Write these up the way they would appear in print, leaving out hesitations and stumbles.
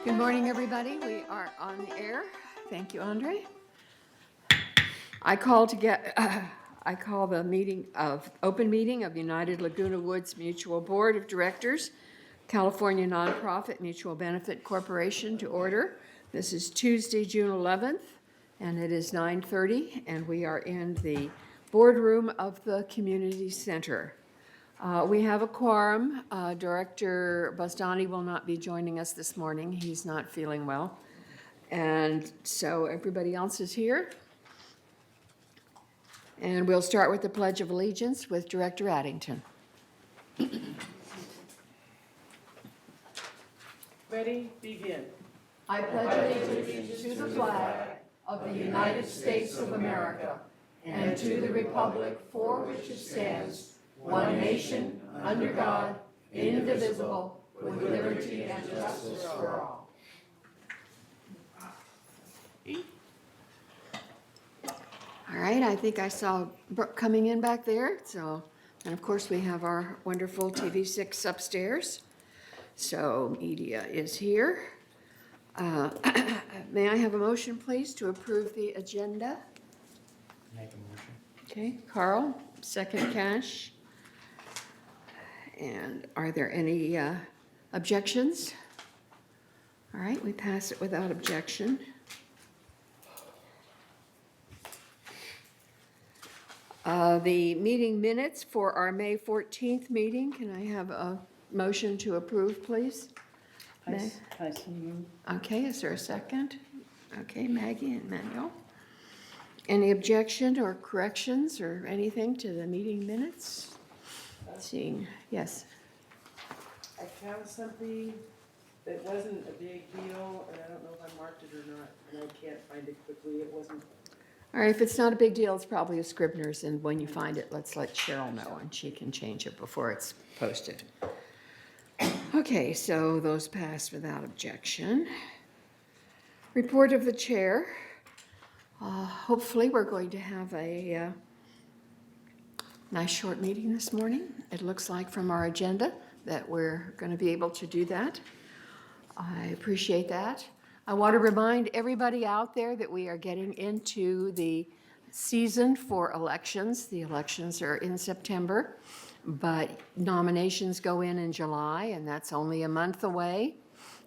Good morning, everybody. We are on the air. Thank you, Andre. I call the open meeting of United Laguna Woods Mutual Board of Directors, California Nonprofit Mutual Benefit Corporation to order. This is Tuesday, June 11th, and it is 9:30, and we are in the boardroom of the community center. We have a quorum. Director Bastani will not be joining us this morning. He's not feeling well. And so everybody else is here. And we'll start with the Pledge of Allegiance with Director Addington. Ready, begin. I pledge allegiance to the flag of the United States of America and to the republic for which it stands, one nation, under God, indivisible, with liberty and justice for all. All right, I think I saw Brooke coming in back there. And of course we have our wonderful TV6 upstairs. So media is here. May I have a motion, please, to approve the agenda? Make a motion. Okay, Carl, second Cash. And are there any objections? All right, we pass it without objection. The meeting minutes for our May 14th meeting, can I have a motion to approve, please? I so move. Okay, is there a second? Okay, Maggie and Manuel. Any objection or corrections or anything to the meeting minutes? Seeing, yes. I found something that wasn't a big deal, and I don't know if I marked it or not, and I can't find it quickly. It wasn't. All right, if it's not a big deal, it's probably a Scribner's, and when you find it, let's let Cheryl know, and she can change it before it's posted. Okay, so those pass without objection. Report of the chair. Hopefully, we're going to have a nice short meeting this morning. It looks like from our agenda that we're going to be able to do that. I appreciate that. I want to remind everybody out there that we are getting into the season for elections. The elections are in September, but nominations go in July, and that's only a month away.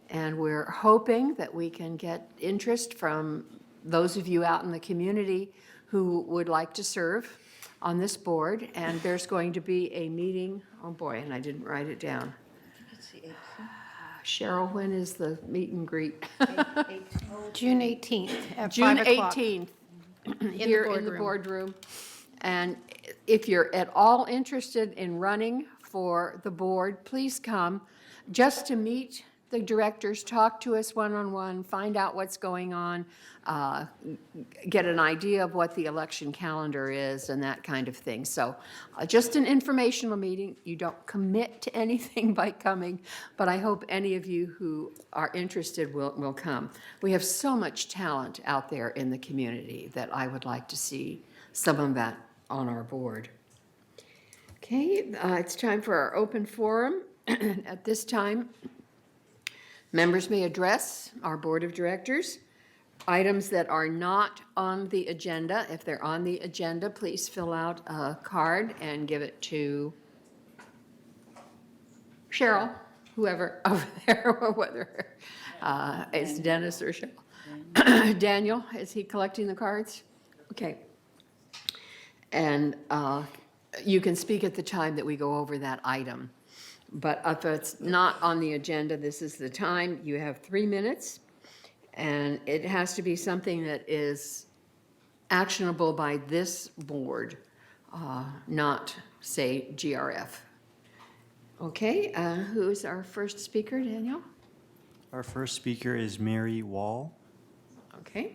And we're hoping that we can get interest from those of you out in the community who would like to serve on this board. And there's going to be a meeting, oh boy, and I didn't write it down. Cheryl, when is the meet and greet? June 18th at June 5 o'clock. 18th, here in the boardroom. And if you're at all interested in running for the board, please come just to meet the directors, talk to us one-on-one, find out what's going on, get an idea of what the election calendar is and that kind of thing. So just an informational meeting. You don't commit to anything by coming, but I hope any of you who are interested will come. We have so much talent out there in the community that I would like to see some of that on our board. Okay, it's time for our open forum. At this time, members may address our board of directors. Items that are not on the agenda, if they're on the agenda, please fill out a card and give it to Cheryl, whoever over there, or whether it's Dennis or Cheryl. Daniel, is he collecting the cards? Okay. And you can speak at the time that we go over that item. But if it's not on the agenda, this is the time. You have 3 minutes, and it has to be something that is actionable by this board, not, say, GRF. Okay, who's our first speaker, Daniel? Our first speaker is Mary Wall. Okay.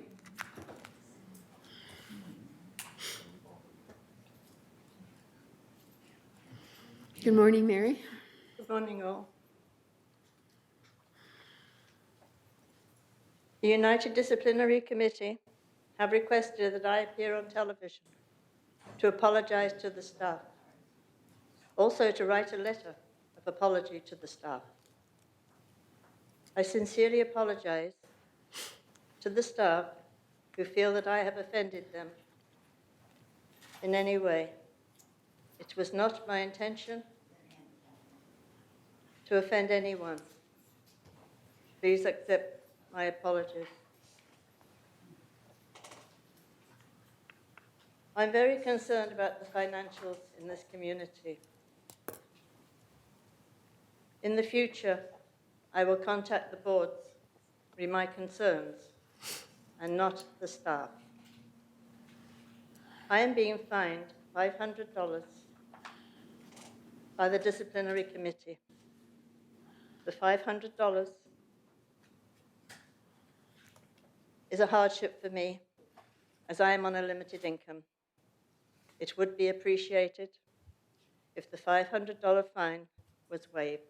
Good morning, Mary. Good morning, all. The United Disciplinary Committee have requested that I appear on television to apologize to the staff, also to write a letter of apology to the staff. I sincerely apologize to the staff who feel that I have offended them in any way. It was not my intention to offend anyone. Please accept my apologies. I'm very concerned about the financials in this community. In the future, I will contact the boards with my concerns and not the staff. I am being fined $500 by the disciplinary committee. The $500 is a hardship for me as I am on a limited income. It would be appreciated if the $500 fine was waived.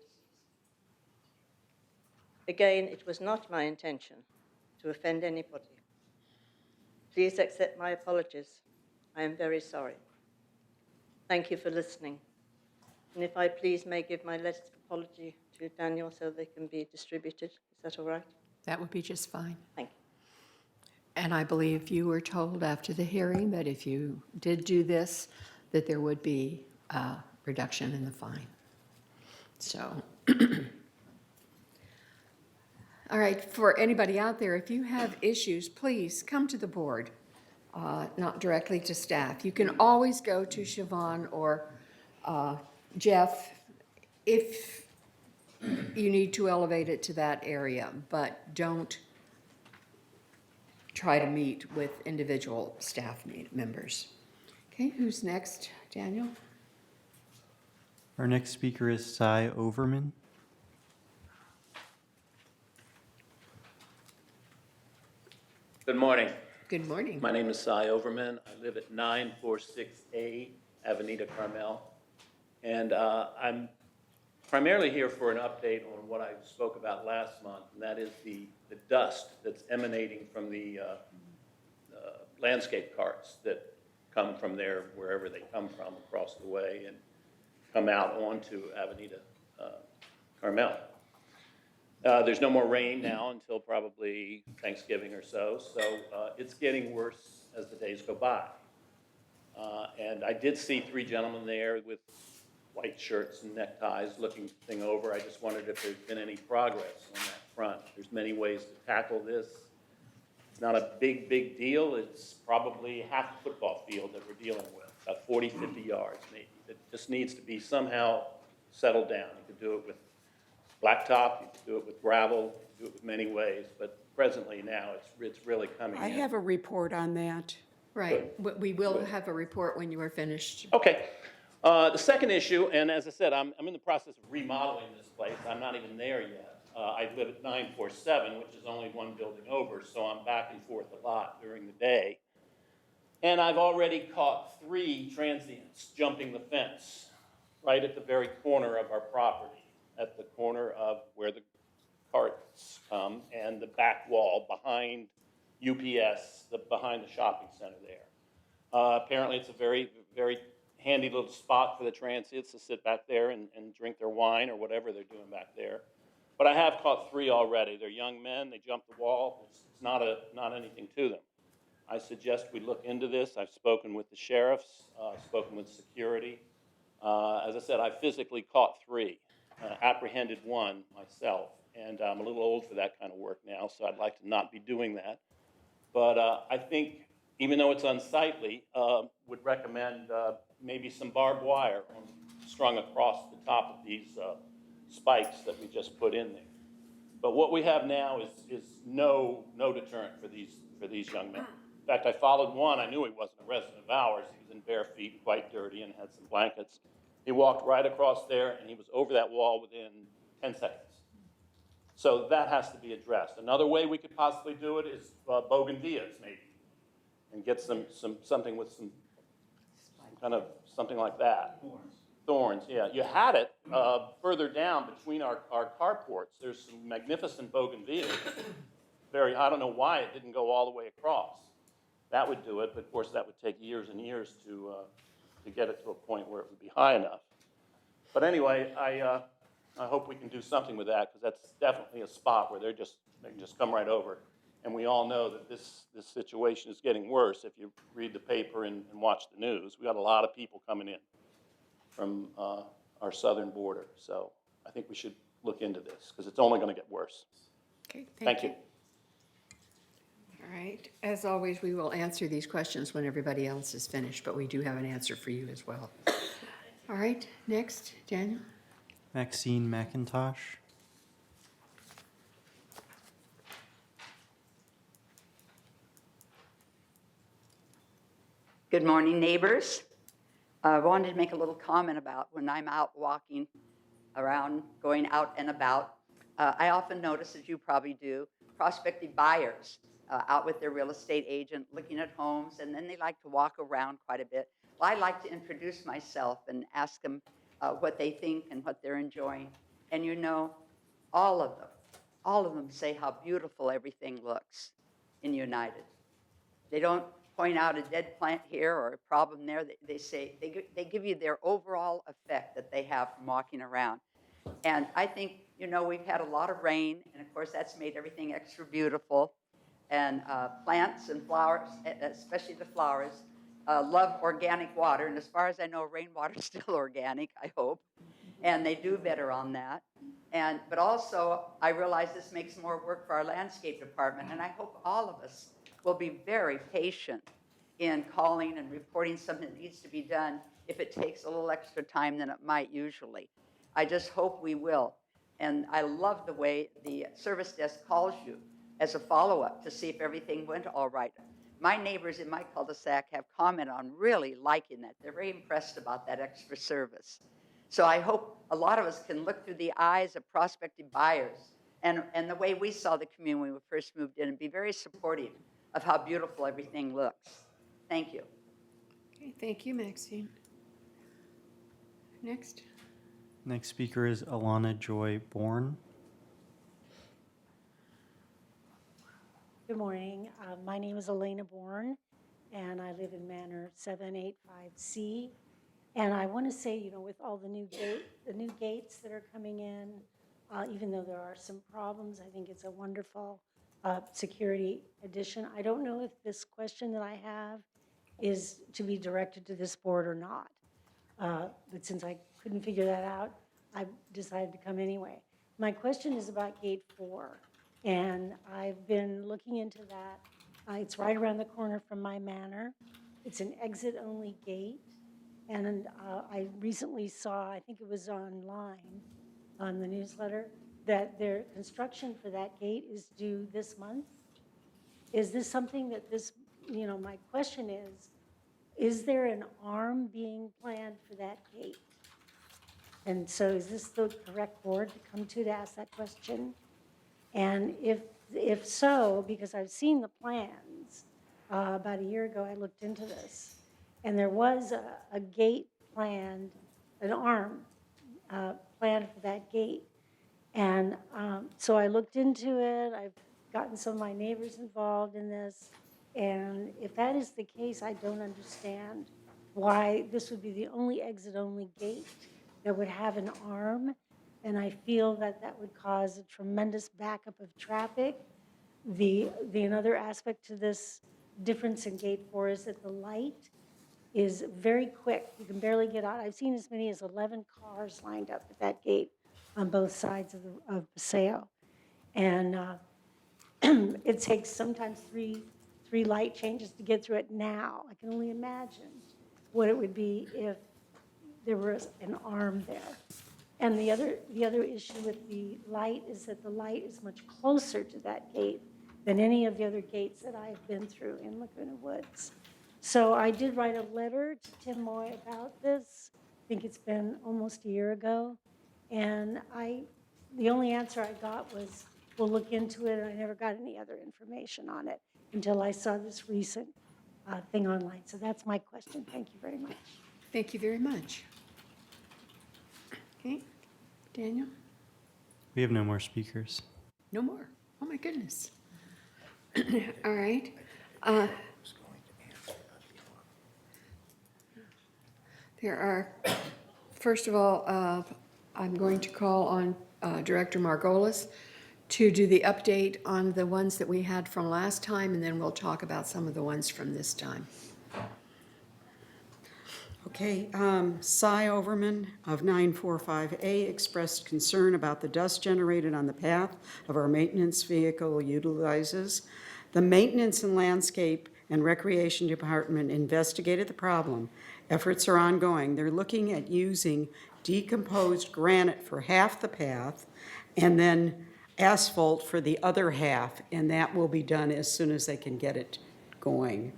Again, it was not my intention to offend anybody. Please accept my apologies. I am very sorry. Thank you for listening. And if I please may give my letter of apology to Daniel so they can be distributed. Is that all right? That would be just fine. Thank you. And I believe you were told after the hearing that if you did do this, that there would be a reduction in the fine. So, all right, for anybody out there, if you have issues, please come to the board, not directly to staff. You can always go to Siobhan or Jeff if you need to elevate it to that area, but don't try to meet with individual staff members. Okay, who's next? Daniel? Our next speaker is Cy Overman. Good morning. Good morning. My name is Cy Overman. I live at 946A Avenida Carmel. And I'm primarily here for an update on what I spoke about last month, and that is the dust that's emanating from the landscape carts that come from there, wherever they come from, across the way, and come out onto Avenida Carmel. There's no more rain now until probably Thanksgiving or so, so it's getting worse as the days go by. And I did see 3 gentlemen there with white shirts and neckties looking the thing over. I just wondered if there's been any progress on that front. There's many ways to tackle this. It's not a big deal. It's probably half a football field that we're dealing with, about 40, 50 yards maybe. It just needs to be somehow settled down. You could do it with blacktop, you could do it with gravel, you could do it with many ways, but presently now it's really coming I in. have a report on that. Right, we will have a report when you are finished. Okay. The second issue, and as I said, I'm in the process of remodeling this place. I'm not even there yet. I live at 947, which is only one building over, so I'm back and forth a lot during the day. And I've already caught 3 transients jumping the fence right at the very corner of our property, at the corner of where the carts come and the back wall behind UPS, behind the shopping center there. Apparently it's a very handy little spot for the transients to sit back there and drink their wine or whatever they're doing back there. But I have caught 3 already. They're young men. They jumped the wall. It's not anything to them. I suggest we look into this. I've spoken with the sheriffs, spoken with security. As I said, I physically caught 3, apprehended 1 myself, and I'm a little old for that kind of work now, so I'd like to not be doing that. But I think, even though it's unsightly, would recommend maybe some barbed wire strung across the top of these spikes that we just put in there. But what we have now is no deterrent for these young men. In fact, I followed one. I knew he wasn't a resident of ours. He was in bare feet, quite dirty, and had some blankets. He walked right across there, and he was over that wall within 10 seconds. So that has to be addressed. Another way we could possibly do it is bougainvilleas, maybe, and get something with some kind of something like that. Thorns, yeah. You had it further down between our carports. There's some magnificent bougainvilleas. I don't know why it didn't go all the way across. That would do it, but of course that would take years and years to get it to a point where it would be high enough. But anyway, I hope we can do something with that, because that's definitely a spot where they can just come right over. And we all know that this situation is getting worse if you read the paper and watch the news. We got a lot of people coming in from our southern border. So I think we should look into this, because it's only going to get worse. Okay, Thank you. All right, as always, we will answer these questions when everybody else is finished, but we do have an answer for you as well. All right, next, Daniel. Maxine McIntosh. Good morning, neighbors. I wanted to make a little comment about when I'm out walking around, going out and about. I often notice, as you probably do, prospective buyers out with their real estate agent looking at homes, and then they like to walk around quite a bit. Well, I like to introduce myself and ask them what they think and what they're enjoying. And you know, all of them say how beautiful everything looks in United. They don't point out a dead plant here or a problem there. They say, they give you their overall effect that they have from walking around. And I think, you know, we've had a lot of rain, and of course that's made everything extra beautiful. And plants and flowers, especially the flowers, love organic water. And as far as I know, rainwater is still organic, I hope. And they do better on that. But also, I realize this makes more work for our landscape department, and I hope all of us will be very patient in calling and reporting something that needs to be done if it takes a little extra time than it might usually. I just hope we will. And I love the way the service desk calls you as a follow-up to see if everything went all right. My neighbors in my cul-de-sac have commented on really liking that. They're very impressed about that extra service. So I hope a lot of us can look through the eyes of prospective buyers and the way we saw the community when we first moved in and be very supportive of how beautiful everything looks. Thank you. Okay, thank you, Maxine. Next. Next speaker is Alana Joy Bourne. Good morning. My name is Elena Bourne, and I live in Manor 785C. And I want to say, you know, with all the new gates that are coming in, even though there are some problems, I think it's a wonderful security addition. I don't know if this question that I have is to be directed to this board or not. But since I couldn't figure that out, I decided to come anyway. My question is about Gate 4, and I've been looking into that. It's right around the corner from my manor. It's an exit-only gate, and I recently saw, I think it was online, on the newsletter, that their construction for that gate is due this month. Is this something that this, you know, my question is there an arm being planned for that gate? And so is this the correct board to come to ask that question? And if so, because I've seen the plans, about a year ago I looked into this, and there was a gate planned, an arm planned for that gate. And so I looked into it. I've gotten some of my neighbors involved in this. And if that is the case, I don't understand why this would be the only exit-only gate that would have an arm. And I feel that that would cause a tremendous backup of traffic. Another aspect to this difference in Gate 4 is that the light is very quick. You can barely get out. I've seen as many as 11 cars lined up at that gate on both sides of Paseo. And it takes sometimes three light changes to get through it now. I can only imagine what it would be if there was an arm there. And the other issue with the light is that the light is much closer to that gate than any of the other gates that I've been through in Laguna Woods. So I did write a letter to Tim Moy about this. I think it's been almost a year ago. And the only answer I got was, we'll look into it, and I never got any other information on it until I saw this recent thing online. So that's my question. Thank you very much. Thank you very much. Okay, Daniel? We have no more speakers. No more. Oh, my goodness. All right. There are, first of all, I'm going to call on Director Margolis to do the update on the ones that we had from last time, and then we'll talk about some of the ones from this time. Okay, Cy Overman of 945A expressed concern about the dust generated on the path of our maintenance vehicle utilizes. The Maintenance and Landscape and Recreation Department investigated the problem. Efforts are ongoing. They're looking at using decomposed granite for half the path and then asphalt for the other half, and that will be done as soon as they can get it going.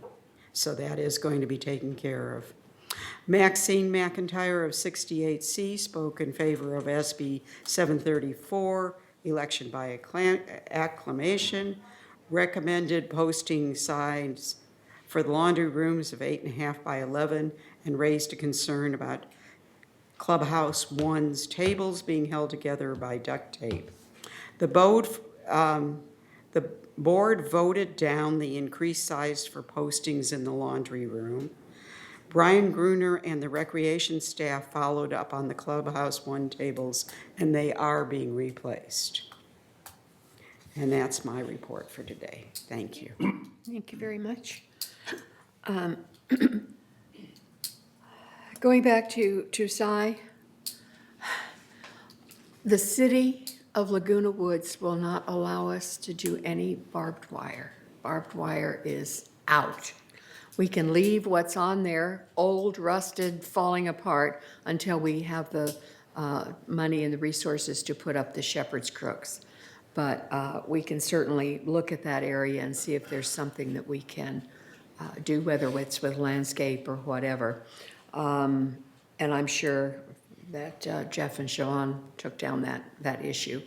So that is going to be taken care of. Maxine McIntyre of 68C spoke in favor of SB 734, election by acclamation, recommended posting signs for the laundry rooms of 8.5 by 11, and raised a concern about Clubhouse 1's tables being held together by duct tape. The board voted down the increased size for postings in the laundry room. Brian Gruner and the recreation staff followed up on the Clubhouse 1 tables, and they are being replaced. And that's my report for today. Thank you. Thank you very much. Going back to Cy, the city of Laguna Woods will not allow us to do any barbed wire. Barbed wire is out. We can leave what's on there, old, rusted, falling apart, until we have the money and the resources to put up the shepherd's crooks. But we can certainly look at that area and see if there's something that we can do, whether it's with landscape or whatever. And I'm sure that Jeff and Siobhan took down that issue.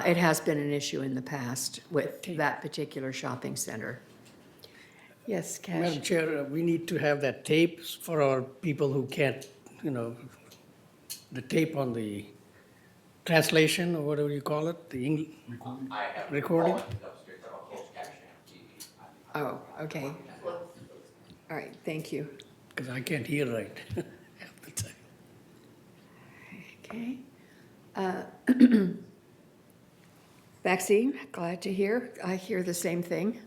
It has been an issue in the past with that particular shopping center. Yes, Cash? Madam Chair, we need to have that tape for our people who can't, the tape on the translation or whatever you call it, the recording. Oh, okay. All right, thank you. Because I can't hear right half the time. Okay. Maxine, glad to hear. I hear the same thing.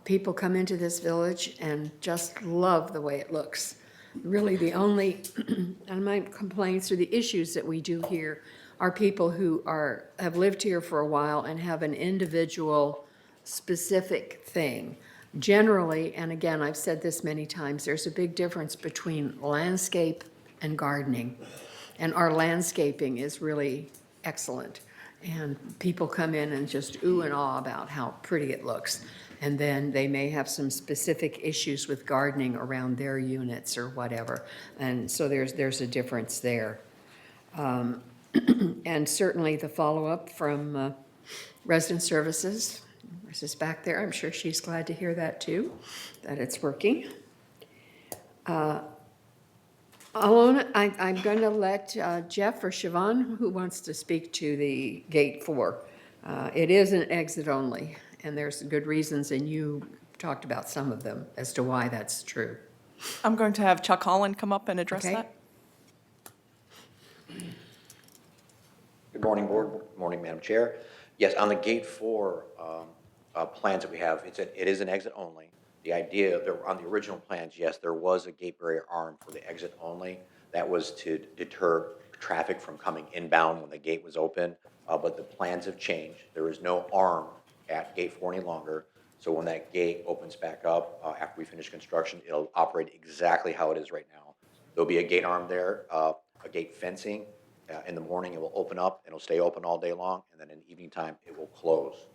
People come into this village and just love the way it looks. Really, the only complaints or the issues that we do here are people who have lived here for a while and have an individual specific thing. Generally, and again, I've said this many times, there's a big difference between landscape and gardening. And our landscaping is really excellent. And people come in and just ooh and ah about how pretty it looks. And then they may have some specific issues with gardening around their units or whatever. And so there's a difference there. And certainly the follow-up from Resident Services, Marissa's back there, I'm sure she's glad to hear that too, that it's working. Alona, I'm going to let Jeff or Siobhan, who wants to speak to the Gate 4. It is an exit only, and there's good reasons, and you talked about some of them as to why that's true. I'm going to have Chuck Holland come up and address Okay. that. Good morning, Board. Good morning, Madam Chair. Yes, on the Gate 4 plans that we have, it is an exit only. The idea, on the original plans, yes, there was a gate barrier arm for the exit only. That was to deter traffic from coming inbound when the gate was open, but the plans have changed. There is no arm at Gate 4 any longer, so when that gate opens back up after we finish construction, it'll operate exactly how it is right now. There'll be a gate arm there, a gate fencing. In the morning, it will open up, and it'll stay open all day long, and then in evening time, it will close.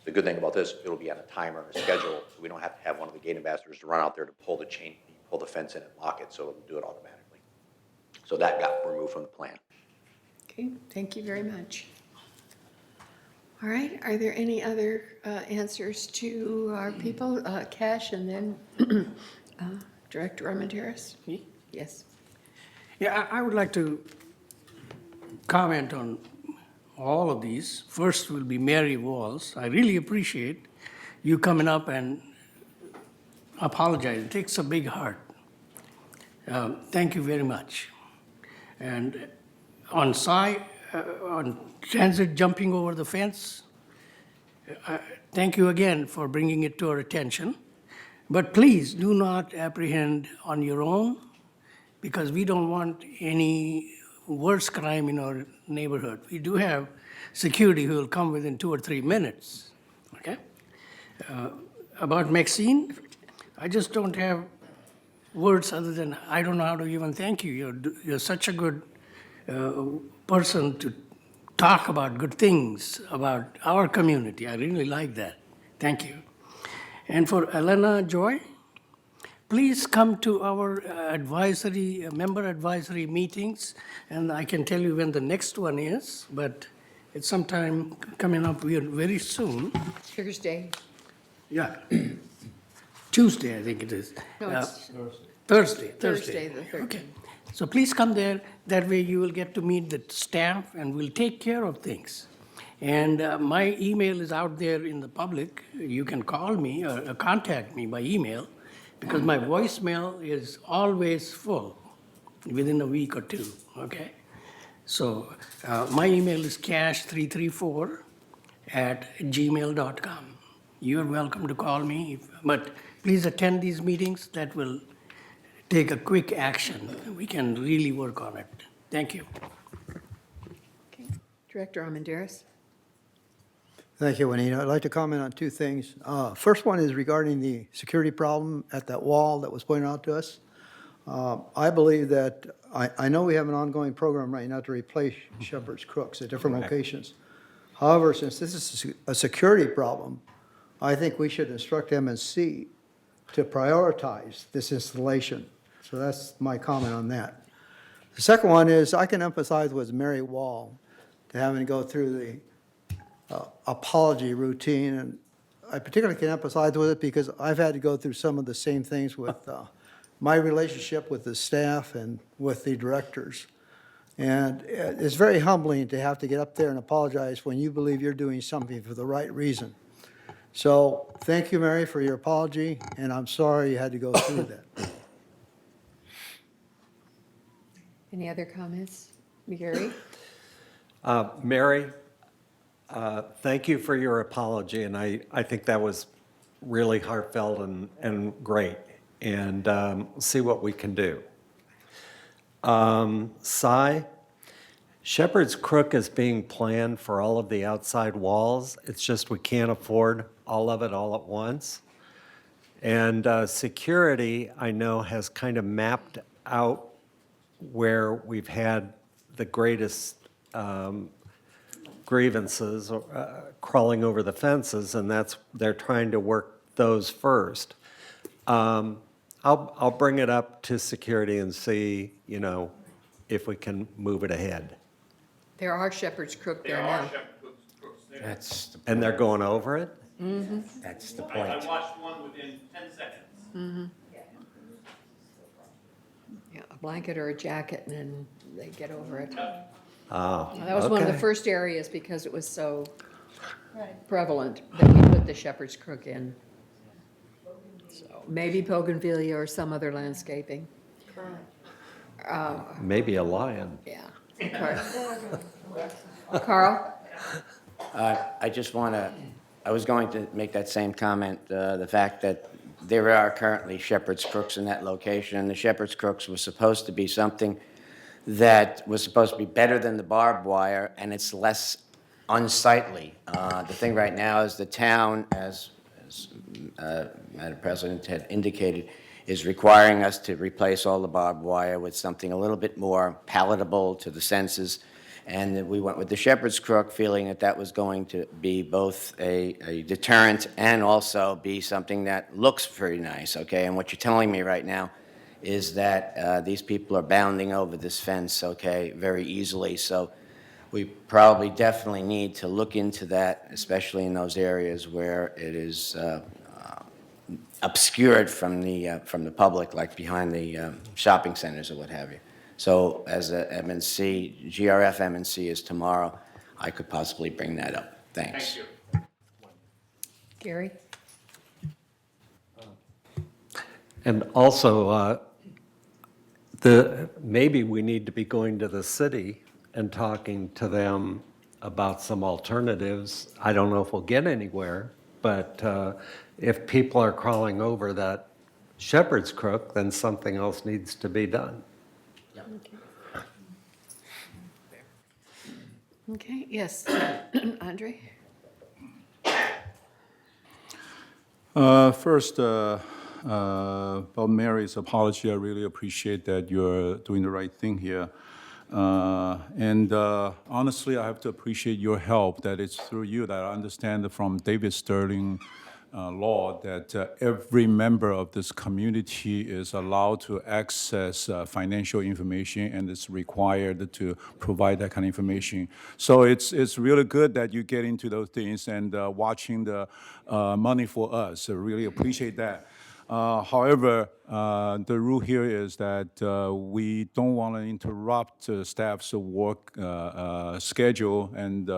The good thing about this, it'll be on a timer and a schedule, so we don't have to have one of the gate ambassadors to run out there to pull the chain, pull the fence in and lock it, so it'll do it automatically. So that got removed from the plan. Okay, thank you very much. All right, are there any other answers to our people? Cash and then Director Armenteros? Me? Yes. Yeah, I would like to comment on all of these. First will be Mary Walls. I really appreciate you coming up and apologizing. It takes a big heart. Thank you very much. And on on transit jumping over the fence, thank you again for bringing it to our attention. But please do not apprehend on your own, because we don't want any worse crime in our neighborhood. We do have security who will come within 2 or 3 minutes, okay? About Maxine, I just don't have words other than I don't know how to even thank you. You're such a good person to talk about good things about our community. I really like that. Thank you. And for Elena Joy, please come to our member advisory meetings, and I can tell you when the next one is, but it's sometime coming up very soon. Thursday. Yeah. Tuesday, I think it is. No, it's Thursday. Thursday, the 13th. Okay. So please come there. That way you will get to meet the staff and we'll take care of things. And my email is out there in the public. You can call me or contact me by email because my voicemail is always full within a week or two, okay? So my email is cash334@gmail.com. You're welcome to call me, but please attend these meetings. That will take a quick action. We can really work on it. Thank you. Okay. Director Armandaris? Thank you, Juanita. I'd like to comment on two things. First one is regarding the security problem at that wall that was pointed out to us. I believe that, I know we have an ongoing program right now to replace Shepherd's Crooks at different locations. However, since this is a security problem, I think we should instruct M&C to prioritize this installation. So that's my comment on that. The second one is I can empathize with Mary Wall to having to go through the apology routine, and I particularly can empathize with it because I've had to go through some of the same things with my relationship with the staff and with the directors. And it's very humbling to have to get up there and apologize when you believe you're doing something for the right reason. So thank you, Mary, for your apology, and I'm sorry you had to go through that. Any other comments? Gary? Mary, thank you for your apology, and I think that was really heartfelt and great, and see what we can do. Cy, Shepherd's Crook is being planned for all of the outside walls. It's just we can't afford all of it all at once. And security, I know, has kind of mapped out where we've had the greatest grievances crawling over the fences, and they're trying to work those first. I'll bring it up to security and see, if we can move it ahead. There are Shepherd's Crook there now. That's the, And they're going over it? that's the I point. watched one within 10 seconds. Yeah, a blanket or a jacket, and then they get over it. Oh, That was one of the okay. first areas because it was so prevalent that we put the Shepherd's Crook in. So maybe Bougainvillea or some other landscaping. Maybe a lion. Yeah. Carl? I just want to, I was going to make that same comment, the fact that there are currently Shepherd's Crooks in that location, and the Shepherd's Crooks was supposed to be something that was supposed to be better than the barbed wire, and it's less unsightly. The thing right now is the town, as Madam President had indicated, is requiring us to replace all the barbed wire with something a little bit more palatable to the senses. And we went with the Shepherd's Crook, feeling that that was going to be both a deterrent and also be something that looks very nice, okay? And what you're telling me right now is that these people are bounding over this fence, okay, very easily. So we probably definitely need to look into that, especially in those areas where it is obscured from the public, like behind the shopping centers or what have you. So as a MNC, GRF MNC is tomorrow, I could possibly bring that up. Thanks. Thank you. Gary? And also, maybe we need to be going to the city and talking to them about some alternatives. I don't know if we'll get anywhere, but if people are crawling over that Shepherd's Crook, then something else needs to be done. Okay, yes, Andre? First, about Mary's apology, I really appreciate that you're doing the right thing here. Honestly, I have to appreciate your help, that it's through you that I understand from David Sterling law that every member of this community is allowed to access financial information and is required to provide that kind of information. So it's really good that you get into those things and watching the money for us. I really appreciate that. However, the rule here is that we don't want to interrupt staff's work schedule, and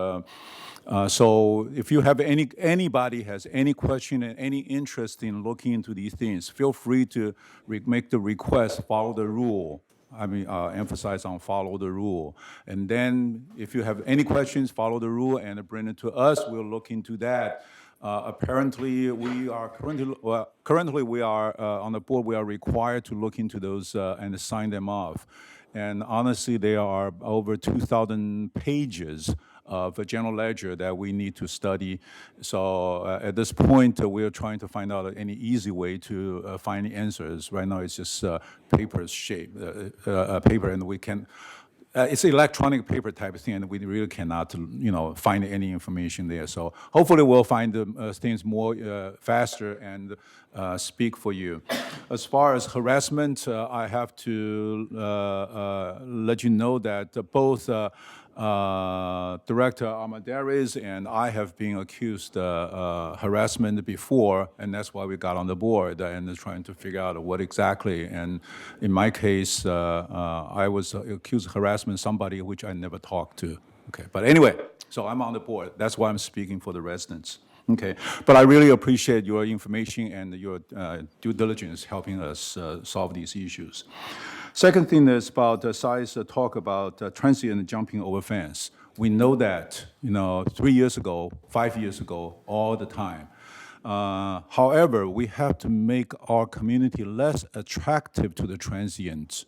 so if you have anybody has any question and any interest in looking into these things, feel free to make the request, follow the rule. I mean, emphasize on follow the rule. And then if you have any questions, follow the rule and bring it to us. We'll look into that. Apparently, we are currently we are on the board. We are required to look into those and sign them off. And honestly, there are over 2,000 pages of a general ledger that we need to study. So at this point, we are trying to find out any easy way to find the answers. Right now, it's just paper shape, paper, and we can. It's electronic paper type of thing, and we really cannot, find any information there. So hopefully we'll find things more faster and speak for you. As far as harassment, I have to let you know that both Director Armendariz and I have been accused harassment before, and that's why we got on the board and trying to figure out what exactly. And in my case, I was accused of harassment somebody which I never talked to. Okay, but anyway, so I'm on the board. That's why I'm speaking for the residents. Okay, but I really appreciate your information and your due diligence helping us solve these issues. Second thing is about Sai's talk about transient jumping over fence. We know that, 3 years ago, 5 years ago, all the time. However, we have to make our community less attractive to the transients.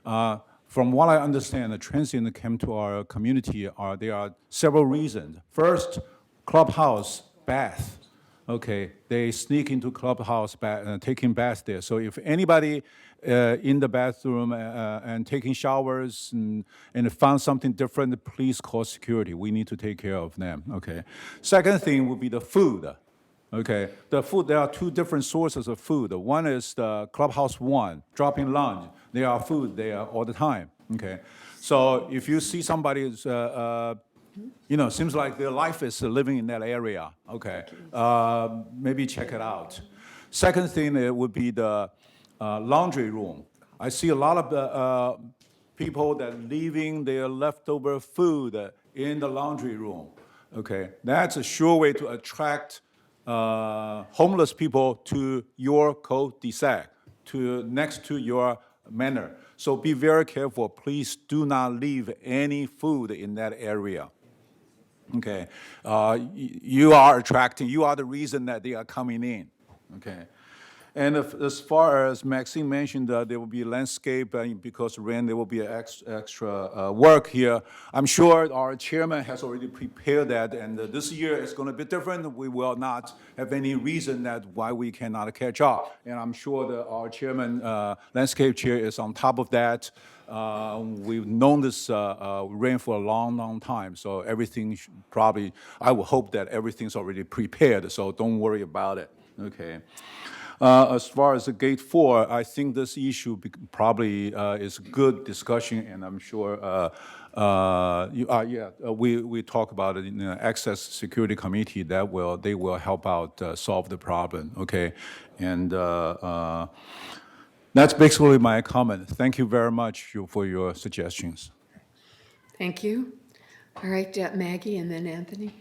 From what I understand, the transient came to our community, there are several reasons. First, clubhouse bath. Okay, they sneak into clubhouse taking baths there. So if anybody in the bathroom and taking showers and found something different, please call security. We need to take care of them. Okay. Second thing would be the food. Okay, the food. There are two different sources of food. One is the Clubhouse One, drop-in lounge. There are food there all the time. Okay, so if you see somebody's seems like their life is living in that area. Okay, maybe check it out. Second thing would be the laundry room. I see a lot of the people that leaving their leftover food in the laundry room. Okay, that's a sure way to attract homeless people to your cul-de-sac, next to your manor. So be very careful. Please do not leave any food in that area. Okay, you are the reason that they are coming in. Okay, and as far as Maxine mentioned, there will be landscape because rain. There will be extra work here. I'm sure our chairman has already prepared that, and this year is going to be different. We will not have any reason that why we cannot catch up, and I'm sure that our chairman, landscape chair, is on top of that. We've known this rain for a long, long time, so everything probably, I would hope that everything's already prepared, so don't worry about it, okay? As far as the Gate 4, I think this issue probably is a good discussion, and I'm sure, we talk about it in the Access Security Committee, they will help out solve the problem, okay? And that's basically my comment. Thank you very much for your suggestions. Thank you. All right, Maggie and then Anthony.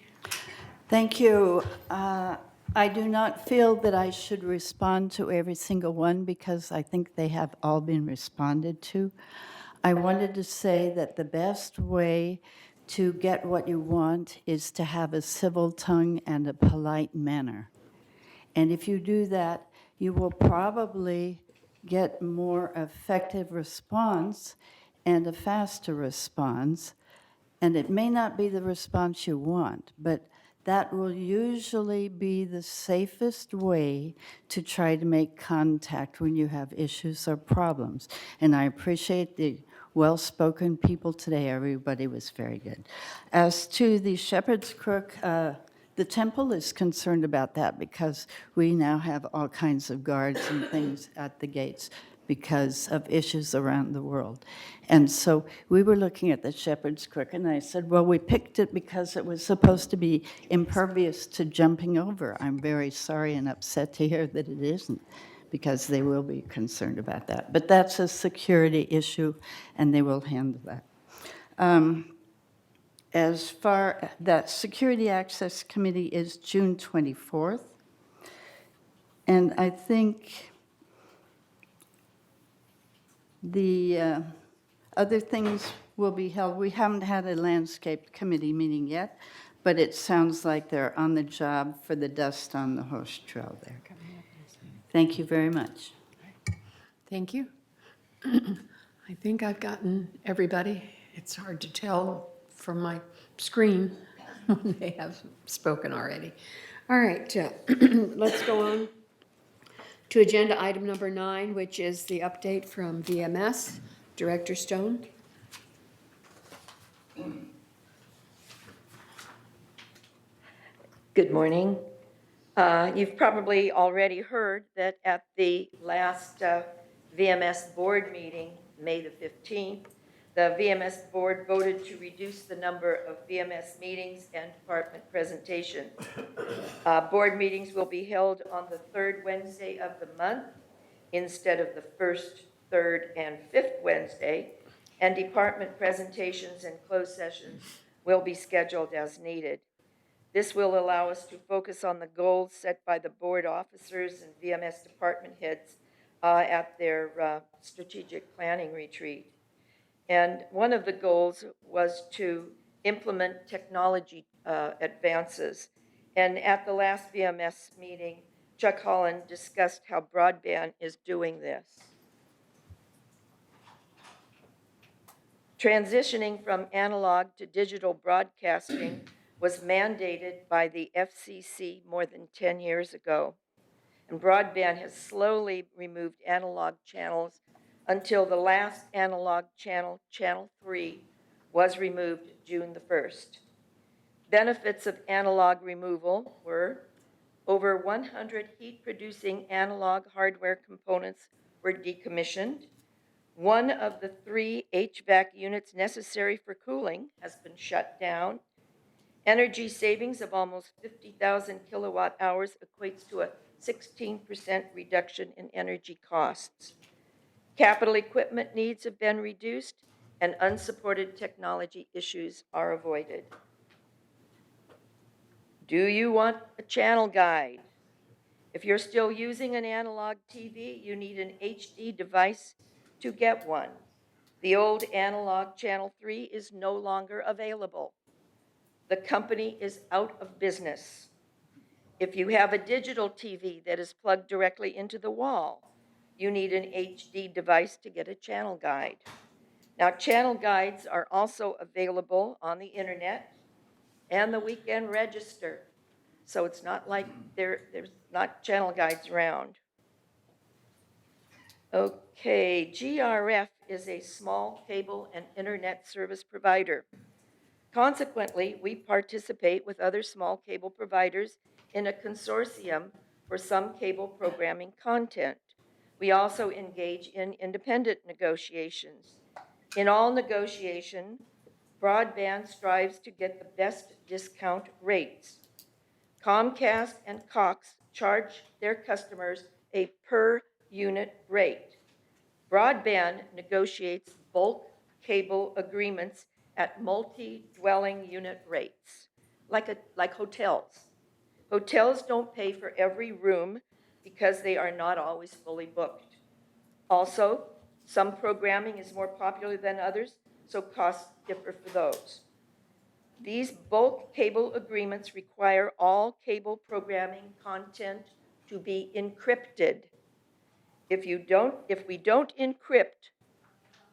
Thank you. I do not feel that I should respond to every single one because I think they have all been responded to. I wanted to say that the best way to get what you want is to have a civil tongue and a polite manner. And if you do that, you will probably get more effective response and a faster response. And it may not be the response you want, but that will usually be the safest way to try to make contact when you have issues or problems. And I appreciate the well-spoken people today. Everybody was very good. As to the Shepherd's Crook, the temple is concerned about that because we now have all kinds of guards and things at the gates because of issues around the world. And so we were looking at the Shepherd's Crook, and I said, well, we picked it because it was supposed to be impervious to jumping over. I'm very sorry and upset to hear that it isn't, because they will be concerned about that. But that's a security issue, and they will handle that. As far, that Security Access Committee is June 24th. And I think the other things will be held. We haven't had a landscape committee meeting yet, but it sounds like they're on the job for the dust on the horse trail there. Thank you very much. Thank you. I think I've gotten everybody. It's hard to tell from my screen when they have spoken already. All right, let's go on to agenda item number 9, which is the update from VMS. Director Stone. Good morning. You've probably already heard that at the last VMS board meeting, May the 15th, the VMS board voted to reduce the number of VMS meetings and department presentations. Board meetings will be held on the third Wednesday of the month instead of the first, third, and fifth Wednesday, and department presentations and closed sessions will be scheduled as needed. This will allow us to focus on the goals set by the board officers and VMS department heads at their strategic planning retreat. And one of the goals was to implement technology advances. And at the last VMS meeting, Chuck Holland discussed how broadband is doing this. Transitioning from analog to digital broadcasting was mandated by the FCC more than 10 years ago. And broadband has slowly removed analog channels until the last analog channel, Channel 3, was removed June the 1st. Benefits of analog removal were over 100 heat-producing analog hardware components were decommissioned. One of the 3 HVAC units necessary for cooling has been shut down. Energy savings of almost 50,000 kilowatt hours equates to a 16% reduction in energy costs. Capital equipment needs have been reduced, and unsupported technology issues are avoided. Do you want a channel guide? If you're still using an analog TV, you need an HD device to get one. The old analog Channel 3 is no longer available. The company is out of business. If you have a digital TV that is plugged directly into the wall, you need an HD device to get a channel guide. Now, channel guides are also available on the internet and the Weekend Register. So it's not like there's not channel guides around. Okay, GRF is a small cable and internet service provider. Consequently, we participate with other small cable providers in a consortium for some cable programming content. We also engage in independent negotiations. In all negotiation, broadband strives to get the best discount rates. Comcast and Cox charge their customers a per unit rate. Broadband negotiates bulk cable agreements at multi-dwelling unit rates, like hotels. Hotels don't pay for every room because they are not always fully booked. Also, Some programming is more popular than others, so costs differ for those. These bulk cable agreements require all cable programming content to be encrypted. If we don't encrypt,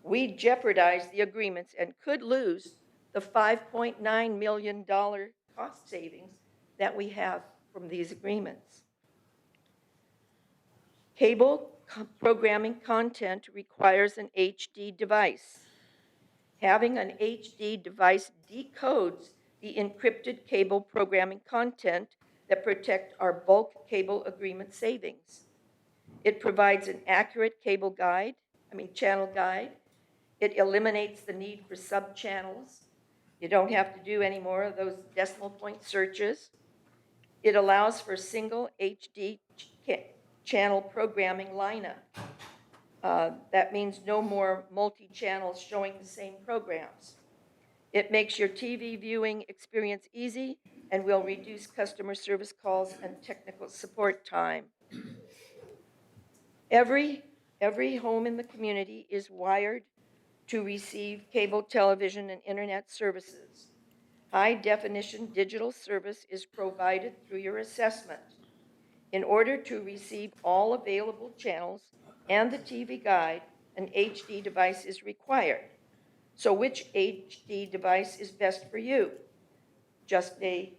we jeopardize the agreements and could lose the $5.9 million cost savings that we have from these agreements. Cable programming content requires an HD device. Having an HD device decodes the encrypted cable programming content that protect our bulk cable agreement savings. It provides an accurate channel guide. It eliminates the need for sub-channels. You don't have to do any more of those decimal point searches. It allows for single HD channel programming lineup. That means no more multi-channels showing the same programs. It makes your TV viewing experience easy and will reduce customer service calls and technical support time. Every home in the community is wired to receive cable television and internet services. High-definition digital service is provided through your assessment. In order to receive all available channels and the TV guide, an HD device is required. So which HD device is best for you? Just a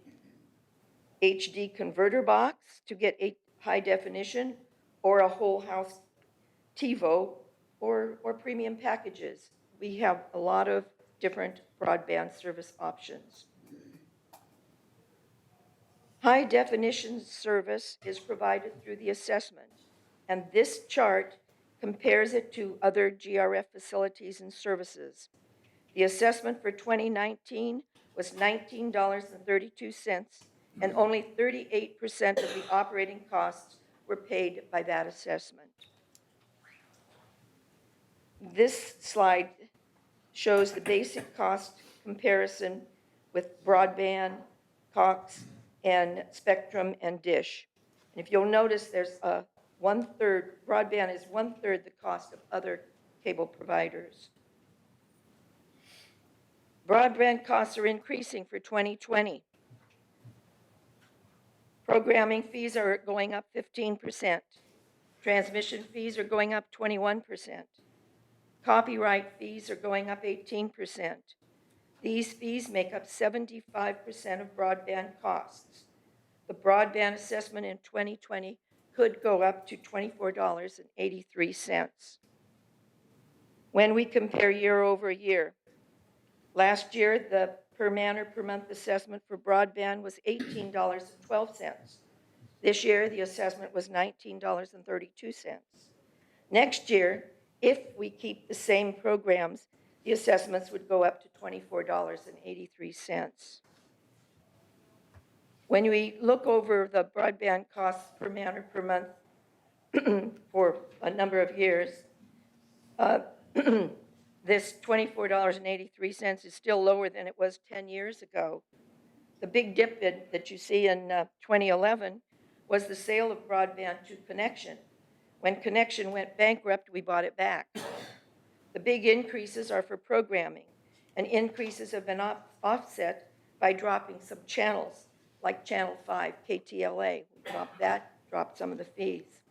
HD converter box to get a high definition, or a whole house TiVo, or premium packages? We have a lot of different broadband service options. High definition service is provided through the assessment, and this chart compares it to other GRF facilities and services. The assessment for 2019 was $19.32, and only 38% of the operating costs were paid by that assessment. This slide shows the basic cost comparison with broadband, Cox, and Spectrum and Dish. And if you'll notice, there's broadband is 1/3 the cost of other cable providers. Broadband costs are increasing for 2020. Programming fees are going up 15%. Transmission fees are going up 21%. Copyright fees are going up 18%. These fees make up 75% of broadband costs. The broadband assessment in 2020 could go up to $24.83. When we compare year over year, last year the per man or per month assessment for broadband was $18.12. This year the assessment was $19.32. Next year, if we keep the same programs, the assessments would go up to $24.83. When we look over the broadband costs per man or per month for a number of years, this $24.83 is still lower than it was 10 years ago. The big dip that you see in 2011 was the sale of broadband to Connection. When Connection went bankrupt, we bought it back. The big increases are for programming, and increases have been offset by dropping some channels, like Channel 5, KTLA. We dropped that, dropped some of the fees.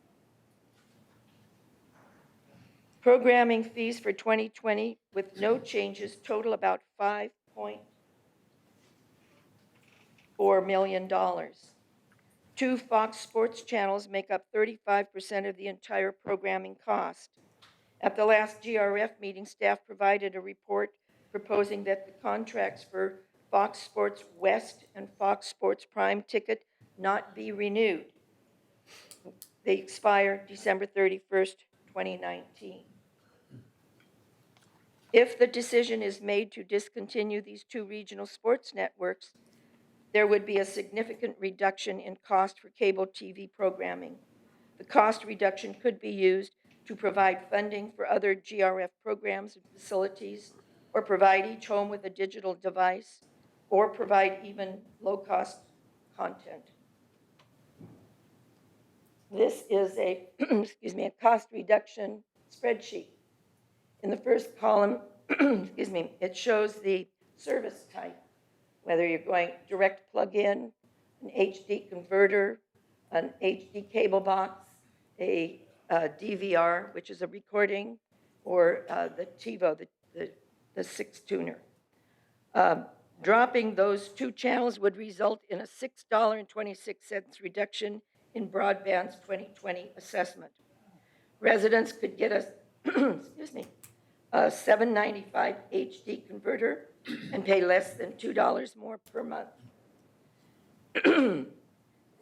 Programming fees for 2020 with no changes total about $5.4 million. 2 Fox Sports channels make up 35% of the entire programming cost. At the last GRF meeting, staff provided a report proposing that the contracts for Fox Sports West and Fox Sports Prime Ticket not be renewed. They expire December 31st, 2019. If the decision is made to discontinue these 2 regional sports networks, there would be a significant reduction in cost for cable TV programming. The cost reduction could be used to provide funding for other GRF programs and facilities, or provide each home with a digital device, or provide even low-cost content. This is a, a cost reduction spreadsheet. In the first column, excuse me, it shows the service type, whether you're going direct plug-in, an HD converter, an HD cable box, a DVR, which is a recording, or the TiVo, the 6-tuner. Dropping those two channels would result in a $6.26 reduction in broadband's 2020 assessment. Residents could get a, excuse me, a $7.95 HD converter and pay less than $2 more per month.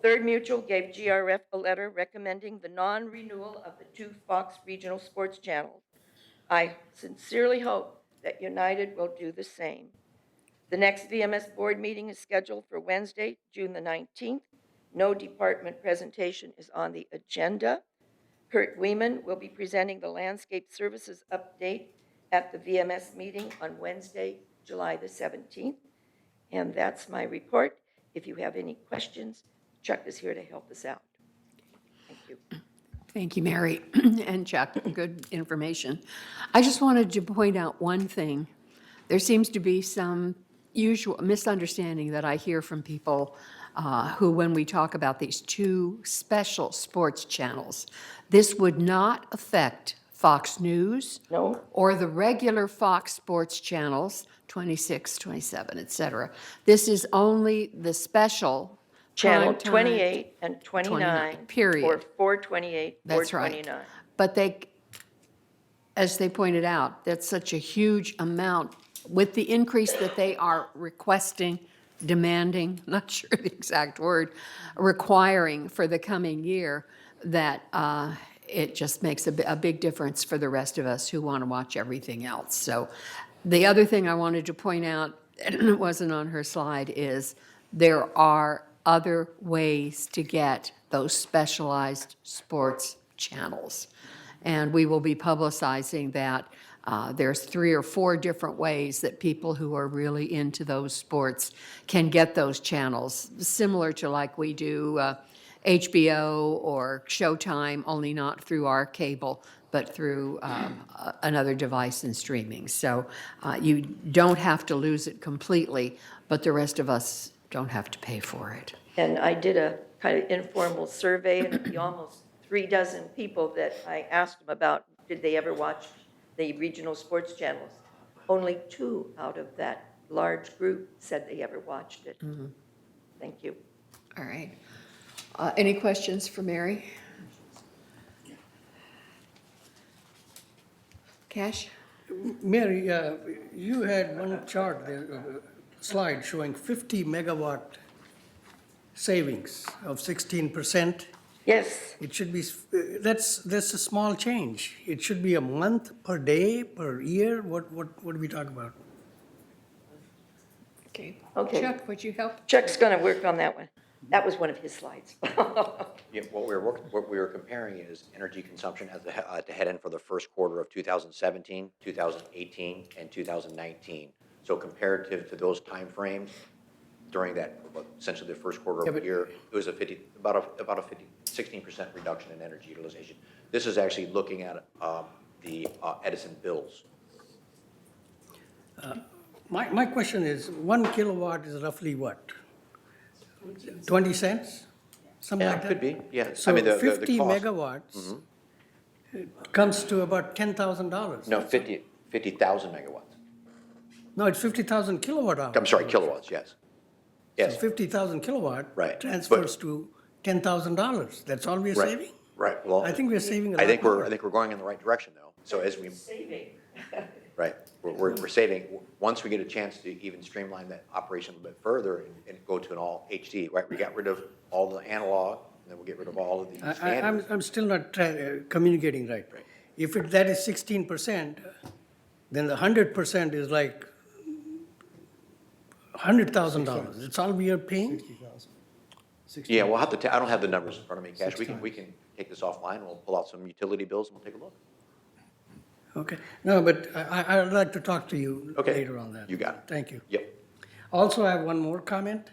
Third Mutual gave GRF a letter recommending the non-renewal of the 2 Fox regional sports channels. I sincerely hope that United will do the same. The next VMS board meeting is scheduled for Wednesday, June the 19th. No department presentation is on the agenda. Kurt Weeman will be presenting the landscape services update at the VMS meeting on Wednesday, July the 17th. And that's my report. If you have any questions, Chuck is here to help us out. Thank you. Thank you, Mary and Chuck. Good information. I just wanted to point out one thing. There seems to be some usual misunderstanding that I hear from people who, when we talk about these 2 special sports channels, this would not affect Fox News or the regular Fox sports channels, 26, 27, et cetera. This is only the special Channel prime time- 28 and 29. period. Or 428, That's right. 429. But they, as they pointed out, that's such a huge amount with the increase that they are requesting, demanding, not sure the exact word, requiring for the coming year, that it just makes a big difference for the rest of us who want to watch everything else. So the other thing I wanted to point out, and it wasn't on her slide, is there are other ways to get those specialized sports channels. And we will be publicizing that. There's 3 or 4 different ways that people who are really into those sports can get those channels, similar to like we do HBO or Showtime, only not through our cable, but through another device and streaming. So you don't have to lose it completely, but the rest of us don't have to pay for it. And I did a kind of informal survey, and the almost 36 people that I asked them about, did they ever watch the regional sports channels? Only 2 out of that large group said they ever watched it. Mm-hmm. Thank you. All right. Any questions for Mary? Cash? Mary, you had one chart there, slide showing 50 megawatt savings of 16%. Yes. It should be, that's a small change. It should be a month, per day, per year. What do we talk about? Okay. Okay. Chuck, would you help? Chuck's going to work on that one. That was one of his slides. Yeah, what we were comparing is energy consumption at the head end for the first quarter of 2017, 2018, and 2019. So comparative to those timeframes, during that, essentially the first quarter of the year, it was about a 16% reduction in energy utilization. This is actually looking at the Edison bills. My question is, 1 kilowatt is roughly what? 20 cents? Something like that? Could be, yeah. So I mean, the 50 cost. megawatts comes to about $10,000. No, 50,000 megawatts. No, it's 50,000 kilowatt hours. I'm sorry, kilowatts, yes. Yes. So 50,000 kilowatt Right. transfers to $10,000. That's all we're Right. saving? Right, well. I think we're saving a lot I think more. we're going in the right direction, though. So as we, Saving. right, we're saving, once we get a chance to even streamline that operation a little bit further and go to an all HD, right? We got rid of all the analog, and then we'll get rid of all of the standards. I'm still not communicating right. If that is 16%, then the 100% is like $100,000. That's all we are paying? Yeah, we'll have to, I don't have the numbers in front of me, Cash. We can take this offline, we'll pull out some utility bills and we'll take a look. Okay. No, but I'd like to talk to you Okay. later on that. You got it. Thank you. Yep. Also, I have one more comment.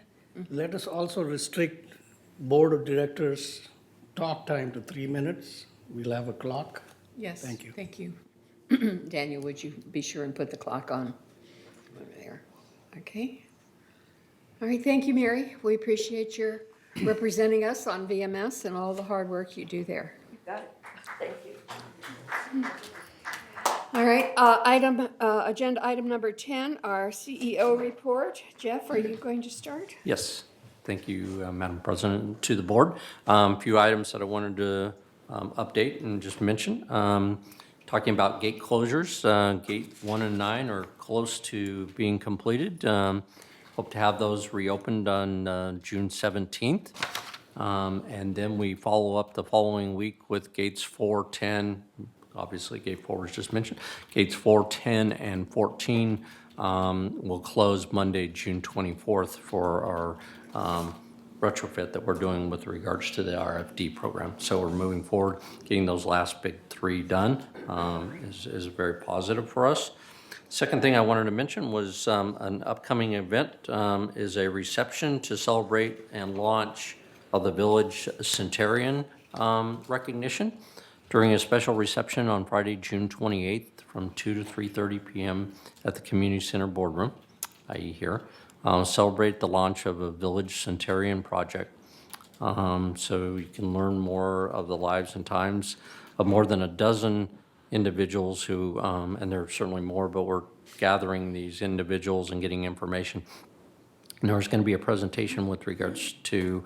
Let us also restrict Board of Directors' talk time to 3 minutes. We'll have a clock. Yes. Thank you. Thank you. Daniel, would you be sure and put the clock on over there? Okay. All right, thank you, Mary. We appreciate your representing us on VMS and all the hard work you do there. You got it. Thank you. All right, agenda item number 10, our CEO report. Jeff, are you going to start? Yes, thank you, Madam President, to the board. A few items that I wanted to update and just mention. Talking about gate closures, gate 1 and 9 are close to being completed. Hope to have those reopened on June 17th. And then we follow up the following week with gates 4, 10, obviously gate 4 was just mentioned. Gates 4, 10, and 14 will close Monday, June 24th for our retrofit that we're doing with regards to the RFD program. So we're moving forward, getting those last big 3 done is very positive for us. Second thing I wanted to mention was an upcoming event is a reception to celebrate and launch of the Village Centenarian recognition during a special reception on Friday, June 28th from 2 to 3:30 p.m. at the Community Center Boardroom, i.e. here. Celebrate the launch of a Village Centenarian project. So you can learn more of the lives and times of more than a dozen individuals who, and there are certainly more, but we're gathering these individuals and getting information. And there's going to be a presentation with regards to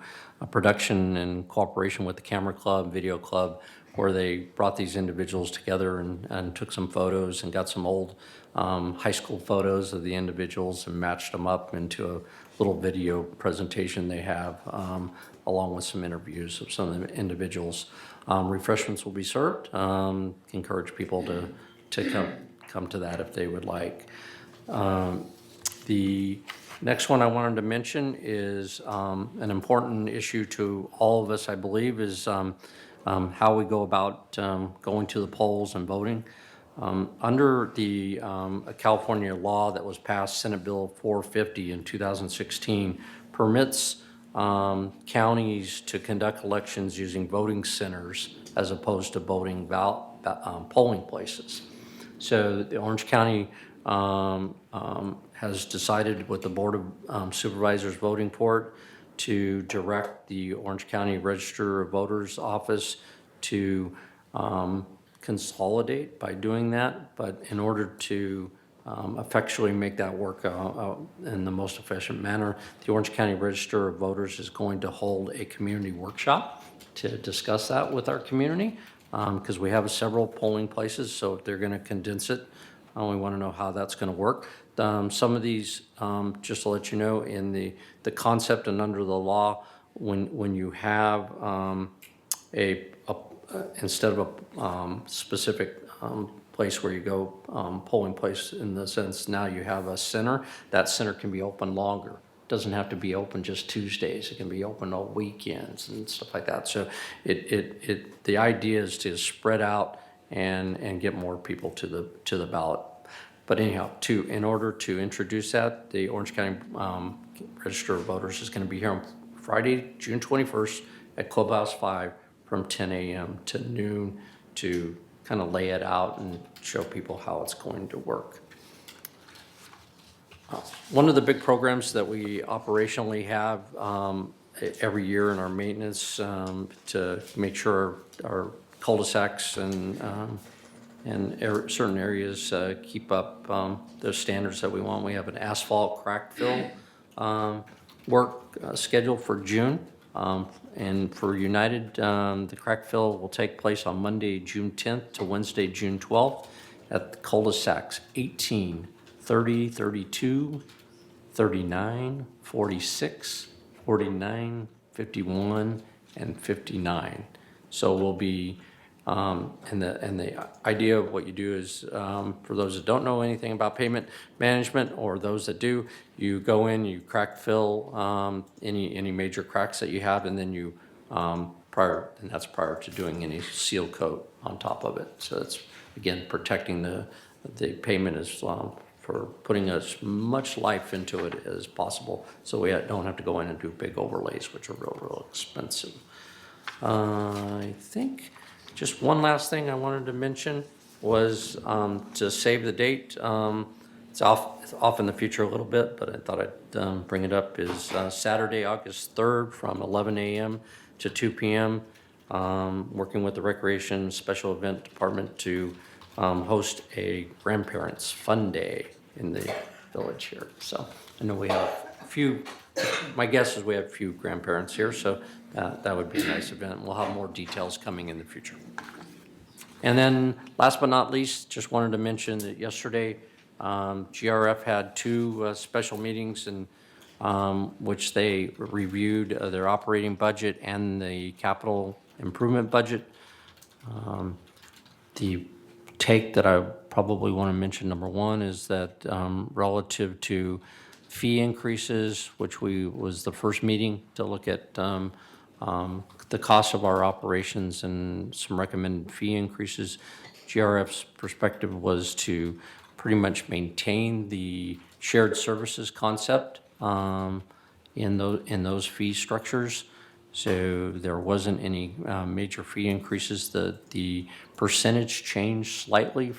production and cooperation with the Camera Club, Video Club, where they brought these individuals together and took some photos and got some old high school photos of the individuals and matched them up into a little video presentation they have, along with some interviews of some of the individuals. Refreshments will be served. Encourage people to come to that if they would like. The next one I wanted to mention is an important issue to all of us, I believe, is how we go about going to the polls and voting. Under the California law that was passed, Senate Bill 450 in 2016, permits counties to conduct elections using voting centers as opposed to voting polling places. So the Orange County has decided with the Board of Supervisors voting for it to direct the Orange County Register of Voters office to consolidate by doing that. But in order to effectually make that work in the most efficient manner, the Orange County Register of Voters is going to hold a community workshop to discuss that with our community, because we have several polling places, so if they're going to condense it, we want to know how that's going to work. Some of these, just to let you know, in the concept and under the law, when you have instead of a specific place where you go, polling place in the sense now you have a center, that center can be open longer. Doesn't have to be open just Tuesdays. It can be open all weekends and stuff like that. So the idea is to spread out and get more people to the ballot. But anyhow, in order to introduce that, the Orange County Register of Voters is going to be here on Friday, June 21st at Clubhouse 5 from 10 a.m. to noon to kind of lay it out and show people how it's going to work. One of the big programs that we operationally have every year in our maintenance to make sure our cul-de-sacs and certain areas keep up the standards that we want. We have an asphalt crack fill work scheduled for June. And for United, the crack fill will take place on Monday, June 10th to Wednesday, June 12th at the cul-de-sacs 18, 30, 32, 39, 46, 49, 51, and 59. So we'll be, and the idea of what you do is, for those that don't know anything about pavement management or those that do, you go in, you crack fill any major cracks that you have, and then you that's prior to doing any seal coat on top of it. So it's again protecting the pavement is for putting as much life into it as possible, so we don't have to go in and do big overlays, which are real expensive. I think just one last thing I wanted to mention was to save the date. It's off in the future a little bit, but I thought I'd bring it up, is Saturday, August 3rd from 11 a.m. to 2 p.m., working with the Recreation Special Event Department to host a Grandparents Fun Day in the village here. So I know we have a few, my guess is we have a few grandparents here, so that would be a nice event. We'll have more details coming in the future. And then, last but not least, just wanted to mention that yesterday, GRF had two special meetings in which they reviewed their operating budget and the capital improvement budget. The take that I probably want to mention, number one, is that relative to fee increases, which was the first meeting to look at the cost of our operations and some recommended fee increases, GRF's perspective was to pretty much maintain the shared services concept in those fee structures. So there wasn't any major fee increases. The percentage changed slightly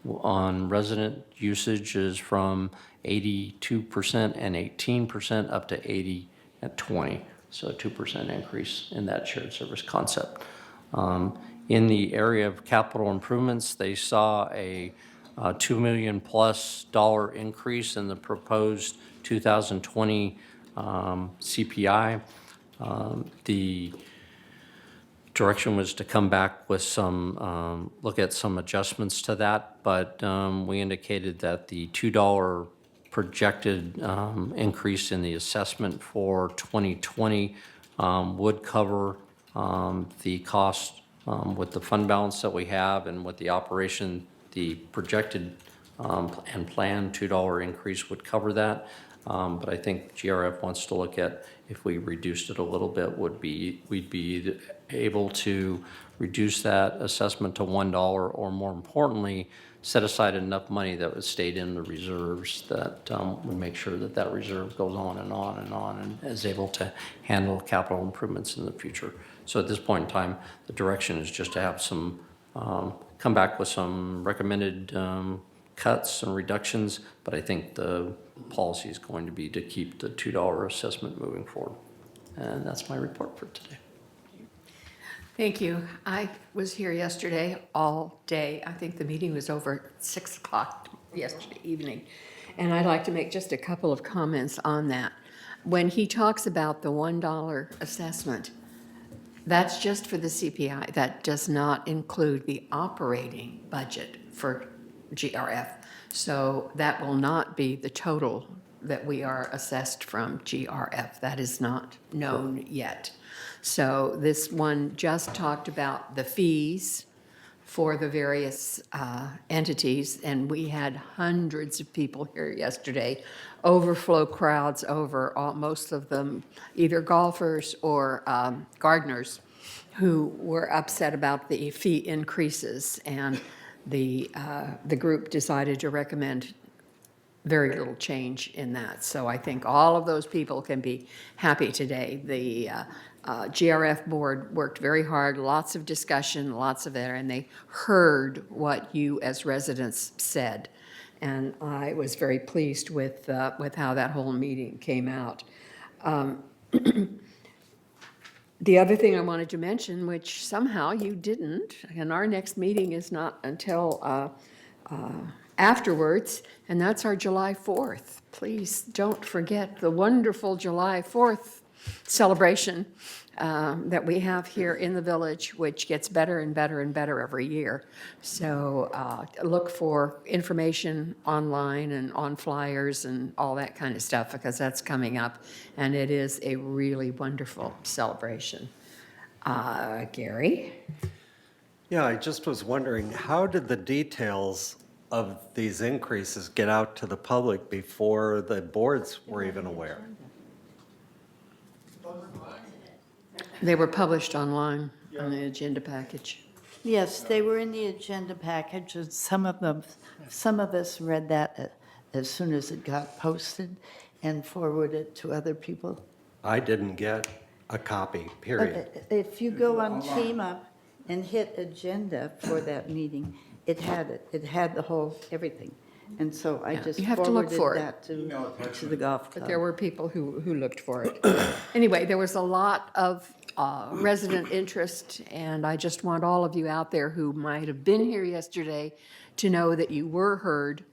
on resident usage is from 82% and 18% up to 80 and 20. So a 2% increase in that shared service concept. In the area of capital improvements, they saw a $2 million plus increase in the proposed 2020 CPI. The direction was to come back with some, look at some adjustments to that, but we indicated that the $2 projected increase in the assessment for 2020 would cover the cost with the fund balance that we have and with the operation, the projected and planned $2 increase would cover that. But I think GRF wants to look at if we reduced it a little bit, we'd be able to reduce that assessment to $1, or more importantly, set aside enough money that would stay in the reserves that would make sure that that reserve goes on and on and on and is able to handle capital improvements in the future. So at this point in time, the direction is just to have some, come back with some recommended cuts and reductions, but I think the policy is going to be to keep the $2 assessment moving forward. And that's my report for today. Thank you. I was here yesterday all day. I think the meeting was over at 6 o'clock yesterday evening. And I'd like to make just a couple of comments on that. When he talks about the $1 assessment, that's just for the CPI. That does not include the operating budget for GRF. So that will not be the total that we are assessed from GRF. That is not known yet. So this one just talked about the fees for the various entities, and we had hundreds of people here yesterday, overflow crowds over, most of them either golfers or gardeners, who were upset about the fee increases, and the group decided to recommend very little change in that. So I think all of those people can be happy today. The GRF board worked very hard, lots of discussion, lots of it, and they heard what you as residents said. And I was very pleased with how that whole meeting came out. The other thing I wanted to mention, which somehow you didn't, and our next meeting is not until afterwards, and that's our July 4th. Please don't forget the wonderful July 4th celebration that we have here in the village, which gets better and better and better every year. So look for information online and on flyers and all that kind of stuff, because that's coming up, and it is a really wonderful celebration. Gary? Yeah, I just was wondering, how did the details of these increases get out to the public before the boards were even aware? They were published online on the agenda package. Yes, they were in the agenda package, and some of us read that as soon as it got posted and forwarded it to other people. I didn't get a copy, period. If you go on Team Up and hit agenda for that meeting, it had it. It had the whole, everything. And so I just you have to look forwarded for it. that to the golf club. But there were people who looked for it. Anyway, there was a lot of resident interest, and I just want all of you out there who might have been here yesterday to know that you were heard,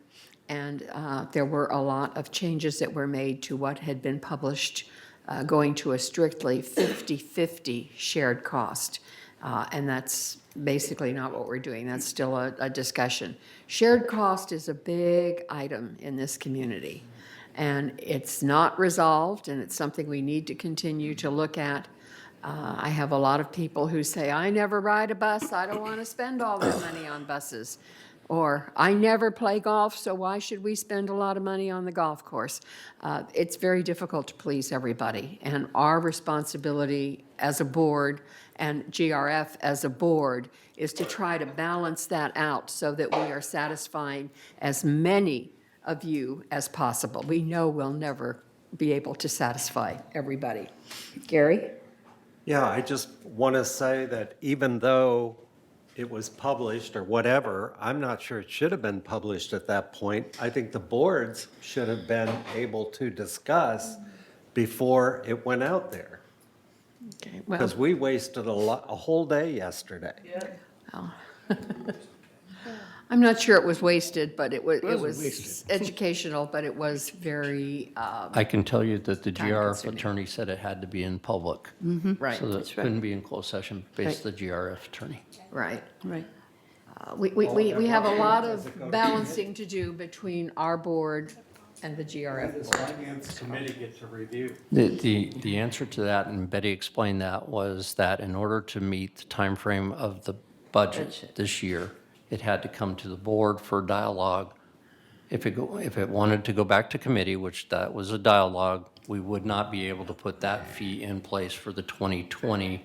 and there were a lot of changes that were made to what had been published, going to a strictly 50/50 shared cost. And that's basically not what we're doing. That's still a discussion. Shared cost is a big item in this community, and it's not resolved, and it's something we need to continue to look at. I have a lot of people who say, I never ride a bus, I don't want to spend all that money on buses. Or, I never play golf, so why should we spend a lot of money on the golf course? It's very difficult to please everybody, and our responsibility as a board and GRF as a board is to try to balance that out so that we are satisfying as many of you as possible. We know we'll never be able to satisfy everybody. Gary? Yeah, I just want to say that even though it was published or whatever, I'm not sure it should have been published at that point. I think the boards should have been able to discuss before it went out there. Okay, well, Because we wasted a whole day yesterday. well, I'm not sure it was wasted, but it was wasted. educational, but it was very, I can tell you that the GRF Time-consuming. attorney said it had to be in public. right, So that that's it right, couldn't be in closed session based the GRF attorney. right. Right. We have a lot of balancing to do between our board and the GRF board. Finance committee get to review. The answer to that, and Betty explained that, was that in order to meet the timeframe of the budget this year, it had to come to the board for dialogue. If it wanted to go back to committee, which that was a dialogue, we would not be able to put that fee in place for the 2020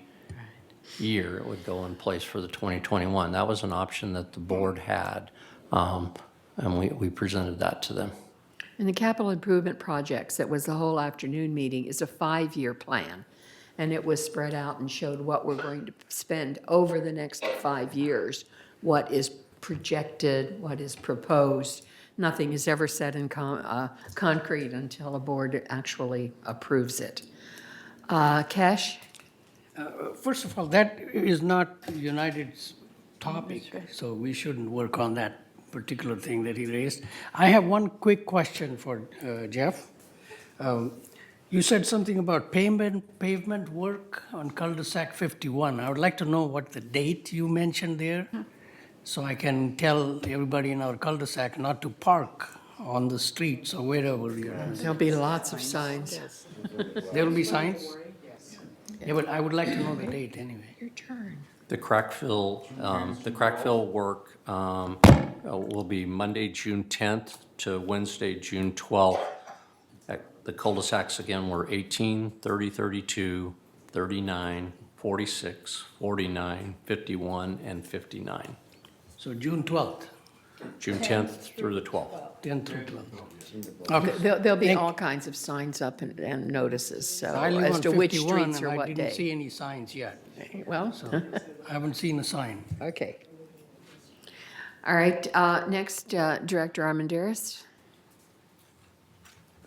year. It would go in place for the 2021. That was an option that the board had, and we presented that to them. And the capital improvement projects, that was the whole afternoon meeting, is a 5-year plan. And it was spread out and showed what we're going to spend over the next 5 years, what is projected, what is proposed. Nothing is ever set in concrete until a board actually approves it. Kesh? First of all, that is not United's topic, so we shouldn't work on that particular thing that he raised. I have one quick question for Jeff. You said something about pavement work on cul-de-sac 51. I would like to know what the date you mentioned there, so I can tell everybody in our cul-de-sac not to park on the streets or wherever you're. There'll be lots of signs. There will be signs? Yeah, but I would like to know the date anyway. Your turn. The crack fill work will be Monday, June 10th to Wednesday, June 12th. The cul-de-sacs again were 18, 30, 32, 39, 46, 49, 51, and 59. So June 12th, June 10th through the 12th. 10th through 12th. Okay. There'll be Thank- all kinds of signs up and notices, so I live as on to which 51 streets or and what I didn't see day. any signs yet. Well, So I haven't seen a sign. okay. All right, next, Director Armandaris.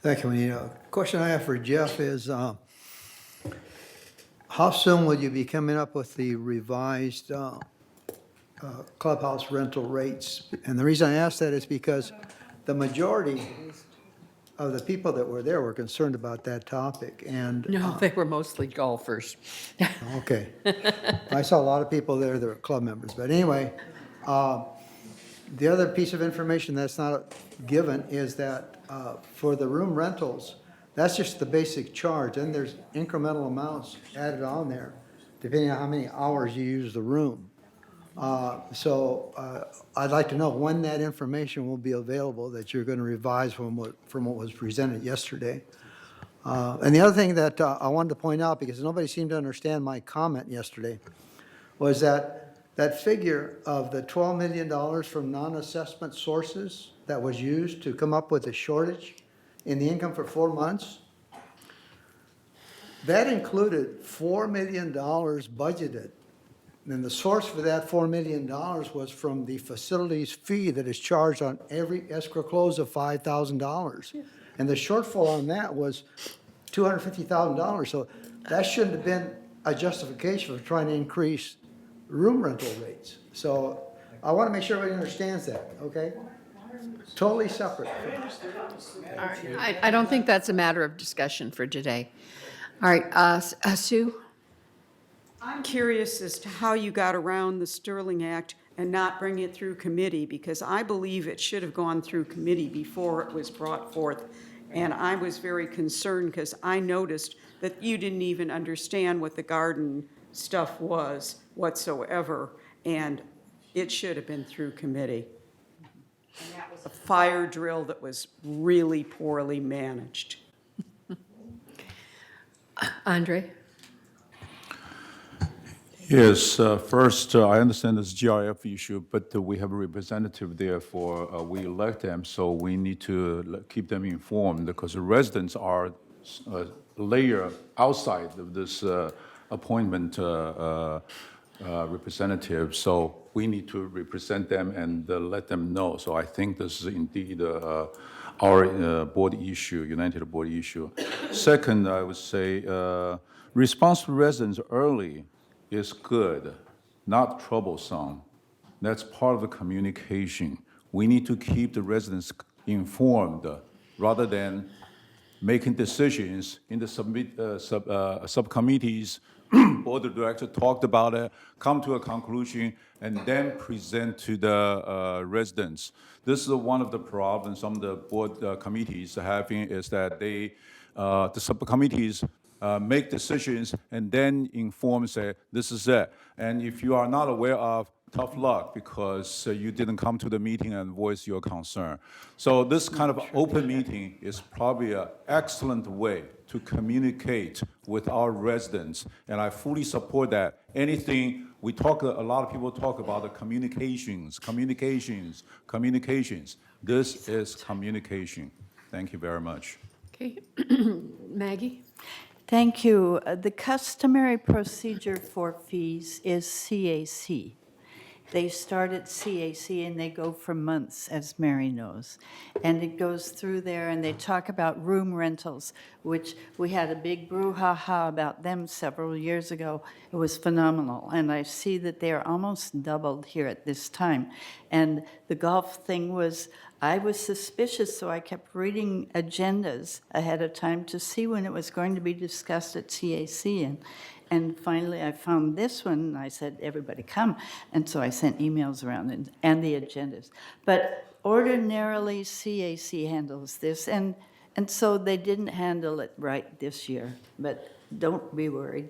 Thank you, Anita. Question I have for Jeff is, how soon will you be coming up with the revised clubhouse rental rates? And the reason I ask that is because the majority of the people that were there were concerned about that topic, and. No, they were mostly golfers. Okay. I saw a lot of people there that were club members, but anyway, the other piece of information that's not given is that for the room rentals, that's just the basic charge, and there's incremental amounts added on there, depending on how many hours you use the room. So I'd like to know when that information will be available that you're going to revise from what was presented yesterday. And the other thing that I wanted to point out, because nobody seemed to understand my comment yesterday, was that figure of the $12 million from non-assessment sources that was used to come up with the shortage in the income for 4 months, that included $4 million budgeted And the source for that $4 million was from the facilities fee that is charged on every escrow close of $5,000. And the shortfall on that was $250,000. So that shouldn't have been a justification for trying to increase room rental rates. So I want to make sure everybody understands that, okay? Totally separate. I don't think that's a matter of discussion for today. All right, Sue? I'm curious as to how you got around the Sterling Act and not bring it through committee, because I believe it should have gone through committee before it was brought forth. And I was very concerned because I noticed that you didn't even understand what the garden stuff was whatsoever, and it should have been through committee. And that was a fire drill that was really poorly managed. Andre? Yes, first, I understand this GRF issue, but we have a representative there for, we elect them, so we need to keep them informed, because the residents are a layer outside of this appointment representative, so we need to represent them and let them know. So I think this is indeed our board issue, United Board issue. Second, I would say response to residents early is good, not troublesome. That's part of the communication. We need to keep the residents informed rather than making decisions in the subcommittees. Board of directors talked about it, come to a conclusion, and then present to the residents. This is one of the problems some of the board committees are having, is that they, the subcommittees make decisions and then inform, say, this is it. And if you are not aware of, tough luck, because you didn't come to the meeting and voice your concern. So this kind of open meeting is probably an excellent way to communicate with our residents, and I fully support that. Anything we talk, a lot of people talk about the communications. This is communication. Thank you very much. Okay. Maggie? Thank you. The customary procedure for fees is CAC. They start at CAC and they go for months, as Mary knows. And it goes through there and they talk about room rentals, which we had a big brouhaha about them several years ago. It was phenomenal. And I see that they are almost doubled here at this time. And the golf thing was, I was suspicious, so I kept reading agendas ahead of time to see when it was going to be discussed at CAC. And finally, I found this one, and I said, everybody come. And so I sent emails around and the agendas. But ordinarily, CAC handles this, and so they didn't handle it right this year. But don't be worried.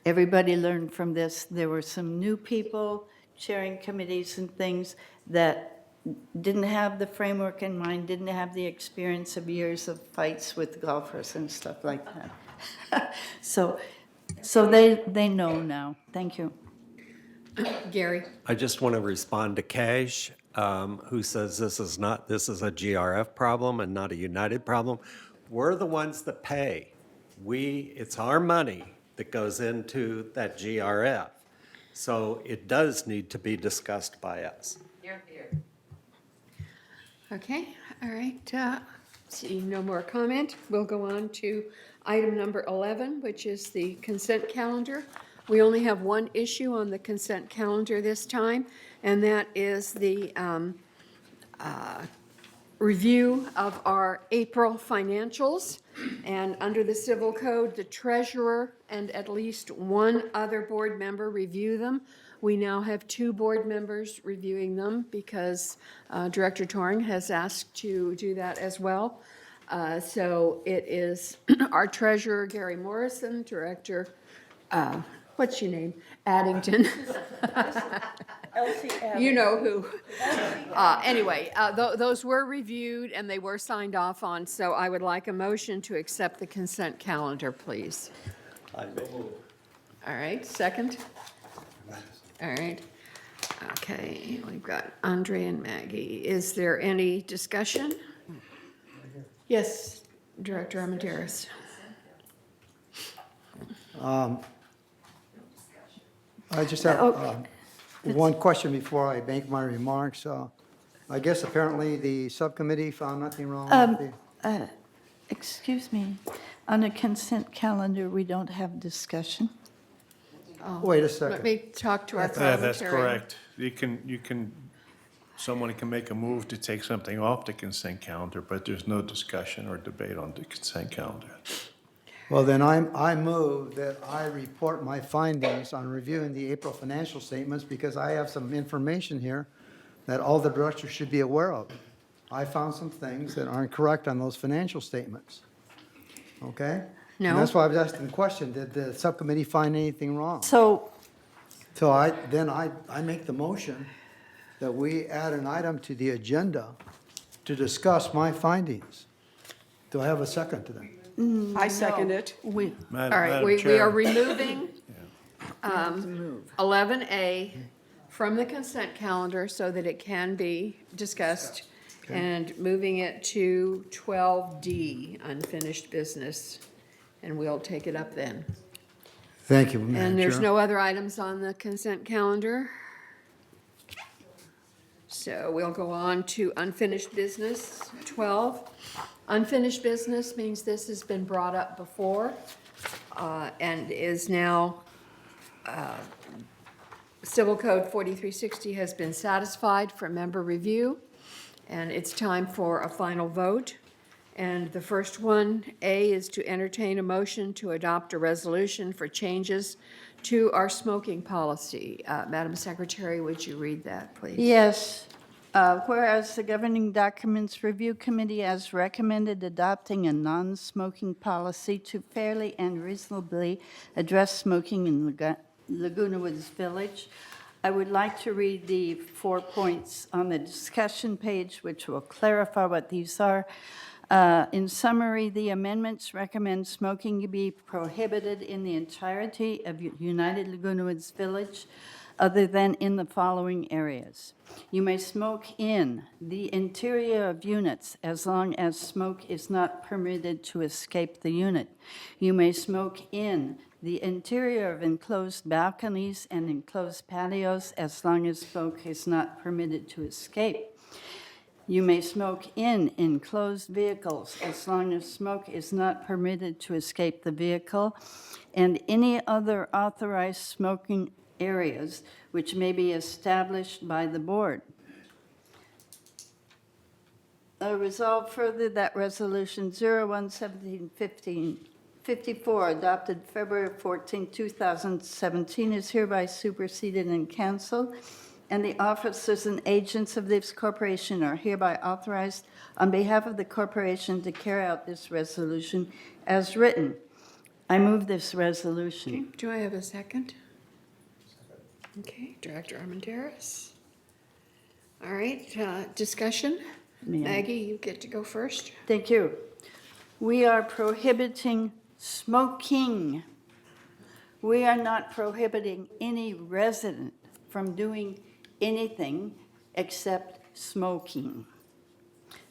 Everybody learned from this. There were some new people chairing committees and things that didn't have the framework in mind, didn't have the experience of years of fights with golfers and stuff like that. So they know now. Thank you. Gary? I just want to respond to Cash, who says this is a GRF problem and not a United problem. We're the ones that pay. It's our money that goes into that GRF. So it does need to be discussed by us. Here, here. Okay, all right. Seeing no more comment, we'll go on to item number 11, which is the consent calendar. We only have one issue on the consent calendar this time, and that is the review of our April financials. And under the Civil Code, the treasurer and at least one other board member review them. We now have 2 board members reviewing them because Director Torring has asked to do that as well. So it is our treasurer, Gary Morrison, director, what's your name? Addington. Elsie Abbott. You know who. Anyway, those were reviewed and they were signed off on, so I would like a motion to accept the consent calendar, please. I move. All right, second? All right. Okay, we've got Andre and Maggie. Is there any discussion? Yes, Director Armenteros. I just have one question before I make my remarks. I guess apparently the subcommittee found nothing wrong with the... Excuse me, on a consent calendar, we don't have discussion. Wait a second. Let me talk to our Yeah, parliamentarian. that's correct. Someone can make a move to take something off the consent calendar, but there's no discussion or debate on the consent calendar. Well, then I move that I report my findings on reviewing the April financial statements because I have some information here that all the directors should be aware of. I found some things that aren't correct on those financial statements. Okay? No. And that's why I was asking the question, did the subcommittee find anything wrong? So, So I make the motion that we add an item to the agenda to discuss my findings. Do I have a second to that? I second no, it. We, All right, we are removing 11A from the consent calendar so that it can be discussed, and moving it to 12D, unfinished business, and we'll take it up then. Thank you, Madam And there's Chair. no other items on the consent calendar. So we'll go on to unfinished business, 12. Unfinished business means this has been brought up before and is now, Civil Code 4360 has been satisfied for member review, and it's time for a final vote. And the first one, A, is to entertain a motion to adopt a resolution for changes to our smoking policy. Madam Secretary, would you read that, please? yes, whereas the Governing Documents Review Committee has recommended adopting a non-smoking policy to fairly and reasonably address smoking in Laguna Woods Village, I would like to read the 4 points on the discussion page, which will clarify what these are. In summary, the amendments recommend smoking to be prohibited in the entirety of United Laguna Woods Village, other than in the following areas. You may smoke in the interior of units as long as smoke is not permitted to escape the unit. You may smoke in the interior of enclosed balconies and enclosed patios as long as smoke is not permitted to escape. You may smoke in enclosed vehicles as long as smoke is not permitted to escape the vehicle, and any other authorized smoking areas which may be established by the board. Resolved further that Resolution 01-17-54, adopted February 14, 2017, is hereby superseded and canceled, and the officers and agents of this corporation are hereby authorized on behalf of the corporation to carry out this resolution as written. I move this resolution. Do I have a second? Okay, Director Armendaris. All right, discussion? Maggie, you get to go first. Thank you. We are prohibiting smoking. We are not prohibiting any resident from doing anything except smoking.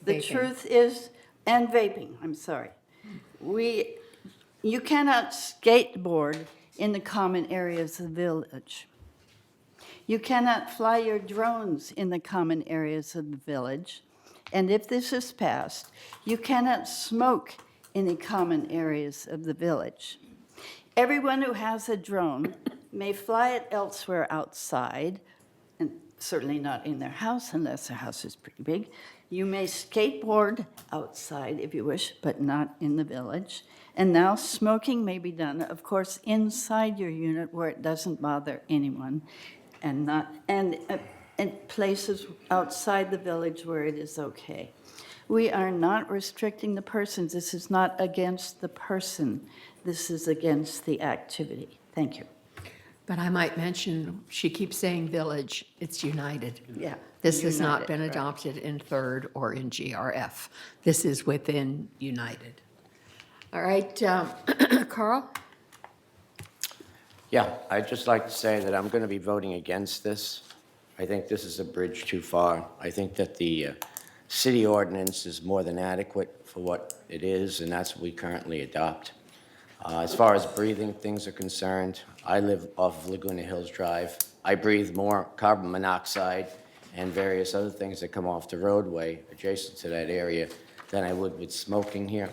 The Vaping. truth is, and vaping, I'm sorry. You cannot skateboard in the common areas of the village. You cannot fly your drones in the common areas of the village. And if this is passed, you cannot smoke in the common areas of the village. Everyone who has a drone may fly it elsewhere outside, and certainly not in their house unless their house is pretty big. You may skateboard outside if you wish, but not in the village. And now smoking may be done, of course, inside your unit where it doesn't bother anyone, and not and places outside the village where it is okay. We are not restricting the persons. This is not against the person. This is against the activity. Thank you. But I might mention, she keeps saying village, it's United. Yeah. This has not United, been right. adopted in third or in GRF. This is within United. All right, Carl? Yeah, I'd just like to say that I'm going to be voting against this. I think this is a bridge too far. I think that the city ordinance is more than adequate for what it is, and that's what we currently adopt. As far as breathing things are concerned, I live off of Laguna Hills Drive. I breathe more carbon monoxide and various other things that come off the roadway adjacent to that area than I would with smoking here.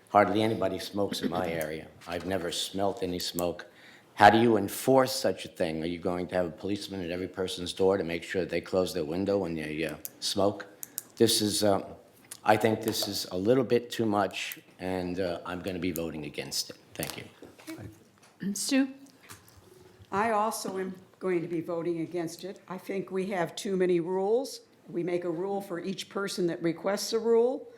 Hardly anybody smokes in my area. I've never smelt any smoke. How do you enforce such a thing? Are you going to have a policeman at every person's door to make sure that they close their window when they smoke? This is, I think this is a little bit too much, and I'm going to be voting against it. Thank you. Sue? I also am going to be voting against it. I think we have too many rules. We make a rule for each person that requests a rule.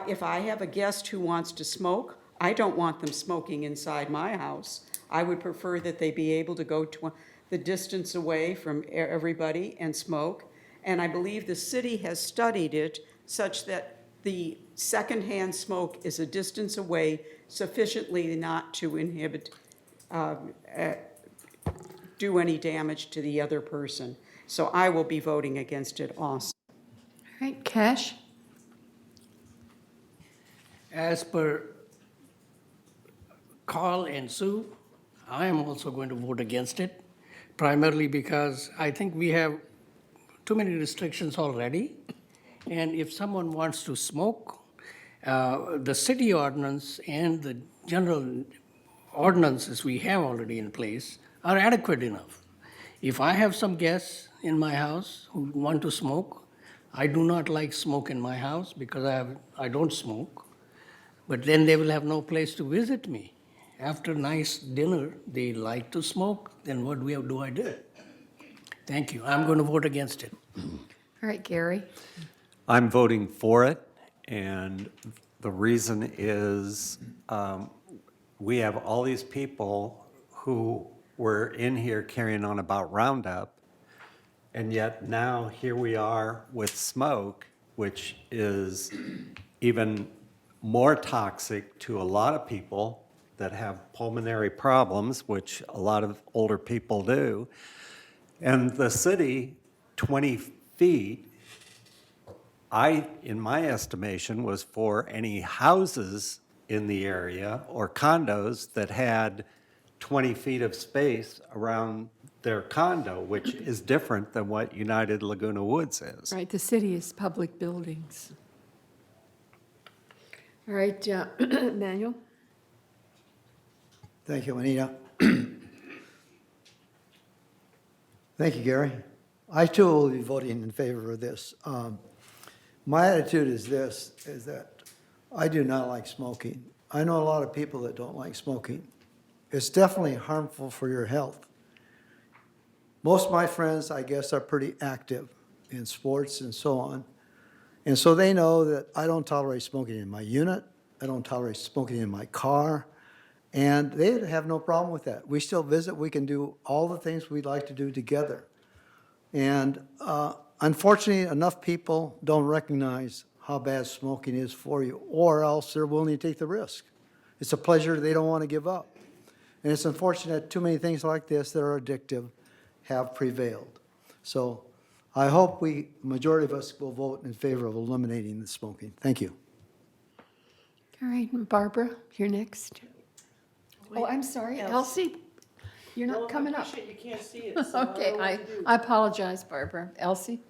If I have a guest who wants to smoke, I don't want them smoking inside my house. I would prefer that they be able to go to the distance away from everybody and smoke. And I believe the city has studied it such that the secondhand smoke is a distance away sufficiently not to inhibit, do any damage to the other person. So I will be voting against it also. All right, Cash? As per Carl and Sue, I am also going to vote against it, primarily because I think we have too many restrictions already. And if someone wants to smoke, the city ordinance and the general ordinances we have already in place are adequate enough. If I have some guests in my house who want to smoke, I do not like smoke in my house because I don't smoke. But then they will have no place to visit me. After a nice dinner, they like to smoke, then what do I do? Thank you. I'm going to vote against it. All right, Gary? I'm voting for it, and the reason is we have all these people who were in here carrying on about Roundup, and yet now here we are with smoke, which is even more toxic to a lot of people that have pulmonary problems, which a lot of older people do. And the city, 20 feet, in my estimation, was for any houses in the area or condos that had 20 feet of space around their condo, which is different than what United Laguna Woods is. Right, the city is public buildings. All right, Manuel? Thank you, Anita. Thank you, Gary. I too will be voting in favor of this. My attitude is this, is that I do not like smoking. I know a lot of people that don't like smoking. It's definitely harmful for your health. Most of my friends, I guess, are pretty active in sports and so on. And so they know that I don't tolerate smoking in my unit. I don't tolerate smoking in my car. And they have no problem with that. We still visit. We can do all the things we'd like to do together. And unfortunately, enough people don't recognize how bad smoking is for you, or else they're willing to take the risk. It's a pleasure they don't want to give up. And it's unfortunate too many things like this that are addictive have prevailed. So I hope majority of us will vote in favor of eliminating the smoking. Thank you. All right, Barbara, you're next. Oh, I'm sorry, Elsie, you're not coming up. I appreciate you can't see it, so I don't Okay, know what to do. I apologize, Barbara. Elsie?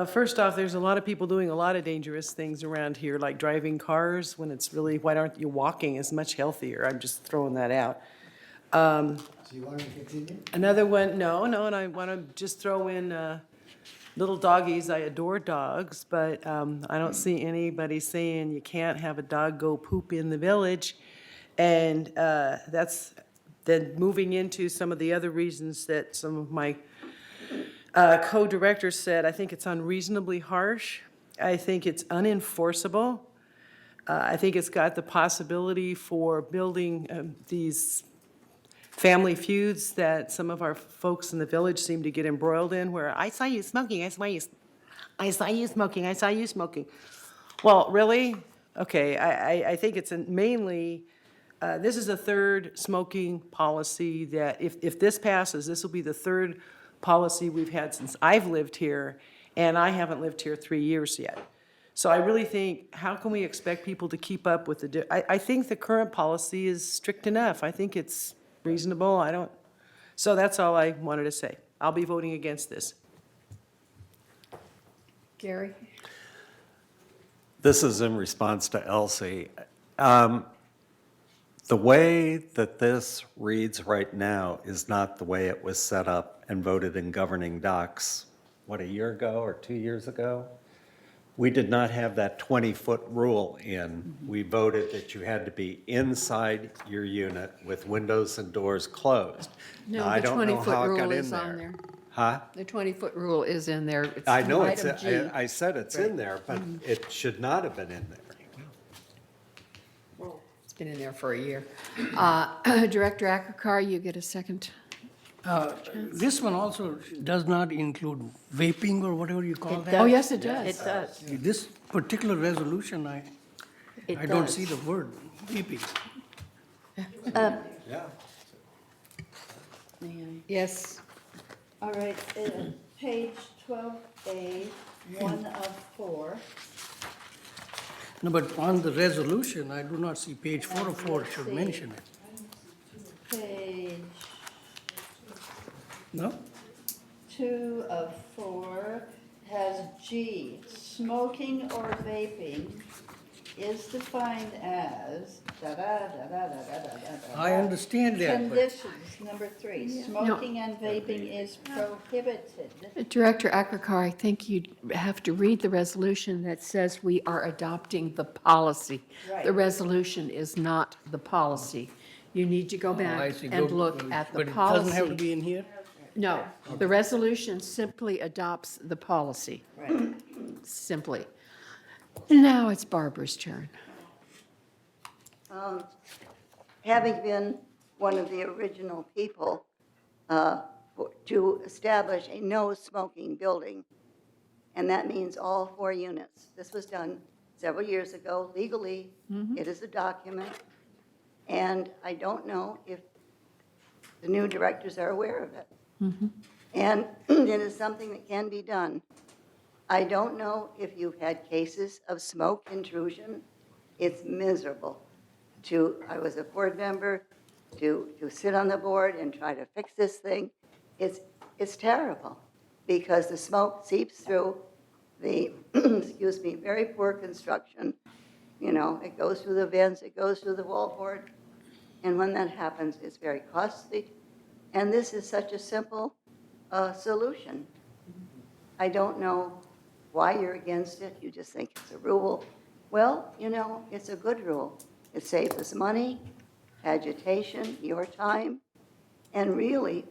First off, there's a lot of people doing a lot of dangerous things around here, like driving cars when it's really, why aren't you walking is much healthier? I'm just throwing that out. So you want to continue? Another one, no, and I want to just throw in little doggies. I adore dogs, but I don't see anybody saying you can't have a dog go poop in the village. And that's then moving into some of the other reasons that some of my co-directors said. I think it's unreasonably harsh. I think it's unenforceable. I think it's got the possibility for building these family feuds that some of our folks in the village seem to get embroiled in, where I saw you smoking, I saw you smoking, I saw you smoking. Well, really? Okay, I think it's mainly, this is the third smoking policy that, if this passes, this will be the third policy we've had since I've lived here, and I haven't lived here 3 years yet. So I really think, how can we expect people to keep up with I think the current policy is strict enough. I think it's reasonable. So that's all I wanted to say. I'll be voting against this. Gary? This is in response to Elsie. The way that this reads right now is not the way it was set up and voted in governing docs, what, a year ago or 2 years ago? We did not have that 20-foot rule in. We voted that you had to be inside your unit with windows and doors closed. No, Now, I the don't know how 20-foot it rule got in is on there. Huh? The 20-foot rule is in there. It's I know it's, item G. I said it's in there, but Mm-hmm. it should not have been in there. It's been in there for a year. Director Akakar, you get a second. This one also does not include vaping or whatever you call that? Oh, yes, it does. It does. This particular resolution, I don't see the word vaping. Yes. All right, page 12A, 1 of 4. No, but on the resolution, I do not see page 4 of 4 should mention it. Page No? 2 of 4 has G, smoking or vaping is defined as da-da-da-da-da-da-da-da. I understand that, but Conditions, number 3, smoking and vaping is prohibited. Director Akakar, I think you have to read the resolution that says we are adopting the policy. Right. The resolution is not the policy. You need to go I back see. and Go- look at the But it doesn't have to policy. be in here? No, the resolution simply adopts the policy, Right. simply. Now it's Barbara's turn. Having been one of the original people to establish a no-smoking building, and that means all 4 units. This was done several years ago legally. It is a document, and I don't know if the new directors are aware of it. And it is something that can be done. I don't know if you've had cases of smoke intrusion. It's miserable. I was a board member, to sit on the board and try to fix this thing. It's terrible because the smoke seeps through the, excuse me, very poor construction. You know, it goes through the vents, it goes through the wallboard. And when that happens, it's very costly. And this is such a simple solution. I don't know why you're against it. You just think it's a rule. Well, you know, it's a good rule. It saves us money, agitation, your time, and really,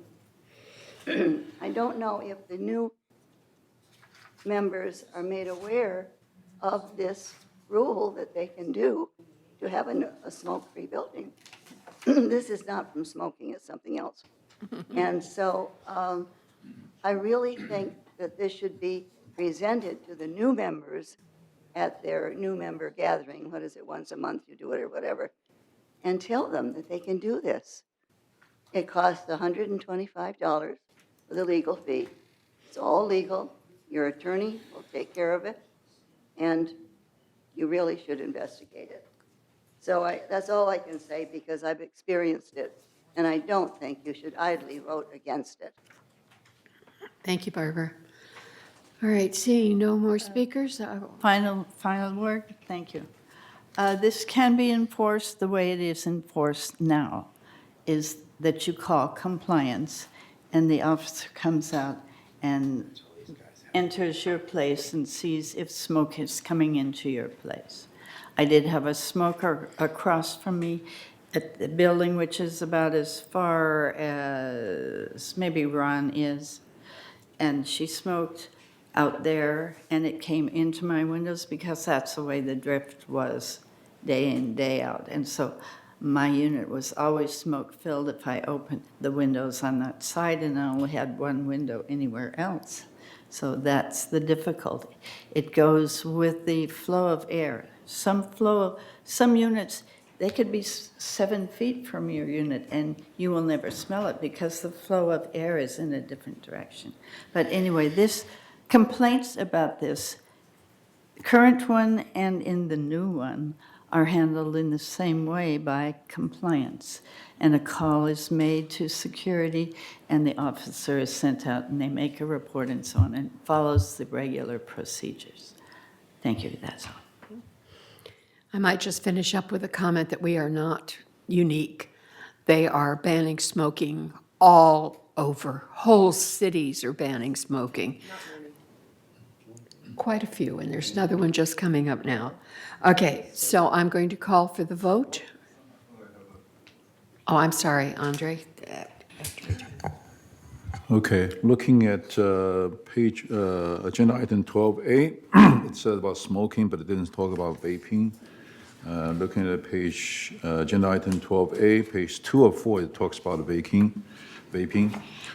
I don't know if the new members are made aware of this rule that they can do to have a smoke-free building. This is not from smoking, it's something else. And so I really think that this should be presented to the new members at their new member gathering. What is it, once a month you do it or whatever, and tell them that they can do this. It costs $125 for the legal fee. It's all legal. Your attorney will take care of it, and you really should investigate it. So that's all I can say because I've experienced it, and I don't think you should idly vote against it. Thank you, Barbara. All right, seeing no more speakers, Final word, thank you. This can be enforced the way it is enforced now, is that you call compliance, and the officer comes out and enters your place and sees if smoke is coming into your place. I did have a smoker across from me at the building, which is about as far as maybe Ron is, and she smoked out there, and it came into my windows because that's the way the drift was day in, day out. And so my unit was always smoke-filled if I opened the windows on that side, and I only had one window anywhere else. So that's the difficulty. It goes with the flow of air. Some units, they could be 7 feet from your unit, and you will never smell it because the flow of air is in a different direction. But anyway, complaints about this current one and in the new one are handled in the same way by compliance. And a call is made to security, and the officer is sent out, and they make a report and so on, and follows the regular procedures. Thank you, that's all. I might just finish up with a comment that we are not unique. They are banning smoking all over. Whole cities are banning smoking. Quite a few, and there's another one just coming up now. Okay, so I'm going to call for the vote. Oh, I'm sorry, Andre. Okay, looking at page, agenda item 12A, it says about smoking, but it didn't talk about vaping. Looking at page, agenda item 12A, page 2 of 4, it talks about vaping.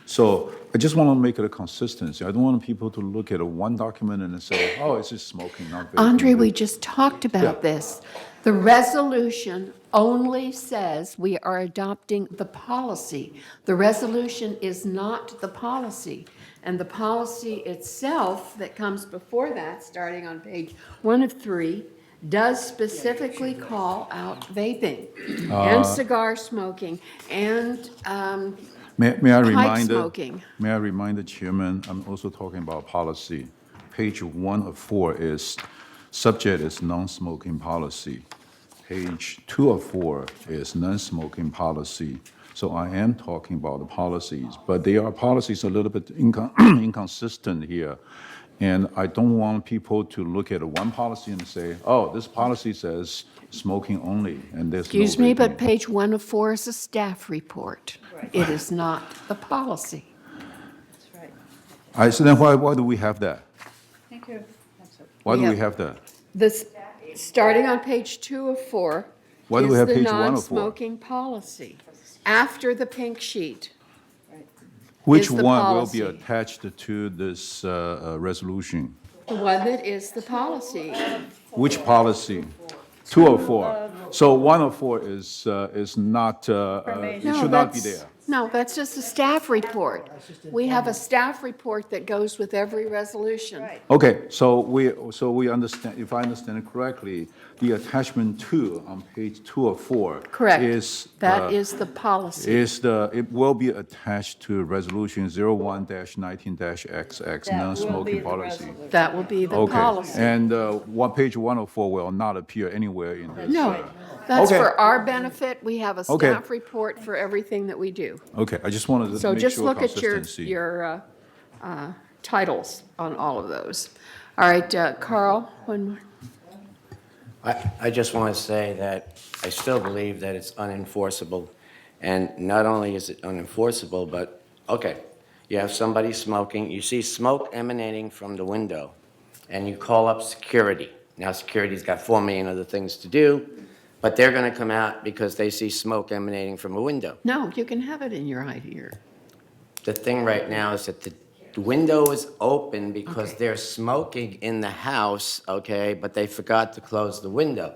So I just want to make it a consistency. I don't want people to look at one document and say, oh, it's just smoking, not vaping. Andre, we just talked about Yeah. this. The resolution only says we are adopting the policy. The resolution is not the policy. And the policy itself that comes before that, starting on page 1 of 3, does specifically call out vaping and cigar smoking and May I pipe remind smoking. May I remind the chairman, I'm also talking about policy. Page 1 of 4 is, subject is non-smoking policy. Page 2 of 4 is non-smoking policy. So I am talking about the policies, but they are policies a little bit inconsistent here. And I don't want people to look at one policy and say, oh, this policy says smoking only, and there's no Excuse me, but vaping. page 1 of 4 is a staff report. It is not the policy. So then why do we have that? Thank you. Why do We we have- have that? This, starting on page 2 of 4, Why do we is have the page 1 of 4? non-smoking policy. After the pink sheet. Which is the one will be policy. attached to this resolution? The one that is the policy. Which policy? 2 of 4. So 1 of 4 is not, it No, should not be that's- there. No, that's just a staff report. We have a staff report that goes with every resolution. Okay, so we understand, if I understand it correctly, the attachment 2 on page 2 of 4. Correct. Is. That is the policy. It will be attached to resolution 01-19-XX, non-smoking policy. That will be the Okay, policy. and page 104 will not appear anywhere in this. No, that's Okay. for our benefit. We have a Okay. staff report for everything that we do. Okay, I just wanted to So make just sure look at your, consistency. your titles on all of those. All right, Carl, one more. I just want to say that I still believe that it's unenforceable. And not only is it unenforceable, but, okay, you have somebody smoking, you see smoke emanating from the window, and you call up security. Now, security's got 4 million other things to do, but they're going to come out because they see smoke emanating from a window. No, you can have it in your eye here. The thing right now is that the window is open because they're smoking in the house, okay, but they forgot to close the window.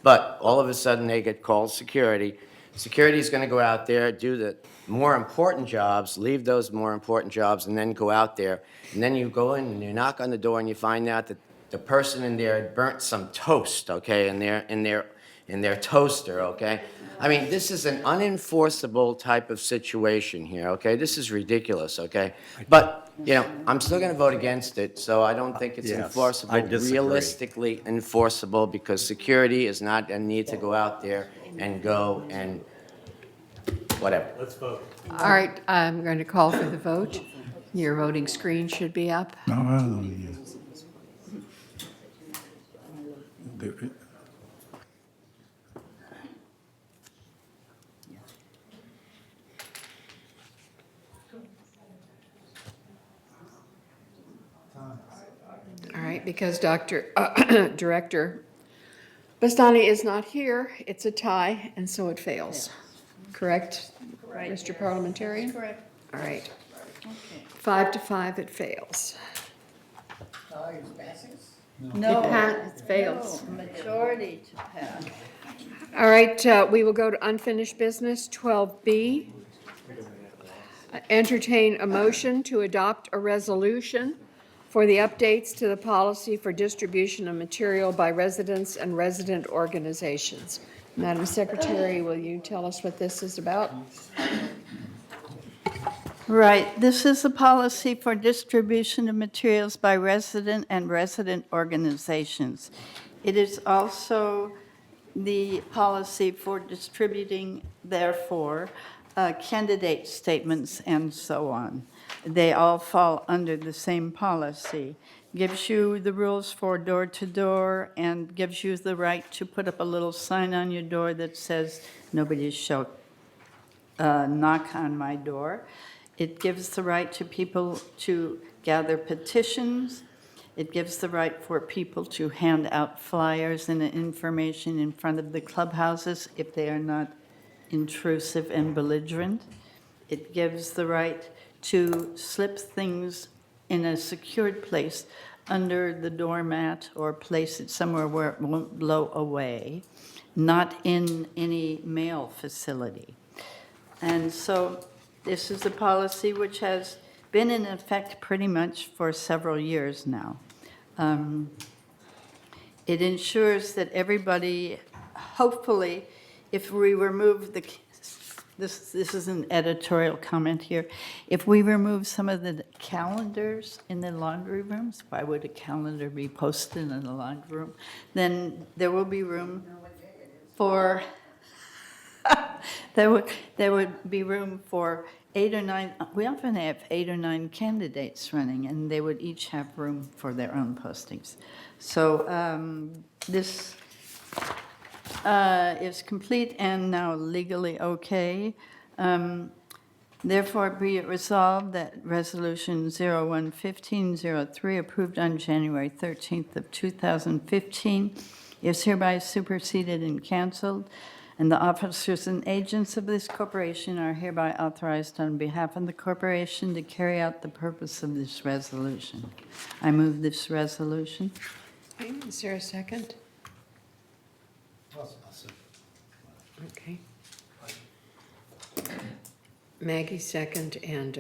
But all of a sudden, they get called security. Security's going to go out there, do the more important jobs, leave those more important jobs, and then go out there. And then you go in and you knock on the door and you find out that the person in there had burnt some toast, okay, in their toaster, okay? I mean, this is an unenforceable type of situation here, okay? This is ridiculous, okay? But, you know, I'm still going to vote against it, so I don't think it's Yes, enforceable, I disagree. realistically enforceable, because security is not a need to go out there and go and whatever. Let's vote. All right, I'm going to call for the vote. Your voting screen should be up. No, I don't. All right, because Director Bastani is not here, it's a tie, and so it fails. Correct, Mr. Parliamentarian? Correct. All right. 5 to 5, it fails. No. It fails. No, majority to pass. All right, we will go to unfinished business, 12B. Entertain a motion to adopt a resolution for the updates to the policy for distribution of material by residents and resident organizations. Madam Secretary, will you tell us what this is about? Right. This is a policy for distribution of materials by resident and resident organizations. It is also the policy for distributing, therefore, candidate statements and so on. They all fall under the same policy. Gives you the rules for door-to-door and gives you the right to put up a little sign on your door that says, "Nobody shall knock on my door." It gives the right to people to gather petitions. It gives the right for people to hand out flyers and information in front of the clubhouses if they are not intrusive and belligerent. It gives the right to slip things in a secured place under the doormat or place it somewhere where it won't blow away, not in any mail facility. And so this is a policy which has been in effect pretty much for several years now. It ensures that everybody, hopefully, if we remove this is an editorial comment here, if we remove some of the calendars in the laundry rooms, why would a calendar be posted in the laundry room? Then there will be room for, there would be room for 8 or 9, we often have 8 or 9 candidates running, and they would each have room for their own postings. So this is complete and now legally okay. Therefore, be it resolved that Resolution 01-1503, approved on January 13th of 2015, is hereby superseded and canceled, and the officers and agents of this corporation are hereby authorized on behalf of the corporation to carry out the purpose of this resolution. I move this resolution. Okay, is there a second? Okay. Maggie second, and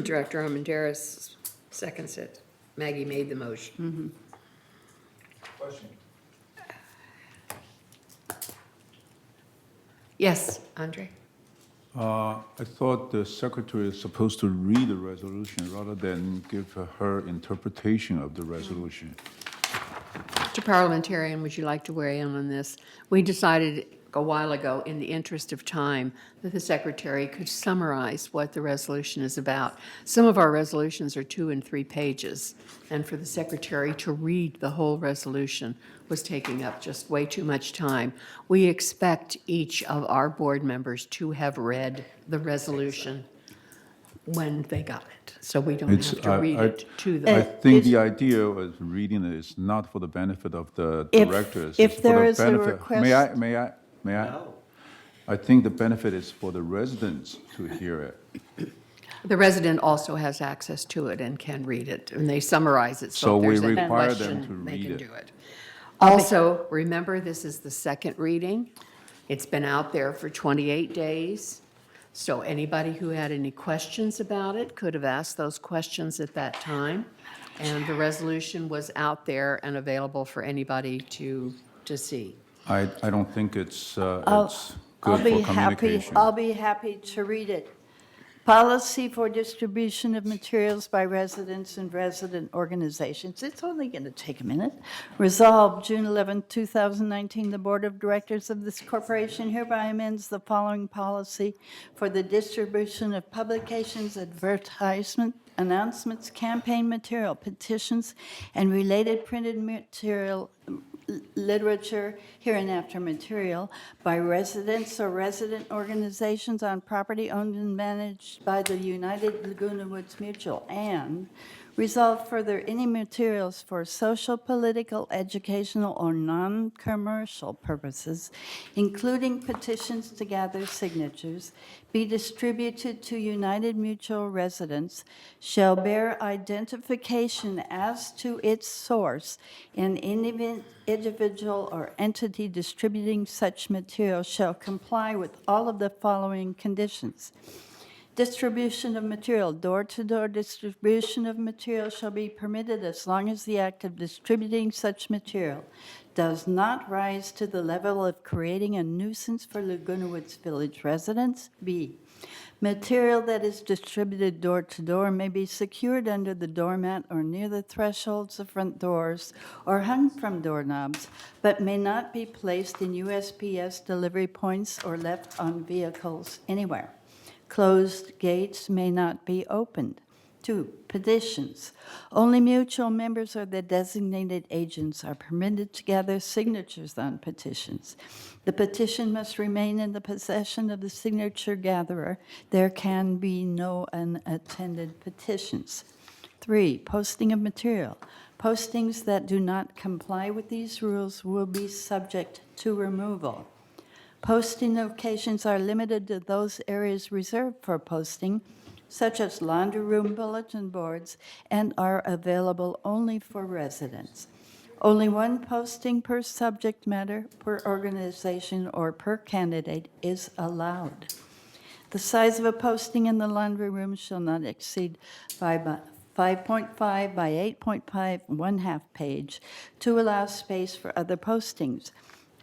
Director Armendariz seconds it. Maggie made the motion. Question. Yes, Andre? I thought the secretary is supposed to read the resolution rather than give her interpretation of the resolution. Mr. Parliamentarian, would you like to weigh in on this? We decided a while ago, in the interest of time, that the secretary could summarize what the resolution is about. Some of our resolutions are 2 and 3 pages, and for the secretary to read the whole resolution was taking up just way too much time. We expect each of our board members to have read the resolution when they got it, so we don't have to read it to them. I think the idea of reading it is not for the benefit of the directors. If it's for there the is a benefit- request- May I? I think the benefit is for the residents to hear it. The resident also has access to it and can read it, and they summarize it, so So if we there's any require them question, to they read can it. do it. Also, remember, this is the second reading. It's been out there for 28 days, so anybody who had any questions about it could have asked those questions at that time, and the resolution was out there and available for anybody to see. I don't think it's good I'll for be happy, communication. I'll be happy to read it. Policy for distribution of materials by residents and resident organizations. It's only going to take a minute. Resolved, June 11, 2019, the Board of Directors of this corporation hereby amends the following policy for the distribution of publications, advertisement, announcements, campaign material, petitions, and related printed material, literature, hereinafter material, by residents or resident organizations on property owned and managed by the United Laguna Woods Mutual, and resolve further any materials for social, political, educational, or non-commercial purposes, including petitions to gather signatures, be distributed to United Mutual residents, shall bear identification as to its source, and any individual or entity distributing such material shall comply with all of the following conditions. Distribution of material. Door-to-door distribution of material shall be permitted as long as the act of distributing such material does not rise to the level of creating a nuisance for Laguna Woods Village residents. B, material that is distributed door-to-door may be secured under the doormat or near the thresholds of front doors or hung from doorknobs, but may not be placed in USPS delivery points or left on vehicles anywhere. Closed gates may not be opened. 2, petitions. Only mutual members or their designated agents are permitted to gather signatures on petitions. The petition must remain in the possession of the signature gatherer. There can be no unattended petitions. 3, posting of material. Postings that do not comply with these rules will be subject to removal. Posting locations are limited to those areas reserved for posting, such as laundry room bulletin boards, and are available only for residents. Only one posting per subject matter, per organization, or per candidate is allowed. The size of a posting in the laundry room shall not exceed 5.5 by 8.5, 1/2 page, to allow space for other postings.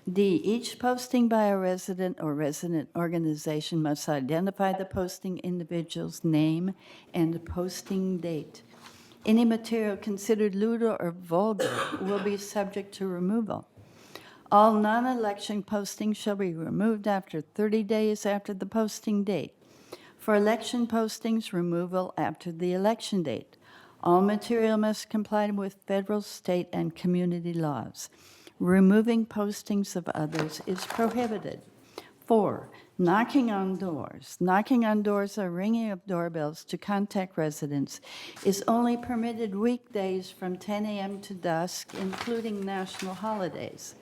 D, each posting by a resident or resident organization must identify the posting individual's name and posting date. Any material considered lewd or vulgar will be subject to removal. All non-election postings shall be removed after 30 days after the posting date. For election postings, removal after the election date. All material must comply with federal, state, and community laws. Removing postings of others is prohibited. 4, knocking on doors. Knocking on doors or ringing of doorbells to contact residents is only permitted weekdays from 10 a.m. to dusk, including national holidays.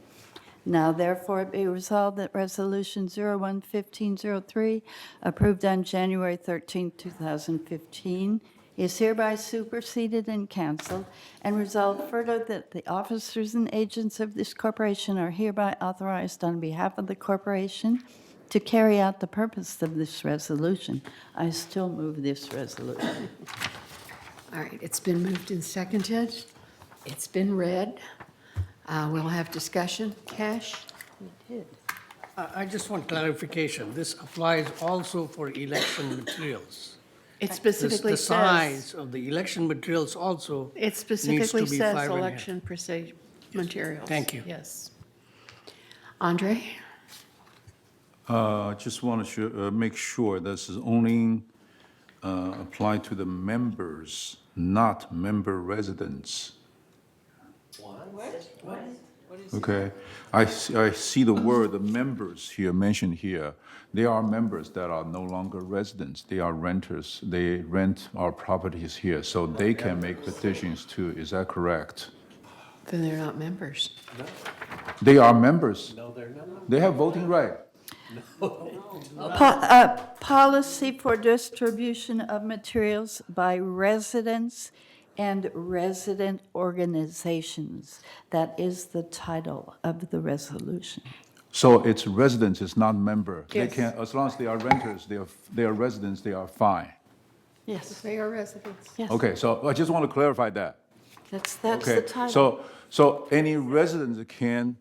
Now therefore be resolved that Resolution 01-1503, approved on January 13, 2015, is hereby superseded and canceled, and resolved further that the officers and agents of this corporation are hereby authorized on behalf of the corporation to carry out the purpose of this resolution. I still move this resolution. All right, it's been moved and seconded. It's been read. We'll have discussion. Cash? We did. I just want clarification. This applies also for election materials. It specifically The says, size of the election materials also it needs specifically to be says 5.5. election procedure materials. Thank you. Yes. Andre? Just want to make sure this is only apply to the members, not member residents. Okay, I see the word, the members here, mentioned here. They are members that are no longer residents. They are renters. They rent our properties here, so they can make petitions too. Is that correct? Then they're not members. They are members. No, they're not. They have voting right. Policy for distribution of materials by residents and resident organizations. That is the title of the resolution. So it's residents, it's not member. They Yes. can, as long as they are renters, they are residents, they are fine. Yes, They are residents. yes. Okay, so I just want to clarify that. That's Okay, the title. so any residents can,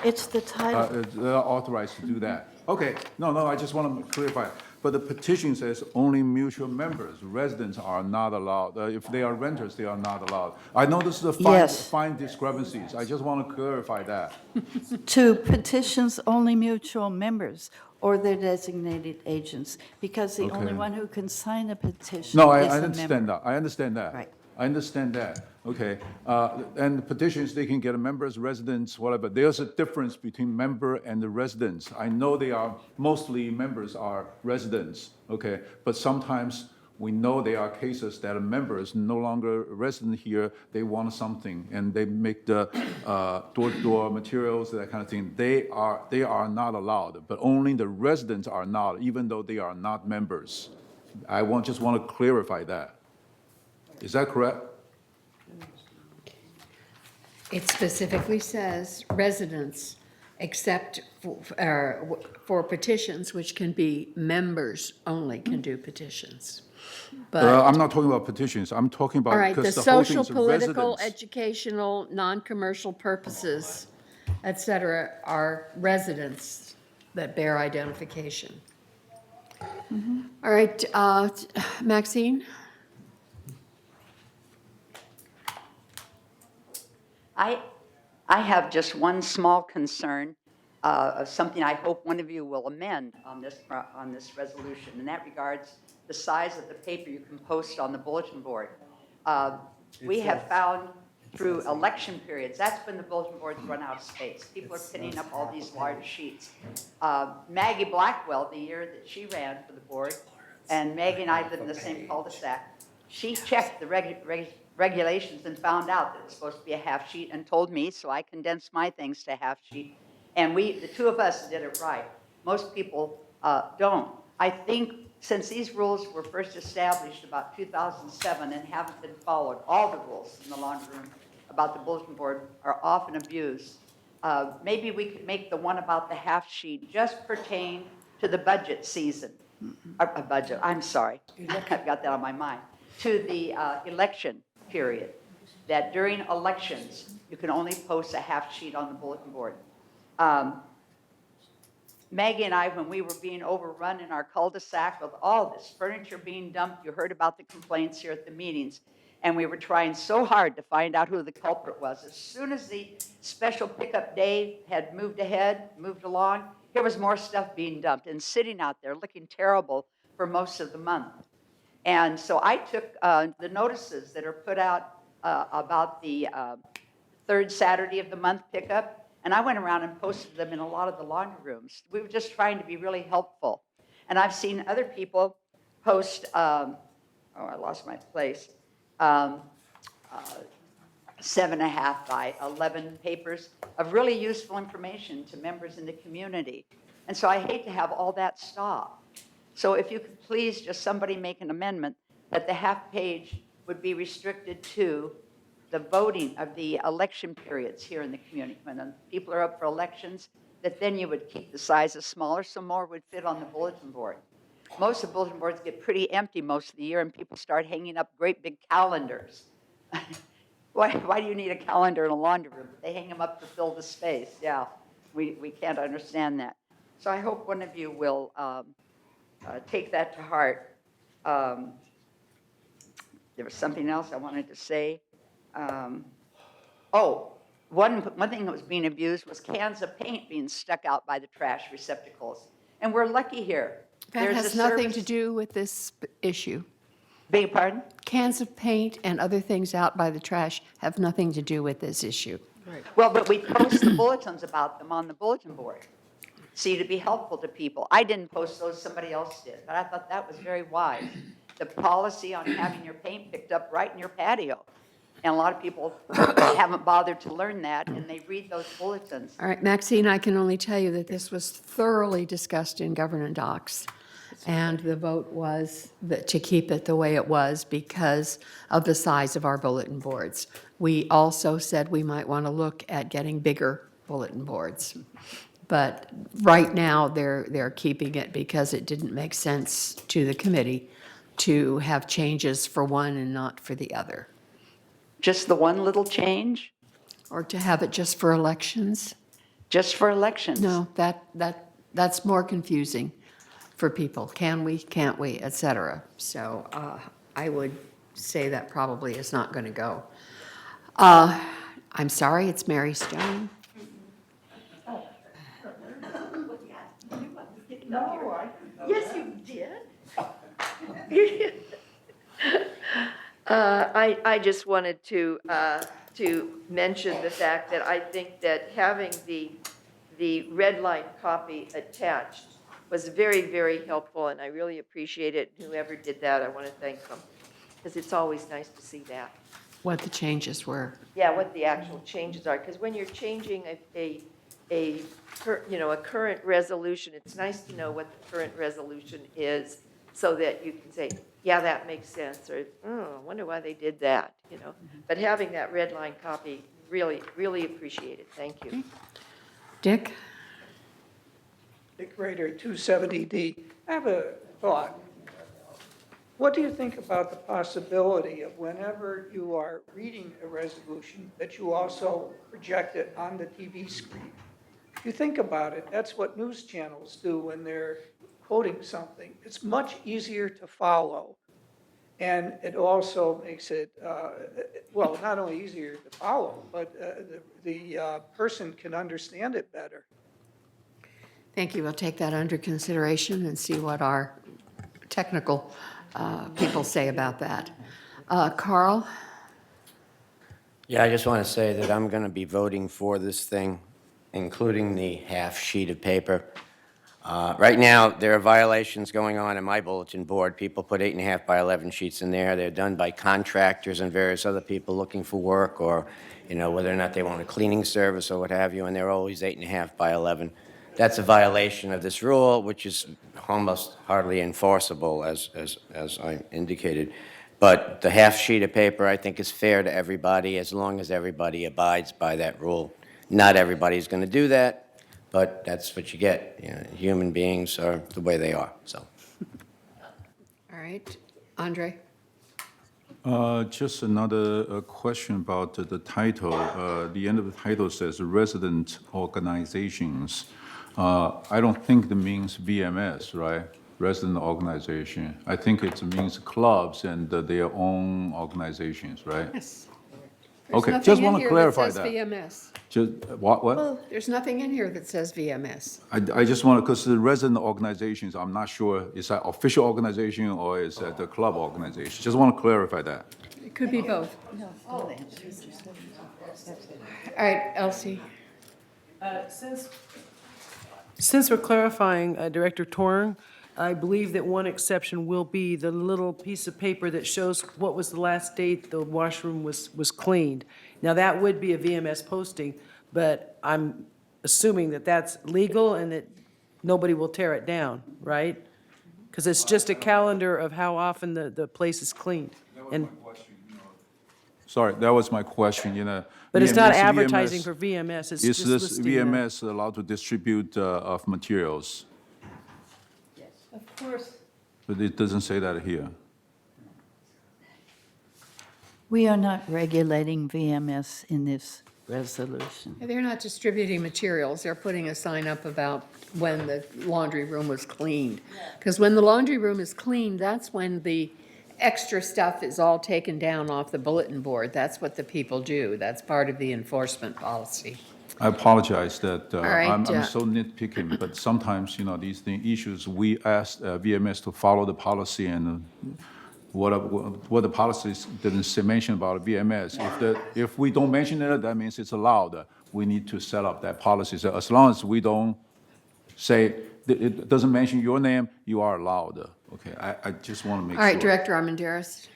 It's the title. they're authorized to do that. Okay, no, I just want to clarify. But the petition says only mutual members, residents are not allowed. If they are renters, they are not allowed. I know this is a Yes. fine discrepancies. I just want to clarify that. To petitions only mutual members or their designated agents, because the only Okay. one who can sign a petition No, is a I member. understand that. I understand that. Right. I understand that. Okay. And petitions, they can get members, residents, whatever. There's a difference between member and the residents. I know they are, mostly members are residents, okay? But sometimes we know there are cases that a member is no longer resident here, they want something, and they make the door-to-door materials, that kind of thing. They are not allowed, but only the residents are not, even though they are not members. Just want to clarify that. Is that correct? It specifically says residents except for petitions, which can be members only can do petitions. But, I'm not talking about petitions, I'm talking about, all right, the because the whole social, thing's political, residents. educational, non-commercial purposes, et cetera, are residents that bear identification. All right, Maxine? I have just one small concern of something I hope one of you will amend on this resolution, and that regards the size of the paper you can post on the bulletin board. We have found through election periods, that's when the bulletin boards run out of space. People are pinning up all these large sheets. Maggie Blackwell, the year that she ran for the board, and Maggie and I live in the same cul-de-sac, she checked the regulations and found out that it was supposed to be a half sheet and told me, so I condensed my things to a half sheet. And the two of us did it right. Most people don't. I think since these rules were first established about 2007 and haven't been followed, all the rules in the laundry room about the bulletin board are often abused. Maybe we could make the one about the half sheet just pertain to the budget season. I'm sorry, I've got that on my mind. To the election period, that during elections, you can only post a half sheet on the bulletin board. Maggie and I, when we were being overrun in our cul-de-sac with all this furniture being dumped, you heard about the complaints here at the meetings, and we were trying so hard to find out who the culprit was. As soon as the special pickup day had moved along, here was more stuff being dumped and sitting out there looking terrible for most of the month. And so I took the notices that are put out about the third Saturday of the month pickup, and I went around and posted them in a lot of the laundry rooms. We were just trying to be really helpful. And I've seen other people post, I lost my place, 7.5 by 11 papers of really useful information to members in the community. And so I hate to have all that stop. So if you could please just somebody make an amendment that the half page would be restricted to the voting of the election periods here in the community. When people are up for elections, that then you would keep the sizes smaller so more would fit on the bulletin board. Most of the bulletin boards get pretty empty most of the year and people start hanging up great big calendars. Why do you need a calendar in a laundry room? They hang them up to fill the space. Yeah, we can't understand that. So I hope one of you will take that to heart. There was something else I wanted to say. One thing that was being abused was cans of paint being stuck out by the trash receptacles. And we're lucky here. That has nothing to do with this issue. Beg your pardon? Cans of paint and other things out by the trash have nothing to do with this issue. Right. Well, but we post the bulletins about them on the bulletin board. See, to be helpful to people. I didn't post those, somebody else did, but I thought that was very wise. The policy on having your paint picked up right in your patio. And a lot of people haven't bothered to learn that, and they read those bulletins. All right, Maxine, I can only tell you that this was thoroughly discussed in Governor Docs, and the vote was to keep it the way it was because of the size of our bulletin boards. We also said we might want to look at getting bigger bulletin boards. But right now, they're keeping it because it didn't make sense to the committee to have changes for one and not for the other. Just the one little change? Or to have it just for elections? Just for elections? No, that's more confusing for people. Can we, can't we, et cetera. So I would say that probably is not going to go. I'm sorry, it's Mary Stone. No, yes, you did. I just wanted to mention the fact that I think that having the red line copy attached was very, very helpful, and I really appreciate it. Whoever did that, I want to thank them, because it's always nice to see that. What the changes were. Yeah, what the actual changes are, because when you're changing a current resolution, it's nice to know what the current resolution is, so that you can say, yeah, that makes sense, or, I wonder why they did that, But having that red line copy, really, really appreciate it. Thank you. Dick? Dick Rader, 270D. I have a thought. What do you think about the possibility of whenever you are reading a resolution, that you also project it on the TV screen? If you think about it, that's what news channels do when they're quoting something. It's much easier to follow. And it also makes it, well, not only easier to follow, but the person can understand it better. Thank you. We'll take that under consideration and see what our technical people say about that. Carl? Yeah, I just want to say that I'm going to be voting for this thing, including the half sheet of paper. Right now, there are violations going on in my bulletin board. People put 8.5 by 11 sheets in there. They're done by contractors and various other people looking for work, or, you know, whether or not they want a cleaning service or what have you, and they're always 8.5 by 11. That's a violation of this rule, which is almost hardly enforceable, as I indicated. But the half sheet of paper, I think, is fair to everybody as long as everybody abides by that rule. Not everybody's going to do that, but that's what you get. You know, human beings are the way they are. So. All right. Andre? Just another question about the title. The end of the title says resident organizations. I don't think that means VMS, right? Resident organization. I think it means clubs and their own organizations, right? Yes. Okay, just want to clarify that. VMS. Just, what? Well, there's nothing in here that says VMS. I just want to, because the resident organizations, I'm not sure, is that official organization or is that the club organization? Just want to clarify that. It could be both. All right, Elsie. Since we're clarifying, Director Torn, I believe that one exception will be the little piece of paper that shows what was the last date the washroom was cleaned. Now, that would be a VMS posting, but I'm assuming that that's legal and that nobody will tear it down, right? Because it's just a calendar of how often the place is cleaned. And Sorry, that was my question, you know. but it's not VMS, advertising for VMS, it's just Is this listing the- VMS allowed to distribute of materials? Of course. But it doesn't say that here. We are not regulating VMS in this resolution. They're not distributing materials. They're putting a sign up about when the laundry room was cleaned. Because when the laundry room is cleaned, that's when the extra stuff is all taken down off the bulletin board. That's what the people do. That's part of the enforcement policy. I apologize that right, I'm so nitpicking, but sometimes, you know, these issues, we ask VMS to follow the policy, and what the policy didn't say mention about VMS. If we don't mention it, that means it's allowed. We need to set up that policy. So as long as we don't say, it doesn't mention your name, you are allowed. Okay, I just want to make All sure. right, Director Armendariz.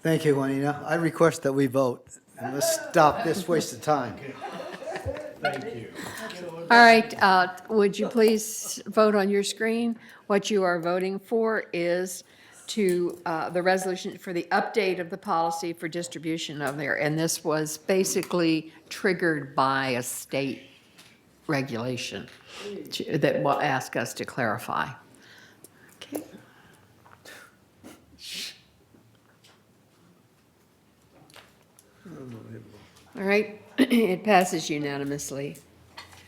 Thank you, Juanita. I request that we vote, and let's stop this waste of time. Thank you. All right, would you please vote on your screen? What you are voting for is to, the resolution for the update of the policy for distribution of there. And this was basically triggered by a state regulation that will ask us to clarify. Okay. All right, it passes unanimously.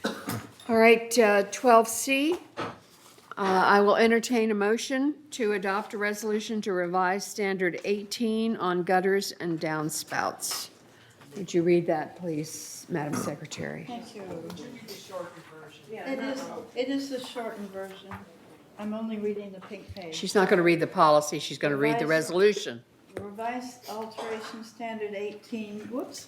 All right, 12C, I will entertain a motion to adopt a resolution to revise Standard 18 on gutters and downspouts. Would you read that, please, Madam Secretary? Thank you. It is the shortened version. I'm only reading the pink page. She's not going to read the policy, she's going to read the resolution. Revised Alteration Standard 18, whoops.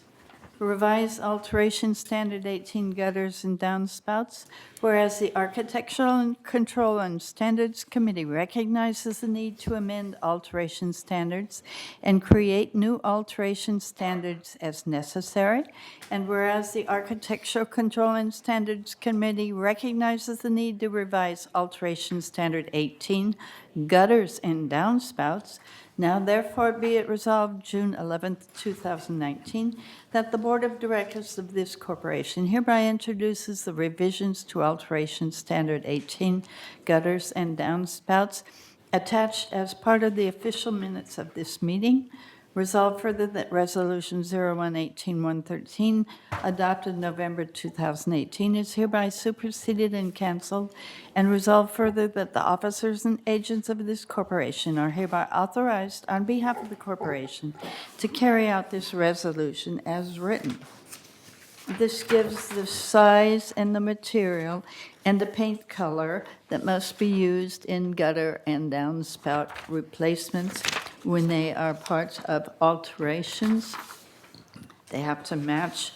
Revised Alteration Standard 18 gutters and downspouts. Whereas the Architectural Control and Standards Committee recognizes the need to amend alteration standards and create new alteration standards as necessary. And whereas the Architectural Control and Standards Committee recognizes the need to revise Alteration Standard 18 gutters and downspouts, Now therefore be it resolved June 11th, 2019, that the Board of Directors of this corporation hereby introduces the revisions to Alteration Standard 18 gutters and downspouts attached as part of the official minutes of this meeting. Resolved further that Resolution 01-18-113, adopted November 2018, is hereby superseded and canceled. And resolved further that the officers and agents of this corporation are hereby authorized on behalf of the corporation to carry out this resolution as written. This gives the size and the material and the paint color that must be used in gutter and downspout replacements when they are part of alterations. They have to match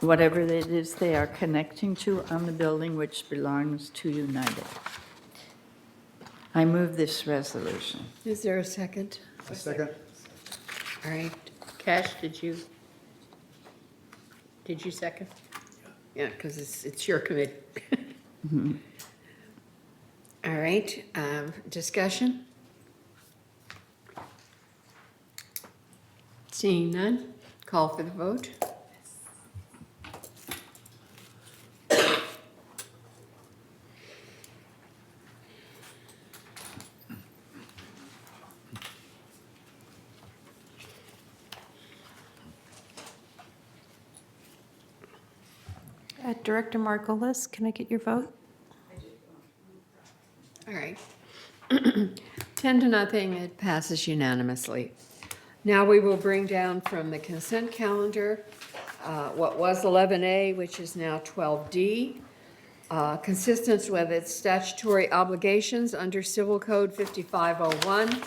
whatever it is they are connecting to on the building which belongs to United. I move this resolution. Is there a second? A second. All right. Cash, did you second? Yeah, because it's your committee. All right, discussion? Seeing none, call for the vote. Director Margolis, can I get your vote? All right. 10-0, it passes unanimously. Now we will bring down from the consent calendar what was 11A, which is now 12D, consistent with its statutory obligations under Civil Code 5501.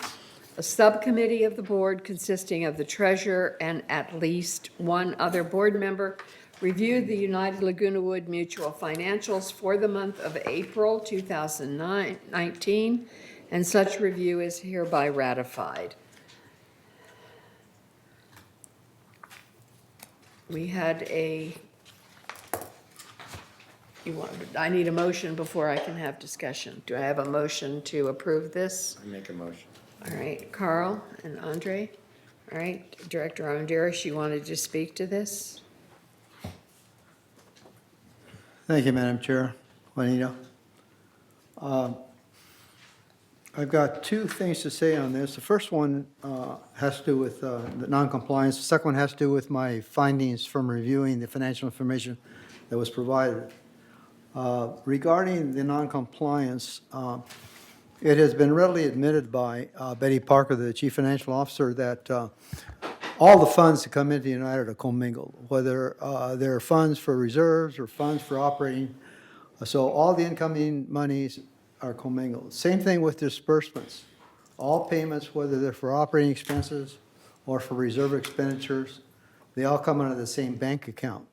A subcommittee of the board consisting of the treasurer and at least one other board member reviewed the United Laguna Wood Mutual financials for the month of April 2019, and such review is hereby ratified. We had I need a motion before I can have discussion. Do I have a motion to approve this? I make a motion. All right, Carl and Andre. All right, Director Armendariz, you wanted to speak to this? Thank you, Madam Chair. Juanita. I've got two things to say on this. The first one has to do with the noncompliance. The second one has to do with my findings from reviewing the financial information that was provided. Regarding the noncompliance, it has been readily admitted by Betty Parker, the Chief Financial Officer, that all the funds that come into United are commingled, whether they're funds for reserves or funds for operating. So all the incoming monies are commingled. Same thing with disbursements. All payments, whether they're for operating expenses or for reserve expenditures, they all come out of the same bank account.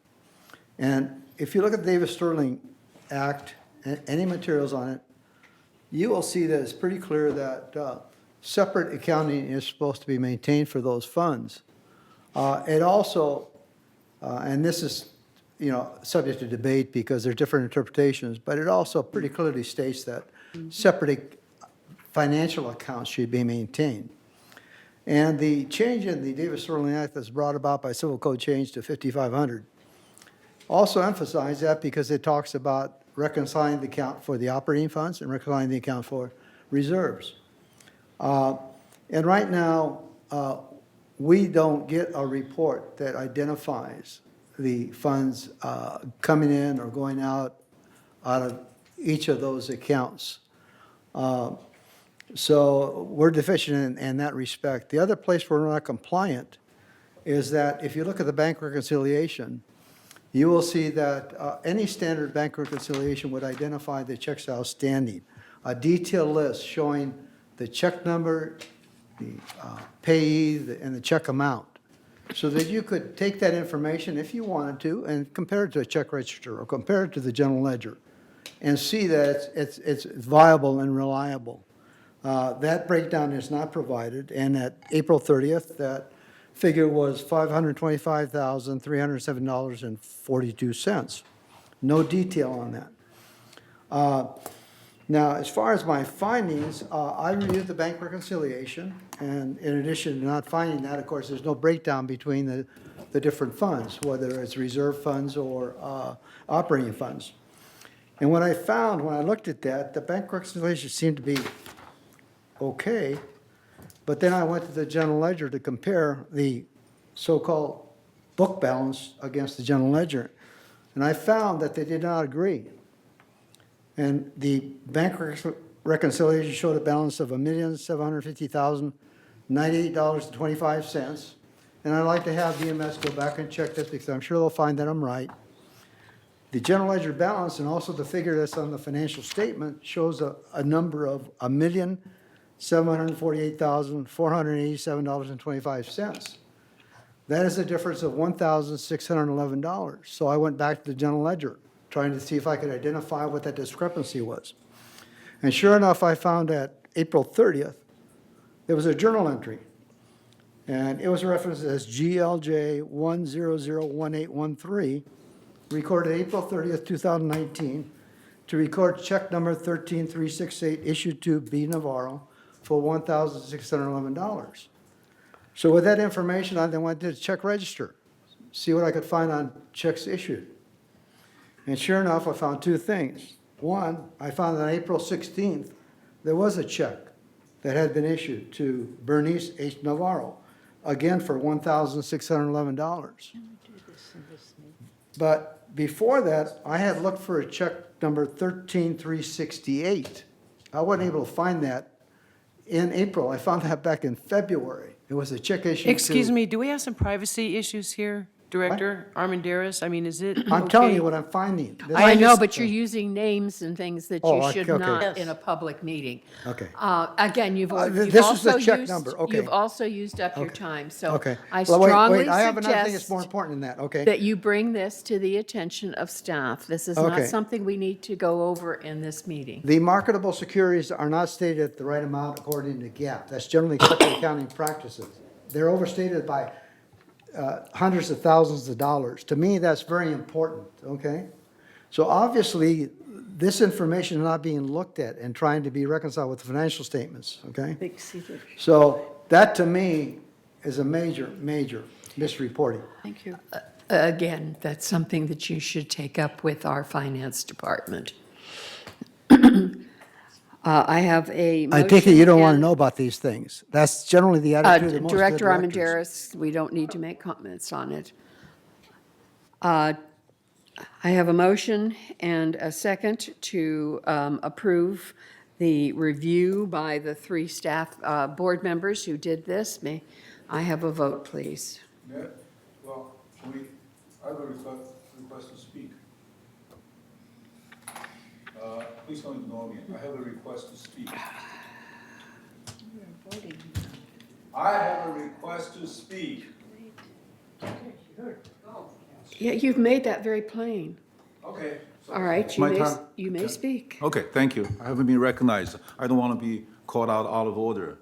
And if you look at the Davis-Sterling Act and any materials on it, you will see that it's pretty clear that separate accounting is supposed to be maintained for those funds. It also, and this is, subject to debate because there are different interpretations, but it also pretty clearly states that separate financial accounts should be maintained. And the change in the Davis-Sterling Act that's brought about by Civil Code change to 5500 also emphasized that because it talks about reconciling the account for the operating funds and reconciling the account for reserves. And right now, we don't get a report that identifies the funds coming in or going out of each of those accounts. So we're deficient in that respect. The other place where we're not compliant is that if you look at the bank reconciliation, you will see that any standard bank reconciliation would identify the checks outstanding, a detailed list showing the check number, the payee, and the check amount, so that you could take that information if you wanted to and compare it to a check register or compare it to the general ledger and see that it's viable and reliable. That breakdown is not provided, and at April 30th, that figure was $525,307.42. No detail on that. Now, as far as my findings, I reviewed the bank reconciliation, and in addition to not finding that, of course, there's no breakdown between the different funds, whether it's reserve funds or operating funds. And what I found when I looked at that, the bank reconciliation seemed to be okay, but then I went to the general ledger to compare the so-called book balance against the general ledger, and I found that they did not agree. And the bank reconciliation showed a balance of $1,750,098.25. And I'd like to have VMS go back and check that because I'm sure they'll find that I'm right. The general ledger balance and also the figure that's on the financial statement shows a number of $1,748,487.25. That is a difference of $1,611. So I went back to the general ledger, trying to see if I could identify what that discrepancy was. And sure enough, I found that April 30th, there was a journal entry. And it was referenced as GLJ 1001813, recorded April 30th, 2019, to record check number 13368 issued to B. Navarro for $1,611. So with that information, I then went to the check register, see what I could find on checks issued. And sure enough, I found two things. One, I found that on April 16th, there was a check that had been issued to Bernice H. Navarro, again for $1,611. But before that, I had looked for a check number 13368. I wasn't able to find that in April. I found that back in February. It was a check issued to... Excuse me, do we have some privacy issues here, Director Armendariz? I mean, is it I'm telling okay? you what I'm finding. This- I know, but you're using names and things that Oh, you okay, should okay. not in a public meeting. Okay. Again, you've this is also the check used, number, okay. you've also used up your time, so Okay. I Well, wait, strongly I have another thing that's more suggest important than that, okay? that you bring this to the attention of staff. This is not Okay. something we need to go over in this meeting. The marketable securities are not stated at the right amount according to GAAP. That's generally accepted accounting practices. They're overstated by hundreds of thousands of dollars. To me, that's very important, okay? So obviously, this information is not being looked at and trying to be reconciled with the financial statements, okay? So that, to me, is a major, major misreporting. Thank you. Again, that's something that you should take up with our finance department. I have a I take it you don't want to motion know about these things. That's generally the and- attitude of most of the Director directors. Armendariz, we don't need to make comments on it. I have a motion and a second to approve the review by the three staff board members who did this. May I have a vote, please? Yeah, well, I have a request to speak. Please don't ignore me. I have a request to speak. I have a request to speak. Yeah, you've made that very plain. Okay. All right, My time? you may speak. Okay, thank you. I haven't been recognized. I don't want to be called out of order.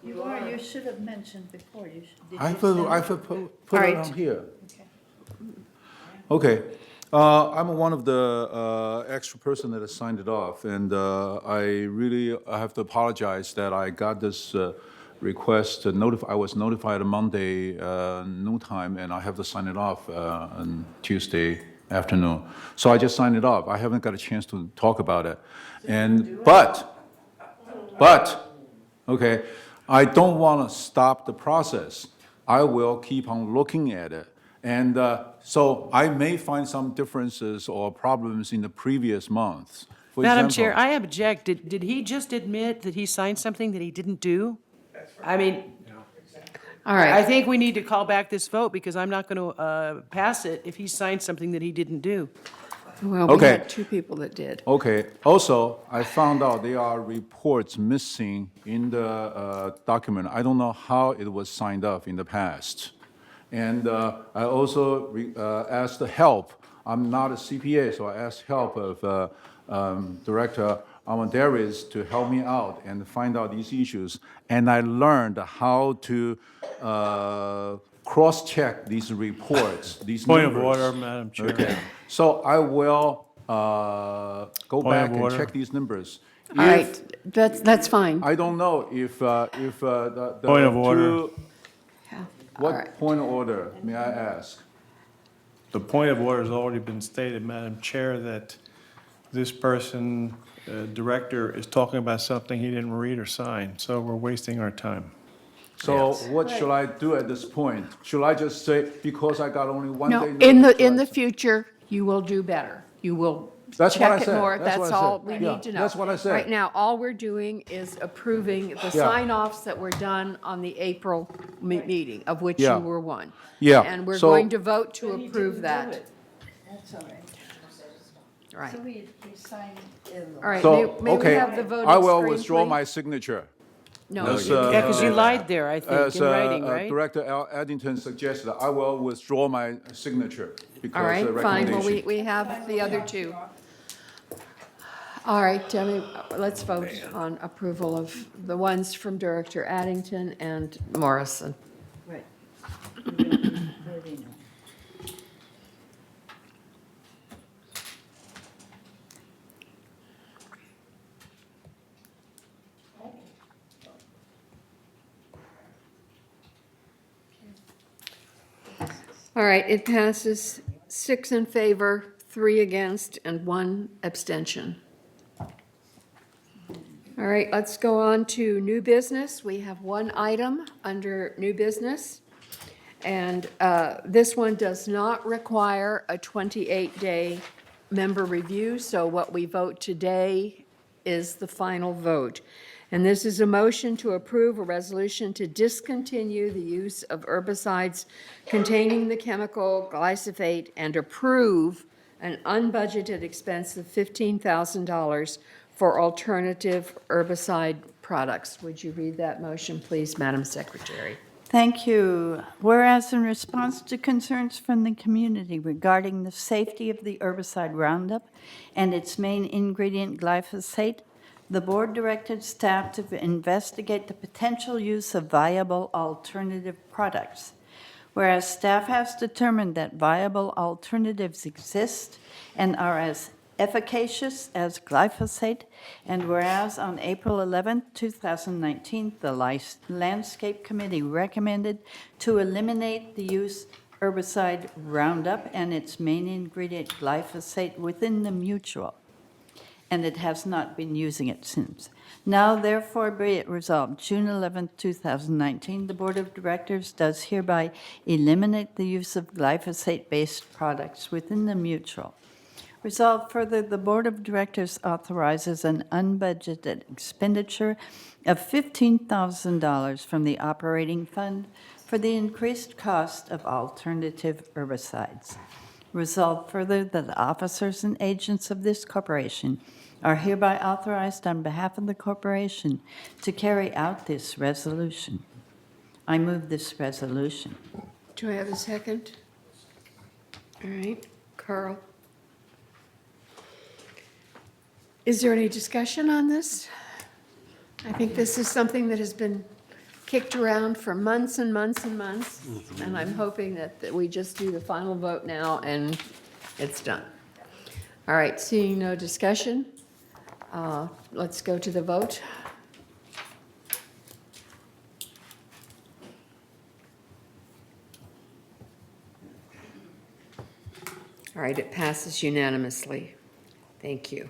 You are, you should have mentioned before. You should. did I you put send- it right. on here. Okay. I'm one of the extra person that has signed it off, and I have to apologize that I got this request to notify. I was notified on Monday noon time, and I have to sign it off on Tuesday afternoon. So I just signed it off. I haven't got a chance to talk about it, but okay, I don't want to stop the process. I will keep on looking at it. And so I may find some differences or problems in the previous months. For Madam example- Chair, I object. Did he just admit that he signed something that he didn't do? I mean, All right. I think we need to call back this vote because I'm not going to pass it if he signed something that he didn't do. Well, we Okay. had two people that did. Okay, also, I found out there are reports missing in the document. I don't know how it was signed off in the past. And I also asked the help. I'm not a CPA, so I asked help of Director Armendariz to help me out and find out these issues. And I learned how to cross-check these reports, these Point of numbers. order, Madam Chair. Okay, so I will go Point back of and order. check these numbers. All right, that's fine. I don't know if the Point of order. two- all right. What point of order, may I ask? The point of order has already been stated, Madam Chair, that this person, director, is talking about something he didn't read or sign, so we're wasting our time. So what should I do at this point? Should I just say, because I got only one No, day? in notice, the, in should the future, you will do better. You will That's what I check it said. more. That's what That's I said. all we Yeah, need to know. that's what I said. Right now, all we're doing is approving the Yeah. sign-offs that were done on the April meeting, of which Yeah. you were one. Yeah, And we're so- going to vote to approve that. That's all right. Right. So he signed in the. All right, So, may we okay, have the voting I will screen, withdraw please? my signature. No, As, you- Yeah, because you lied there, I think, As in writing, right? Director Addington suggested, I will withdraw my signature because all right, the fine, well, recommendation. we have the other two. All right, Debbie, let's vote on approval of the ones from Director Addington and Morrison. Right. All right, it passes 6 in favor, 3 against, and 1 abstention. All right, let's go on to new business. We have one item under new business. And this one does not require a 28-day member review, so what we vote today is the final vote. And this is a motion to approve a resolution to discontinue the use of herbicides containing the chemical glyphosate and approve an unbudgeted expense of $15,000 for alternative herbicide products. Would you read that motion, please, Madam Secretary? Thank you. Whereas in response to concerns from the community regarding the safety of the herbicide Roundup and its main ingredient glyphosate, the board directed staff to investigate the potential use of viable alternative products. Whereas staff has determined that viable alternatives exist and are as efficacious as glyphosate, and whereas on April 11, 2019, the Landscape Committee recommended to eliminate the use herbicide Roundup and its main ingredient glyphosate within the mutual, and it has not been using it since. Now therefore be it resolved, June 11, 2019, the Board of Directors does hereby eliminate the use of glyphosate-based products within the mutual. Resolved further, the Board of Directors authorizes an unbudgeted expenditure of $15,000 from the operating fund for the increased cost of alternative herbicides. Resolved further that the officers and agents of this corporation are hereby authorized on behalf of the corporation to carry out this resolution. I move this resolution. Do I have a second? All right, Carl. Is there any discussion on this? I think this is something that has been kicked around for months and months and months, and I'm hoping that we just do the final vote now and it's done. All right, seeing no discussion, let's go to the vote. All right, it passes unanimously. Thank you.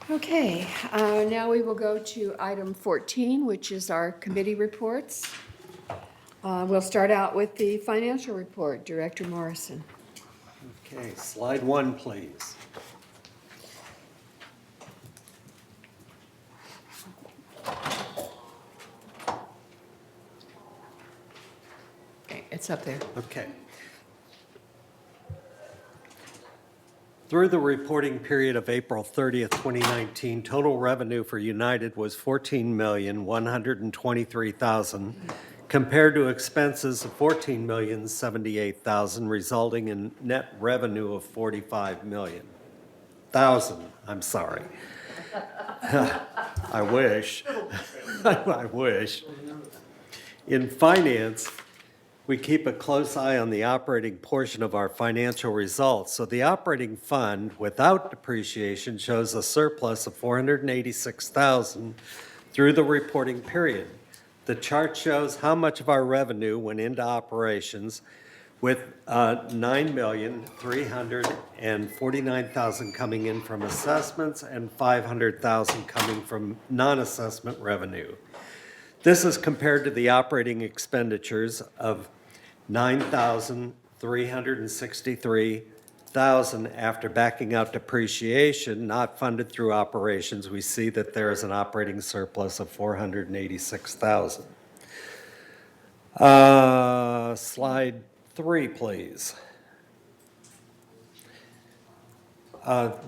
Okay, now we will go to item 14, which is our committee reports. We'll start out with the financial report. Director Morrison. Okay, slide 1, please. Okay, it's up there. Okay. Through the reporting period of April 30th, 2019, total revenue for United was $14,123,000, compared to expenses of $14,078,000, resulting in net revenue of $45,000,000. I'm sorry. I wish. I wish. In finance, we keep a close eye on the operating portion of our financial results. So the operating fund without depreciation shows a surplus of $486,000 through the reporting period. The chart shows how much of our revenue went into operations, with $9,349,000 coming in from assessments and $500,000 coming from non-assessment revenue. This is compared to the operating expenditures of $9,363,000 after backing out depreciation not funded through operations. We see that there is an operating surplus of $486,000. Slide 3, please.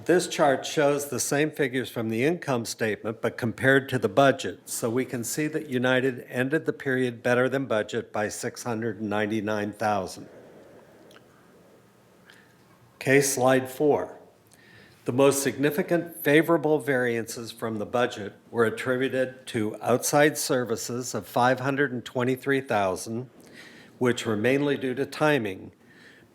This chart shows the same figures from the income statement, but compared to the budget. So we can see that United ended the period better than budget by $699,000. Okay, slide 4. The most significant favorable variances from the budget were attributed to outside services of $523,000, which were mainly due to timing.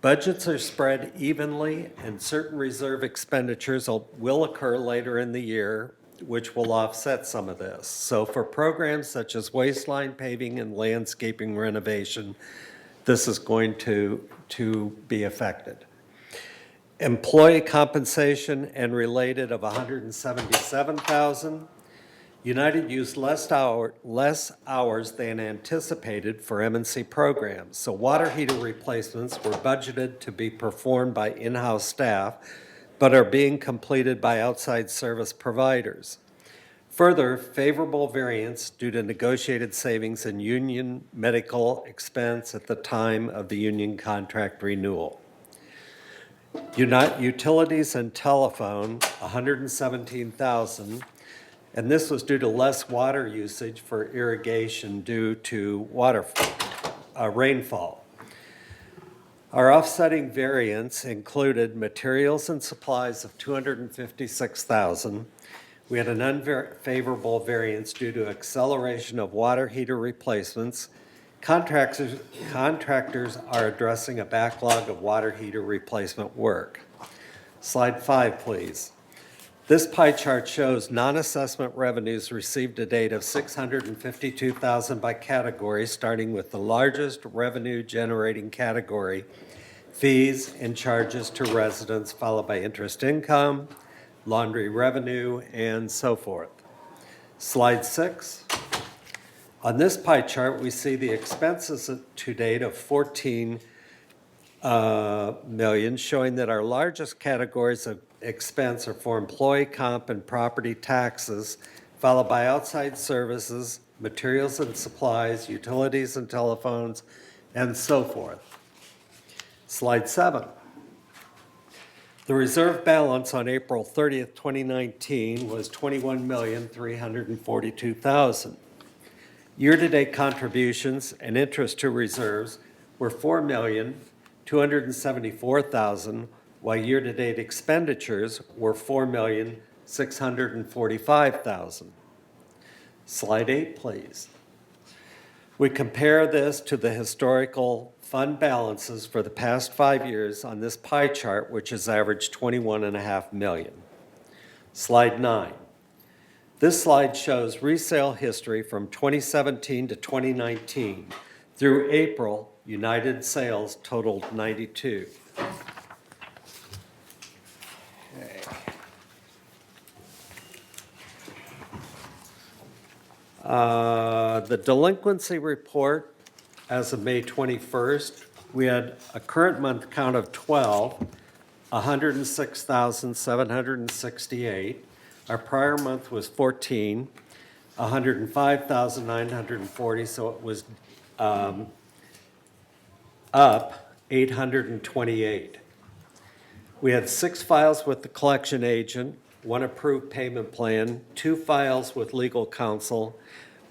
Budgets are spread evenly, and certain reserve expenditures will occur later in the year, which will offset some of this. So for programs such as waistline paving and landscaping renovation, this is going to be affected. Employee compensation and related of $177,000. United used less hours than anticipated for M&C programs, so water heater replacements were budgeted to be performed by in-house staff, but are being completed by outside service providers. Further, favorable variance due to negotiated savings in union medical expense at the time of the union contract renewal. Utilities and telephone, $117,000. And this was due to less water usage for irrigation due to rainfall. Our offsetting variance included materials and supplies of $256,000. We had an unfavorable variance due to acceleration of water heater replacements. Contractors are addressing a backlog of water heater replacement work. Slide 5, please. This pie chart shows non-assessment revenues received to date of $652,000 by category, starting with the largest revenue-generating category, fees and charges to residents, followed by interest income, laundry revenue, and so forth. Slide 6. On this pie chart, we see the expenses to date of $14 million, showing that our largest categories of expense are for employee comp and property taxes, followed by outside services, materials and supplies, utilities and telephones, and so forth. Slide 7. The reserve balance on April 30th, 2019 was $21,342,000. Year-to-date contributions and interest to reserves were $4,274,000, while year-to-date expenditures were $4,645,000. Slide 8, please. We compare this to the historical fund balances for the past 5 years on this pie chart, which has averaged $21.5 million. Slide 9. This slide shows resale history from 2017 to 2019. Through April, United sales totaled 92. The delinquency report as of May 21st, we had a current month count of 12, 106,768. Our prior month was 14, 105,940, so it was up 828. We had 6 files with the collection agent, 1 approved payment plan, 2 files with legal counsel,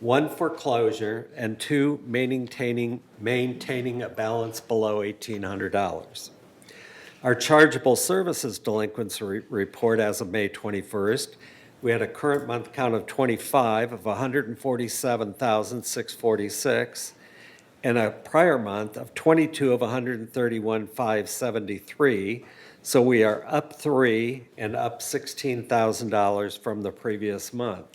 1 foreclosure, and 2 maintaining a balance below $1,800. Our chargeable services delinquency report as of May 21st, we had a current month count of 25 of 147,646. and a prior month of 22 of 131,573. So we are up 3 and up $16,000 from the previous month.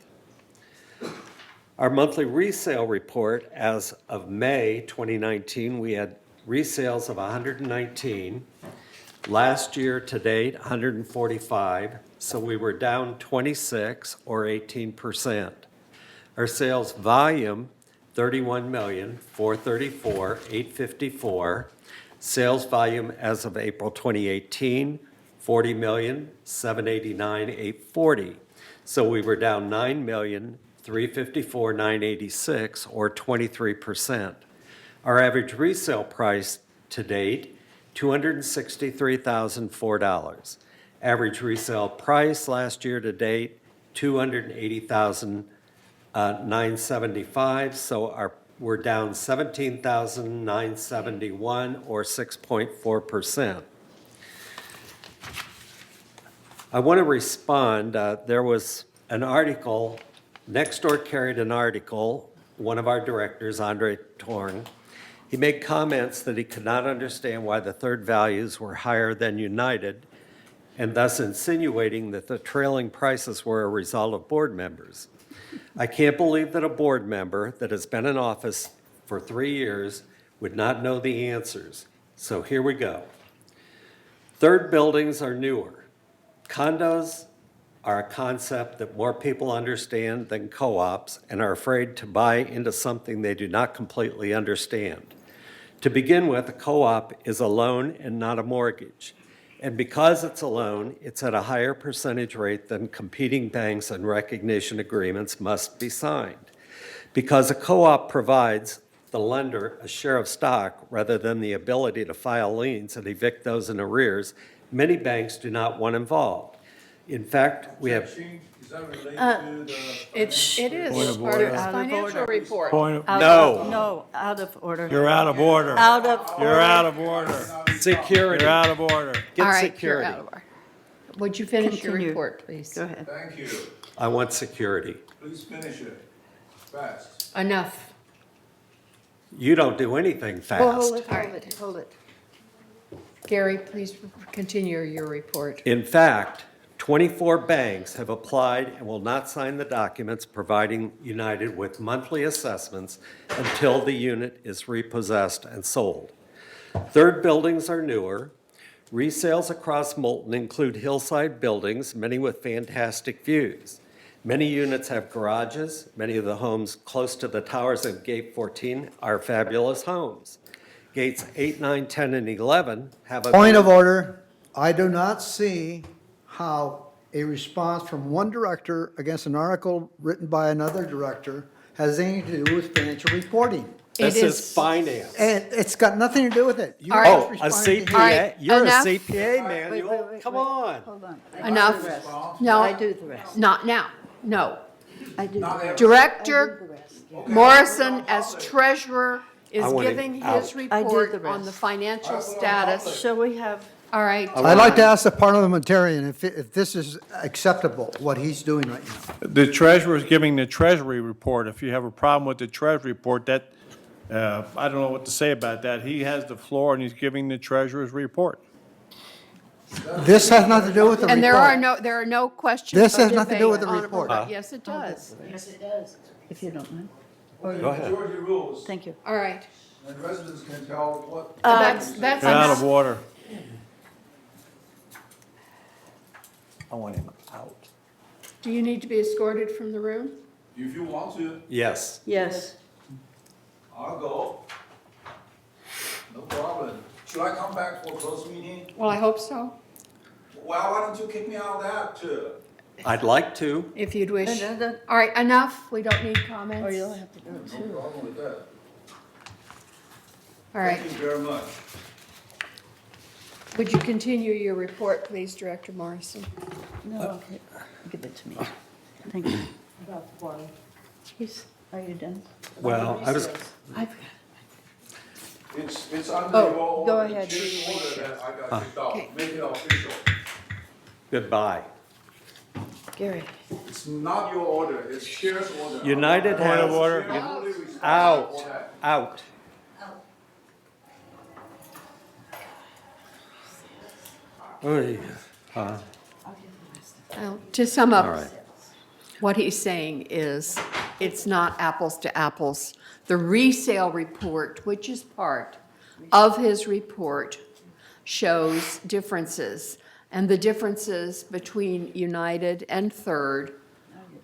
Our monthly resale report as of May 2019, we had resales of 119. Last year to date, 145, so we were down 26 or 18%. Our sales volume, 31,434,854. Sales volume as of April 2018, 40,789,840. So we were down 9,354,986 or 23%. Our average resale price to date, $263,004. Average resale price last year to date, $280,975. So we're down $17,971 or 6.4%. I want to respond. There was an article, Nextdoor carried an article, one of our directors, Andre Torn, he made comments that he could not understand why the third values were higher than United, and thus insinuating that the trailing prices were a result of board members. I can't believe that a board member that has been in office for 3 years would not know the answers. So here we go. Third buildings are newer. Condos are a concept that more people understand than co-ops and are afraid to buy into something they do not completely understand. To begin with, a co-op is a loan and not a mortgage. And because it's a loan, it's at a higher percentage rate than competing banks and recognition agreements must be signed. Because a co-op provides the lender a share of stock rather than the ability to file liens and evict those in arrears, many banks do not want involved. In fact, we have... It is part of his financial report. No. Out of order. You're out of order. Out of order. You're out of order. Security. You're out of order. Get All right, you're security. out of order. Would you finish your Continue. report, please? Go ahead. Thank you. I want security. Please finish it fast. Enough. You don't do anything fast. Hold it. Gary, please continue your report. In fact, 24 banks have applied and will not sign the documents providing United with monthly assessments until the unit is repossessed and sold. Third buildings are newer. Resales across Moulton include hillside buildings, many with fantastic views. Many units have garages. Many of the homes close to the towers of Gate 14 are fabulous homes. Gates 8, 9, 10, and 11 have a... Point of order. I do not see how a response from one director against an article written by another director has anything to do with financial reporting. This is finance. And it's got nothing to do with it. You All right. just Oh, a responded to CPA? All right, You're enough. a CPA manual. Come on. Hold on. Enough. No. I do the rest. Not now. No. I do the rest. Director Morrison, as treasurer, is I want it giving out. his I do report the on the rest. financial status. Shall we have, All right. I'd like to ask the parliamentarian if this is acceptable, what he's doing right now. The treasurer is giving the treasury report. If you have a problem with the treasury report, that, I don't know what to say about that. He has the floor and he's giving the treasurer's report. This has nothing to do with the report. And there are no questions. This or has nothing to do with debate the on it. report. Yes, it does. yes, it does, if you don't mind. Go ahead. Majority rules, Thank you. All right. and residents can tell what. That's You're out of enough. order. I want him out. Do you need to be escorted from the room? If you want to, Yes. Yes. I'll go. No problem. Should I come back for a closed meeting? Well, I hope so, Well, why don't you kick me out of that too? I'd like to. if you'd wish. No. All right, enough. We don't need comments. Or you'll have to go No too. problem with that. All right. Thank you very much. Would you continue your report, please, Director Morrison? No, okay. Give it to me. Thank you. Are you done? Well, I was, I've It's under Oh, your order. go ahead. Chair's order that I got kicked Okay. out. Make it official. goodbye. Gary. It's not your order, it's chair's order. United Point has... of order. Chair is only responsible Out, for that. out. Well, to sum up, All right. what he's saying is, it's not apples to apples. The resale report, which is part of his report, shows differences. And the differences between United and Third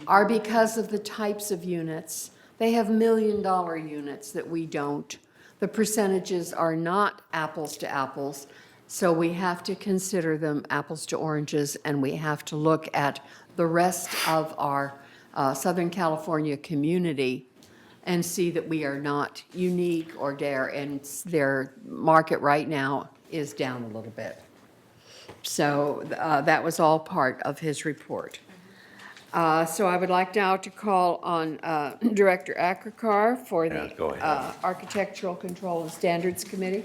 are because of the types of units. They have million-dollar units that we don't. The percentages are not apples to apples, so we have to consider them apples to oranges, and we have to look at the rest of our Southern California community and see that we are not unique or dare, and their market right now is down a little bit. So that was all part of his report. So I would like now to call on Director Akrakar for the go ahead. Architectural Control and Standards Committee.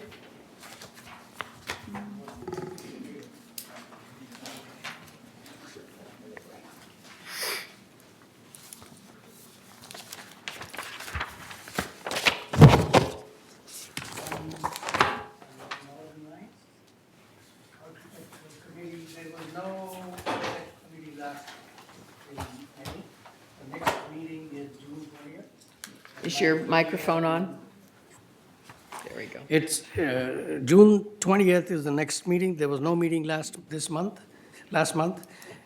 There was no committee last in May. The next meeting is June 20th. Is your microphone on? There we go. It's June 20th is the next meeting. There was no meeting last month,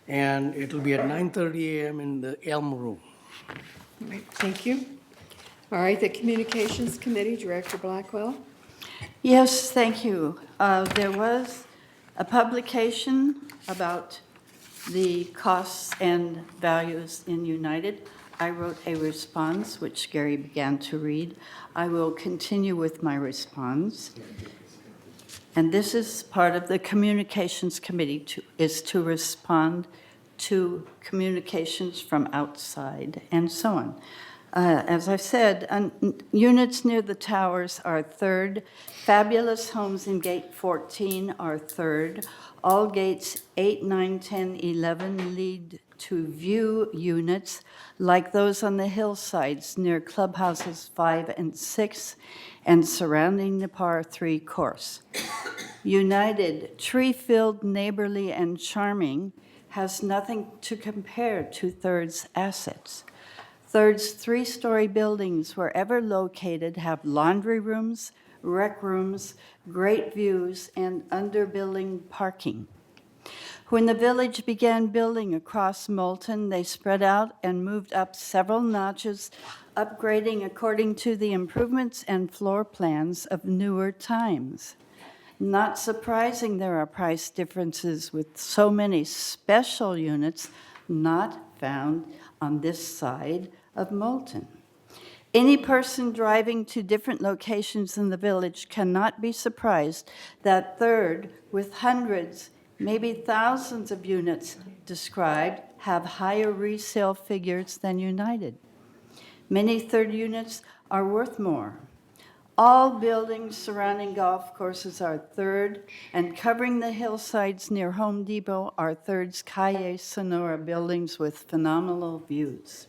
and it'll be at 9:30 a.m. in the Elm Room. All right, thank you. All right, the Communications Committee, Director Blackwell. Yes, thank you. There was a publication about the costs and values in United. I wrote a response, which Gary began to read. I will continue with my response. And this is part of the Communications Committee, is to respond to communications from outside and so on. As I said, units near the towers are third. Fabulous homes in Gate 14 are third. All gates 8, 9, 10, 11 lead to view units like those on the hillsides near clubhouses 5 and 6 and surrounding the par 3 course. United, tree-filled, neighborly, and charming, has nothing to compare to Third's assets. Third's 3-story buildings, wherever located, have laundry rooms, rec rooms, great views, and underbuilding parking. When the village began building across Moulton, they spread out and moved up several notches, upgrading according to the improvements and floor plans of newer times. Not surprising there are price differences with so many special units not found on this side of Moulton. Any person driving to different locations in the village cannot be surprised that Third, with hundreds, maybe thousands of units described, have higher resale figures than United. Many Third units are worth more. All buildings surrounding golf courses are Third, and covering the hillsides near Home Depot are Third's Calle Sonora buildings with phenomenal views.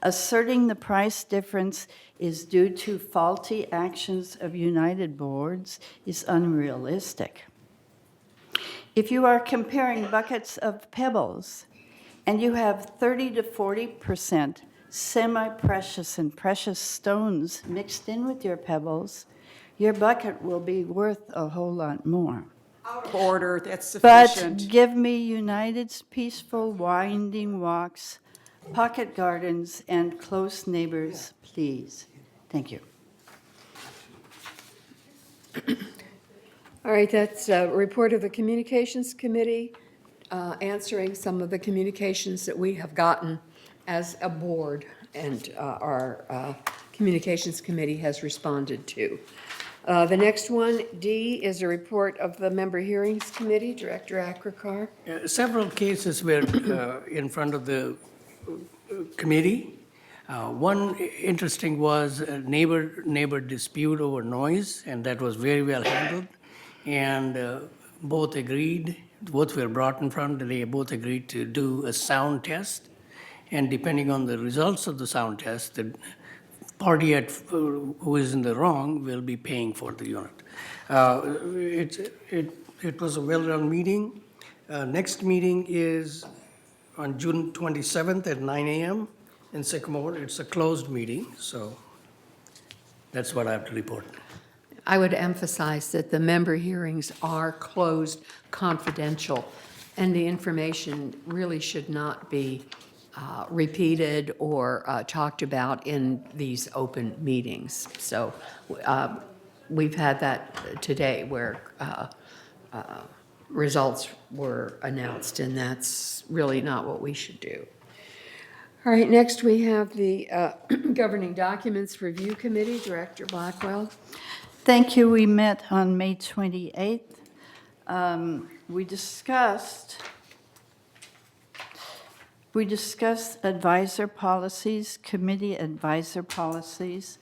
Asserting the price difference is due to faulty actions of United boards is unrealistic. If you are comparing buckets of pebbles and you have 30 to 40% semi-precious and precious stones mixed in with your pebbles, your bucket will be worth a whole lot more. Out of order, that's sufficient. But give me United's peaceful winding walks, pocket gardens, and close neighbors, please. Thank you. All right, that's a report of the Communications Committee, answering some of the communications that we have gotten as a board, and our Communications Committee has responded to. The next one, D, is a report of the Member Hearings Committee. Director Akrakar. Several cases were in front of the committee. One interesting was a neighbor dispute over noise, and that was very well handled. And both were brought in front, they both agreed to do a sound test. And depending on the results of the sound test, the party who is in the wrong will be paying for the unit. It was a well-run meeting. Next meeting is on June 27th at 9 a.m. in Sycamore. It's a closed meeting, so that's what I have to report. I would emphasize that the member hearings are closed, confidential, and the information really should not be repeated or talked about in these open meetings. So we've had that today where results were announced, and that's really not what we should do. All right, next we have the Governing Documents Review Committee, Director Blackwell. Thank you. We met on May 28th. We discussed advisor policies, committee advisor policies.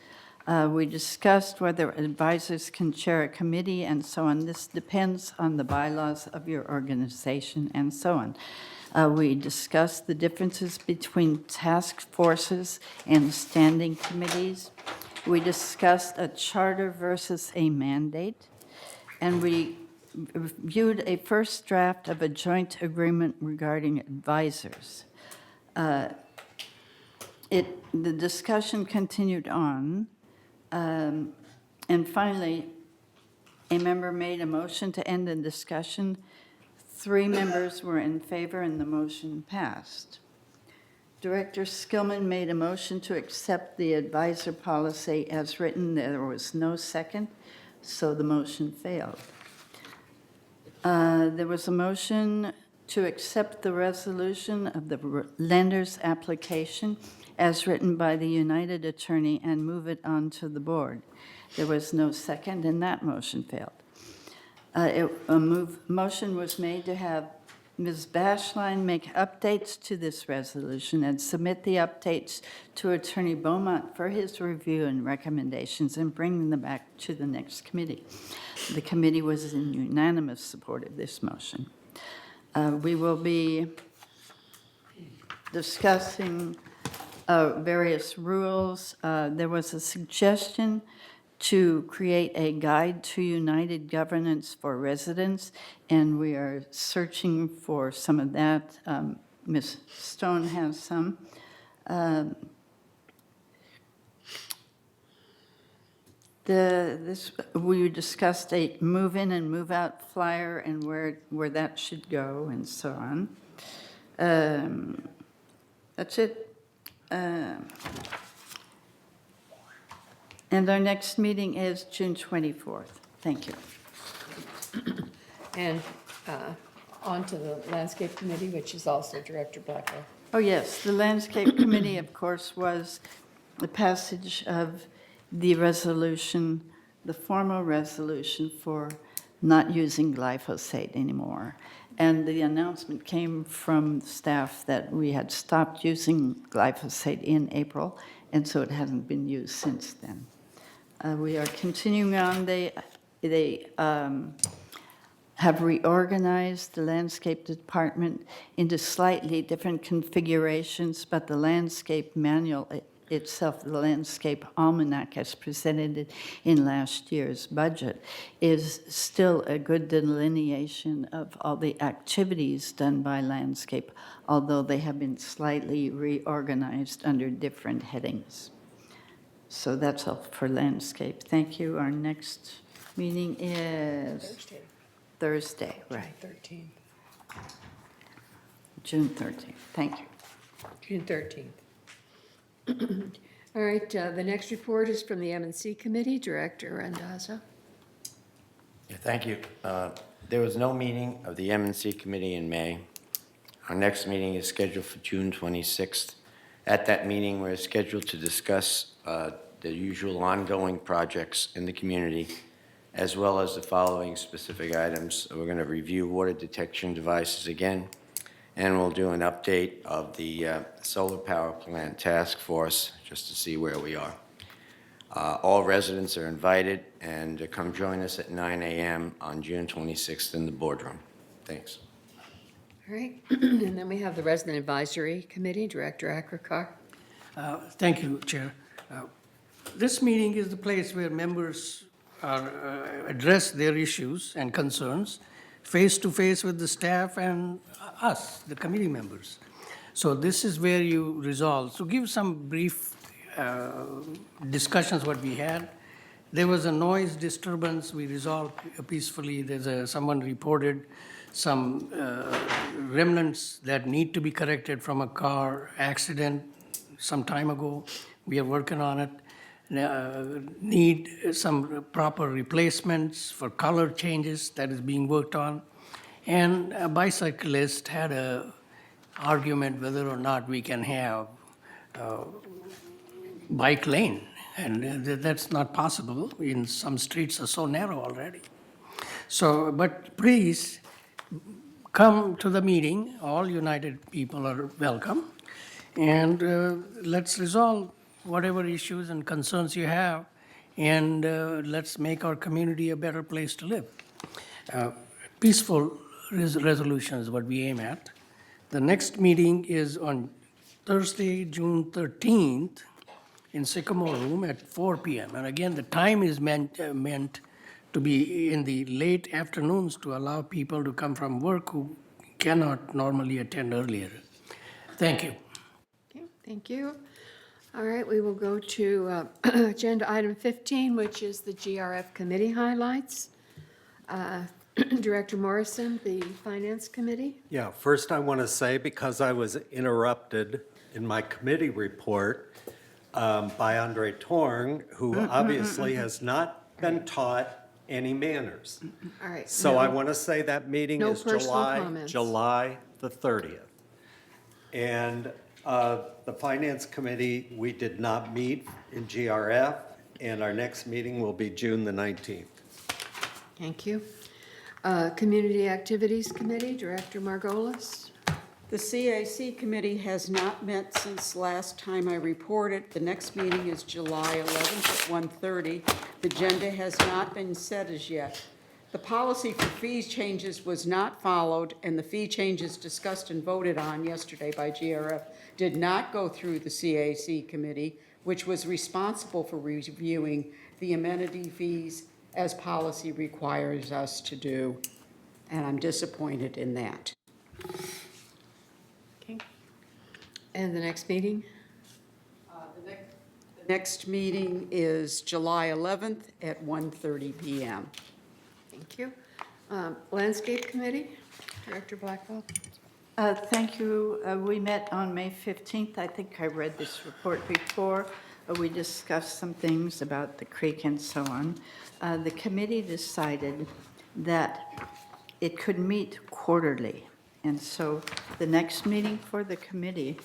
We discussed whether advisors can chair a committee and so on. This depends on the bylaws of your organization and so on. We discussed the differences between task forces and standing committees. We discussed a charter versus a mandate. And we reviewed a first draft of a joint agreement regarding advisors. The discussion continued on. And finally, a member made a motion to end the discussion. 3 members were in favor and the motion passed. Director Skillman made a motion to accept the advisor policy as written. There was no second, so the motion failed. There was a motion to accept the resolution of the lender's application as written by the United Attorney and move it on to the board. There was no second, and that motion failed. Motion was made to have Ms. Bashline make updates to this resolution and submit the updates to Attorney Beaumont for his review and recommendations and bring them back to the next committee. The committee was in unanimous support of this motion. We will be discussing various rules. There was a suggestion to create a guide to United Governance for residents, and we are searching for some of that. Ms. Stone has some. We discussed a move-in and move-out flyer and where that should go and so on. That's it. And our next meeting is June 24th. Thank you. And on to the Landscape Committee, which is also Director Blackwell. Oh, yes, the Landscape Committee, of course, was the passage of the resolution, the formal resolution for not using glyphosate anymore. And the announcement came from staff that we had stopped using glyphosate in April, and so it hasn't been used since then. We are continuing on. They have reorganized the landscape department into slightly different configurations, but the landscape manual itself, the landscape almanac as presented in last year's budget, is still a good delineation of all the activities done by landscape, although they have been slightly reorganized under different headings. So that's all for landscape. Thank you. Our next meeting is Thursday, right? June 13th. Thank you. June 13th. All right, the next report is from the M&C Committee, Director Randazzo. Yeah, thank you. There was no meeting of the M&C Committee in May. Our next meeting is scheduled for June 26th. At that meeting, we're scheduled to discuss the usual ongoing projects in the community, as well as the following specific items. We're going to review water detection devices again, and we'll do an update of the solar power plant task force just to see where we are. All residents are invited, and come join us at 9 a.m. on June 26th in the boardroom. Thanks. All right, and then we have the Resident Advisory Committee, Director Akrakar. Thank you, Chair. this meeting is the place where members are, address their issues and concerns face to face with the staff and us, the committee members. So this is where you resolve. So give some brief discussions what we had. There was a noise disturbance, we resolved peacefully. Someone reported some remnants that need to be corrected from a car accident some time ago. We are working on it. Need some proper replacements for color changes that is being worked on. And a bicyclist had a argument whether or not we can have bike lane. And that's not possible. In some streets are so narrow already. So, but please come to the meeting. All United people are welcome. And let's resolve whatever issues and concerns you have. And let's make our community a better place to live. Peaceful resolution is what we aim at. The next meeting is on Thursday, June 13th, in Sycamore Room at 4 p.m. And again, the time is meant to be in the late afternoons to allow people to come from work who cannot normally attend earlier. Thank you. Okay, thank you. All right, we will go to agenda item 15, which is the GRF committee highlights. Director Morrison, the Finance Committee. Yeah, first I want to say, because I was interrupted in my committee report by Andre Torng, who obviously has not been taught any manners. All right. So I want to say that meeting No is personal comments. July the 30th. And the Finance Committee, we did not meet in GRF, and our next meeting will be June the 19th. Thank you. Community Activities Committee, Director Margolis. The CAC committee has not met since last time I reported. The next meeting is July 11th at 1:30. The agenda has not been set as yet. The policy for fee changes was not followed, and the fee changes discussed and voted on yesterday by GRF did not go through the CAC committee, which was responsible for reviewing the amenity fees as policy requires us to do, and I'm disappointed in that. Okay. And the next meeting? The next meeting is July 11th at 1:30 p.m. Thank you. Landscape Committee, Director Blackwell. Thank you. We met on May 15th. I think I read this report before. We discussed some things about the creek and so on. The committee decided that it could meet quarterly. And so the next meeting for the committee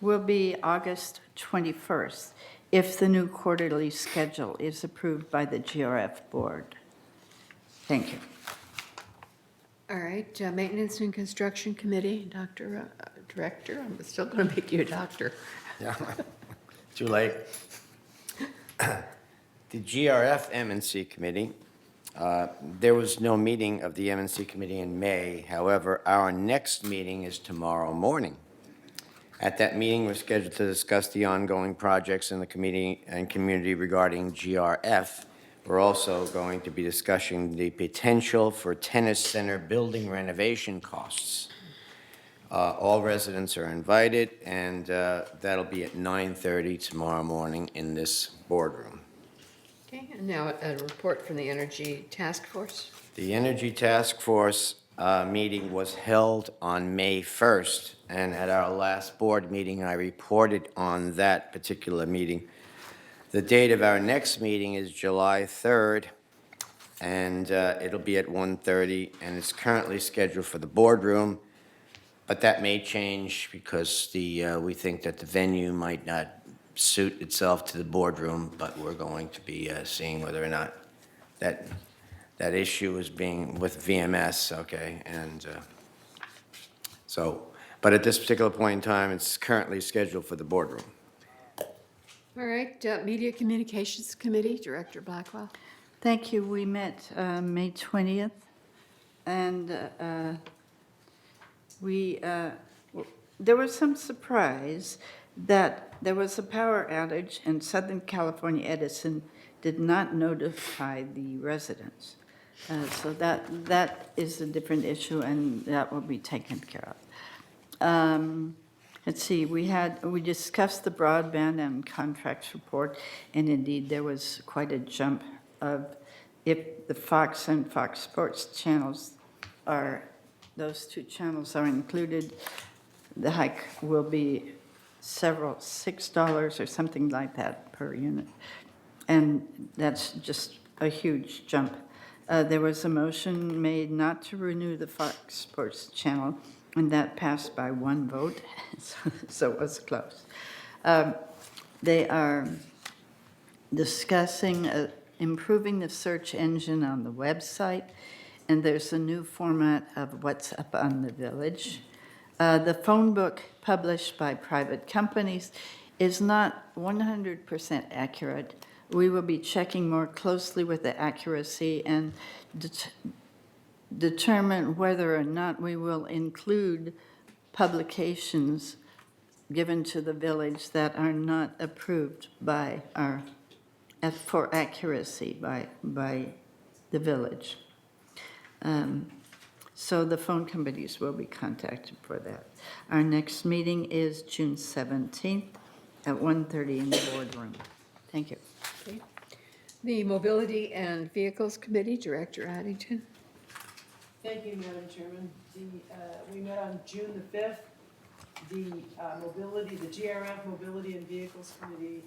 will be August 21st, if the new quarterly schedule is approved by the GRF board. Thank you. All right, Maintenance and Construction Committee, Director, I'm still going to make you a doctor. Yeah, too late. The GRF M&C Committee, there was no meeting of the M&C Committee in May. However, our next meeting is tomorrow morning. At that meeting, we're scheduled to discuss the ongoing projects in the committee and community regarding GRF. We're also going to be discussing the potential for tennis center building renovation costs. All residents are invited, and that'll be at 9:30 tomorrow morning in this boardroom. Okay, and now a report from the Energy Task Force. The Energy Task Force meeting was held on May 1st, and at our last board meeting, I reported on that particular meeting. The date of our next meeting is July 3rd, and it'll be at 1:30, and it's currently scheduled for the boardroom, but that may change because we think that the venue might not suit itself to the boardroom, but we're going to be seeing whether or not that issue is being with VMS, okay? And but at this particular point in time, it's currently scheduled for the boardroom. All right, Media Communications Committee, Director Blackwell. Thank you. We met May 20th, and there was some surprise that there was a power outage and Southern California Edison did not notify the residents. So that is a different issue, and that will be taken care of. Let's see, we discussed the broadband and contracts report, and indeed, there was quite a jump of, if the Fox and Fox Sports channels those two channels are included, the hike will be $6 or something like that per unit. And that's just a huge jump. There was a motion made not to renew the Fox Sports channel, and that passed by 1 vote, so it was close. They are discussing improving the search engine on the website, and there's a new format of what's up on the village. The phone book published by private companies is not 100% accurate. We will be checking more closely with the accuracy and determine whether or not we will include publications given to the village that are not approved by for accuracy by the village. So the phone companies will be contacted for that. Our next meeting is June 17th at 1:30 in the boardroom. Thank you. Okay. The Mobility and Vehicles Committee, Director Addington. Thank you, Madam Chairman. We met on June the 5th. The GRF Mobility and Vehicles Committee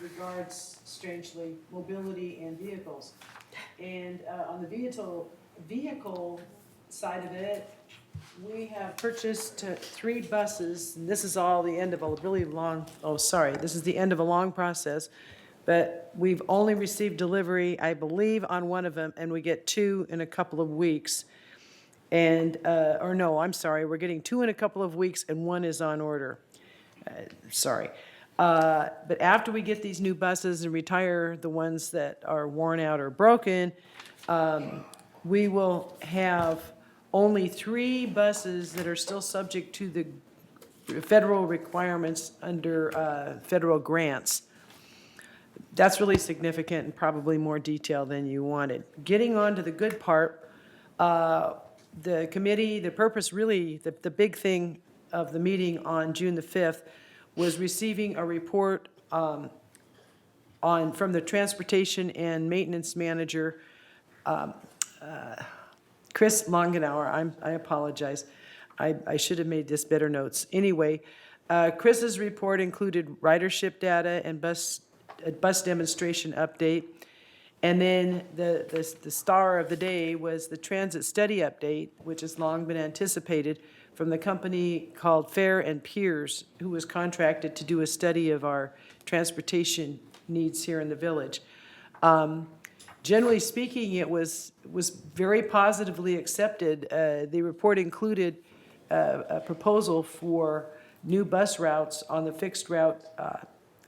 regards, strangely, mobility and vehicles. And on the vehicle side of it, we have purchased 3 buses, and this is all the end of a really long, this is the end of a long process, but we've only received delivery, I believe, on 1 of them, and we get 2 in a couple of weeks. And, we're getting 2 in a couple of weeks, and 1 is on order. But after we get these new buses and retire the ones that are worn out or broken, we will have only 3 buses that are still subject to the federal requirements under federal grants. That's really significant and probably more detail than you wanted. Getting on to the good part, the committee, the purpose really, the big thing of the meeting on June the 5th was receiving a report from the Transportation and Maintenance Manager, Chris Longenauer. I apologize. I should have made this better notes. Anyway, Chris's report included ridership data and bus demonstration update. And then the star of the day was the transit study update, which has long been anticipated, from the company called Fair and Piers, who was contracted to do a study of our transportation needs here in the village. Generally speaking, it was very positively accepted. The report included a proposal for new bus routes on the fixed route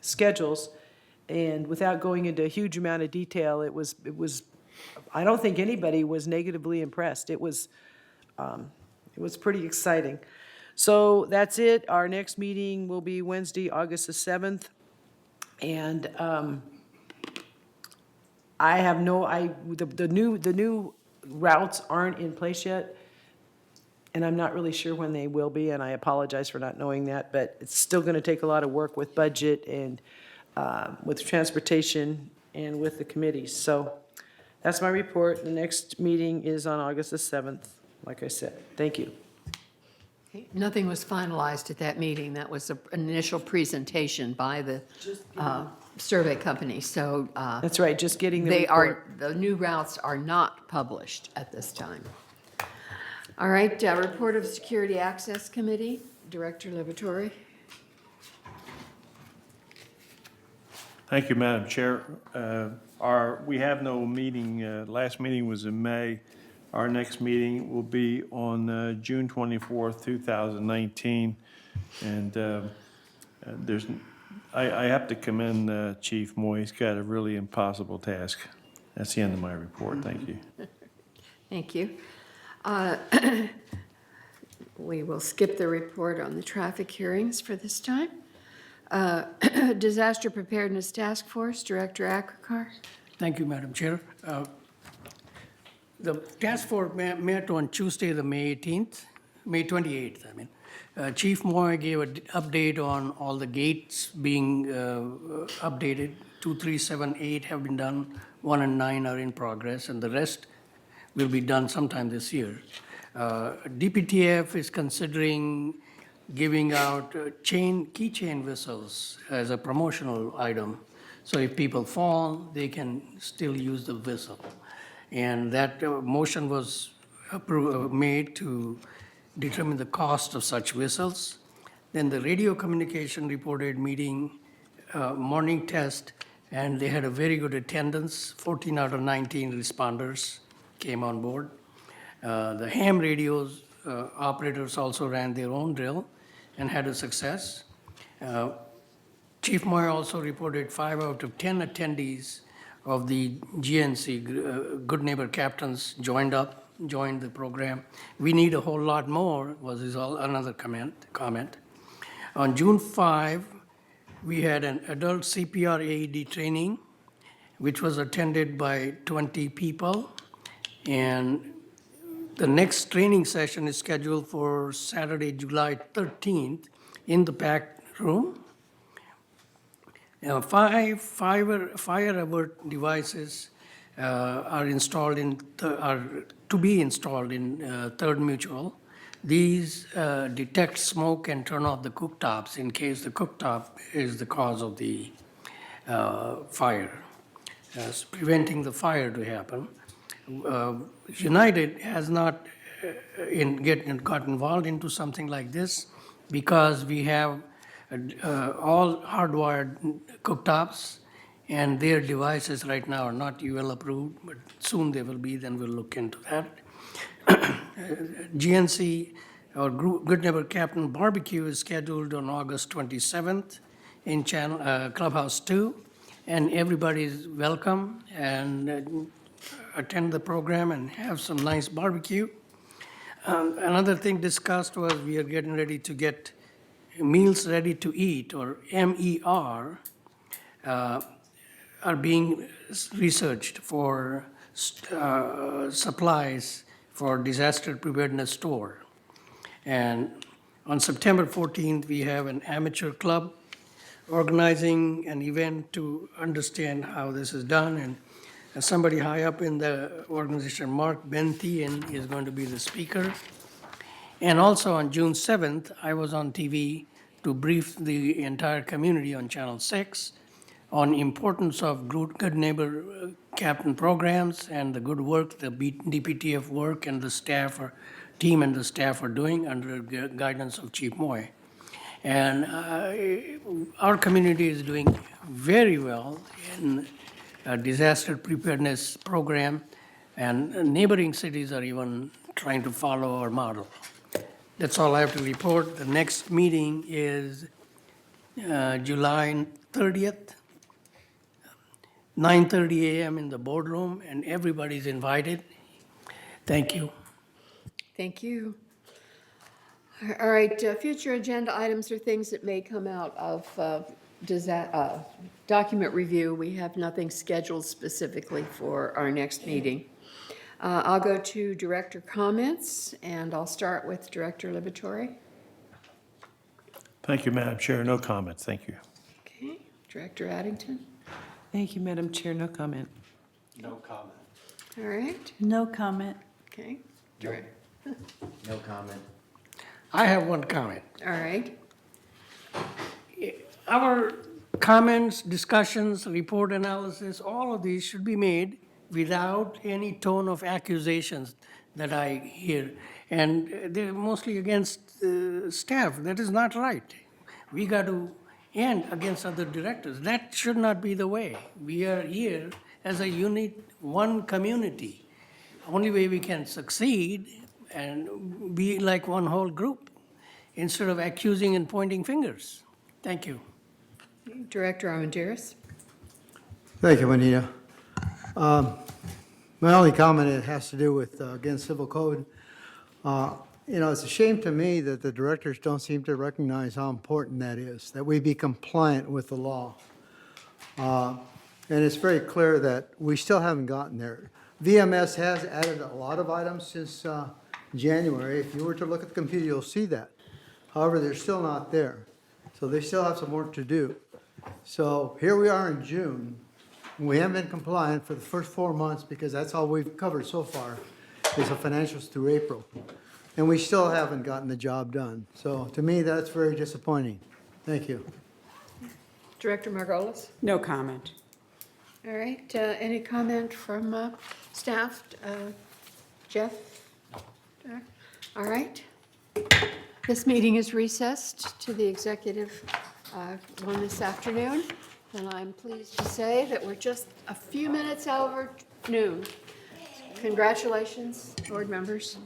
schedules. And without going into a huge amount of detail, it was. I don't think anybody was negatively impressed. It was pretty exciting. So that's it. Our next meeting will be Wednesday, August the 7th. And the new routes aren't in place yet. And I'm not really sure when they will be, and I apologize for not knowing that, but it's still going to take a lot of work with budget and with transportation and with the committees. So that's my report. The next meeting is on August the 7th, like I said. Thank you. Okay. Nothing was finalized at that meeting. That was an initial presentation by the survey company. So that's right, just getting the report. The new routes are not published at this time. All right, report of Security Access Committee, Director Levatore. Thank you, Madam Chair. We have no meeting. Last meeting was in May. Our next meeting will be on June 24th, 2019. And I have to commend Chief Moy. He's got a really impossible task. That's the end of my report. Thank you. Thank you. We will skip the report on the traffic hearings for this time. Disaster Preparedness Task Force, Director Akrakar. Thank you, Madam Chair. The task force met on Tuesday, the May 28th, I mean. Chief Moy gave an update on all the gates being updated. 2, 3, 7, 8 have been done, 1 and 9 are in progress, and the rest will be done sometime this year. DPTF is considering giving out keychain whistles as a promotional item. So if people fall, they can still use the whistle. And that motion was made to determine the cost of such whistles. Then the radio communication reported meeting, morning test, and they had a very good attendance. 14 out of 19 responders came on board. The ham radios operators also ran their own drill and had a success. Chief Moy also reported 5 out of 10 attendees of the GNC, Good Neighbor Captains, joined the program. We need a whole lot more, was another comment. On June 5, we had an adult CPR AED training, which was attended by 20 people. And the next training session is scheduled for Saturday, July 13th in the packed room. Five fire alert devices are to be installed in Third Mutual. These detect smoke and turn off the cooktops in case the cooktop is the cause of the fire, preventing the fire to happen. United has not got involved into something like this because we have all hardwired cooktops, and their devices right now are not UL approved, but soon they will be, then we'll look into that. GNC, or Good Neighbor Captain Barbecue, is scheduled on August 27th in Clubhouse 2, and everybody is welcome and attend the program and have some nice barbecue. Another thing discussed was we are getting ready to get meals ready to eat, or MER, are being researched for supplies for disaster preparedness store. And on September 14th, we have an amateur club organizing an event to understand how this is done. And somebody high up in the organization, Mark Benthian, is going to be the speaker. And also on June 7th, I was on TV to brief the entire community on Channel 6 on importance of Good Neighbor Captain programs and the good work the DPTF work and the team and the staff are doing under the guidance of Chief Moy. And our community is doing very well in a disaster preparedness program, and neighboring cities are even trying to follow our model. That's all I have to report. The next meeting is July 30th, 9:30 a.m. in the boardroom, and everybody's invited. Thank you. Thank you. All right, future agenda items are things that may come out of document review. We have nothing scheduled specifically for our next meeting. I'll go to director comments, and I'll start with Director Liberatore. Thank you, Madam Chair. No comments. Thank you. Okay, Director Addington. Thank you, Madam Chair. No comment. No comment. All right, No comment. okay. Director. No comment. I have one comment. All right, Our comments, discussions, report analysis, all of these should be made without any tone of accusations that I hear. And they're mostly against staff. That is not right. We got to end against other directors. That should not be the way. We are here as a unit, one community. Only way we can succeed and be like one whole group instead of accusing and pointing fingers. Thank you. Director Armendariz. Thank you, Juanita. My only comment, it has to do with, again, civil code. You know, it's a shame to me that the directors don't seem to recognize how important that is, that we be compliant with the law. And it's very clear that we still haven't gotten there. VMS has added a lot of items since January. If you were to look at the computer, you'll see that. However, they're still not there. So they still have some work to do. So here we are in June. We haven't been compliant for the first 4 months because that's all we've covered so far is the financials through April. And we still haven't gotten the job done. So to me, that's very disappointing. Thank you. Director Margolis? No comment. All right, any comment from staff? Jeff? All right. This meeting is recessed to the executive one this afternoon, and I'm pleased to say that we're just a few minutes over noon. Congratulations, board members.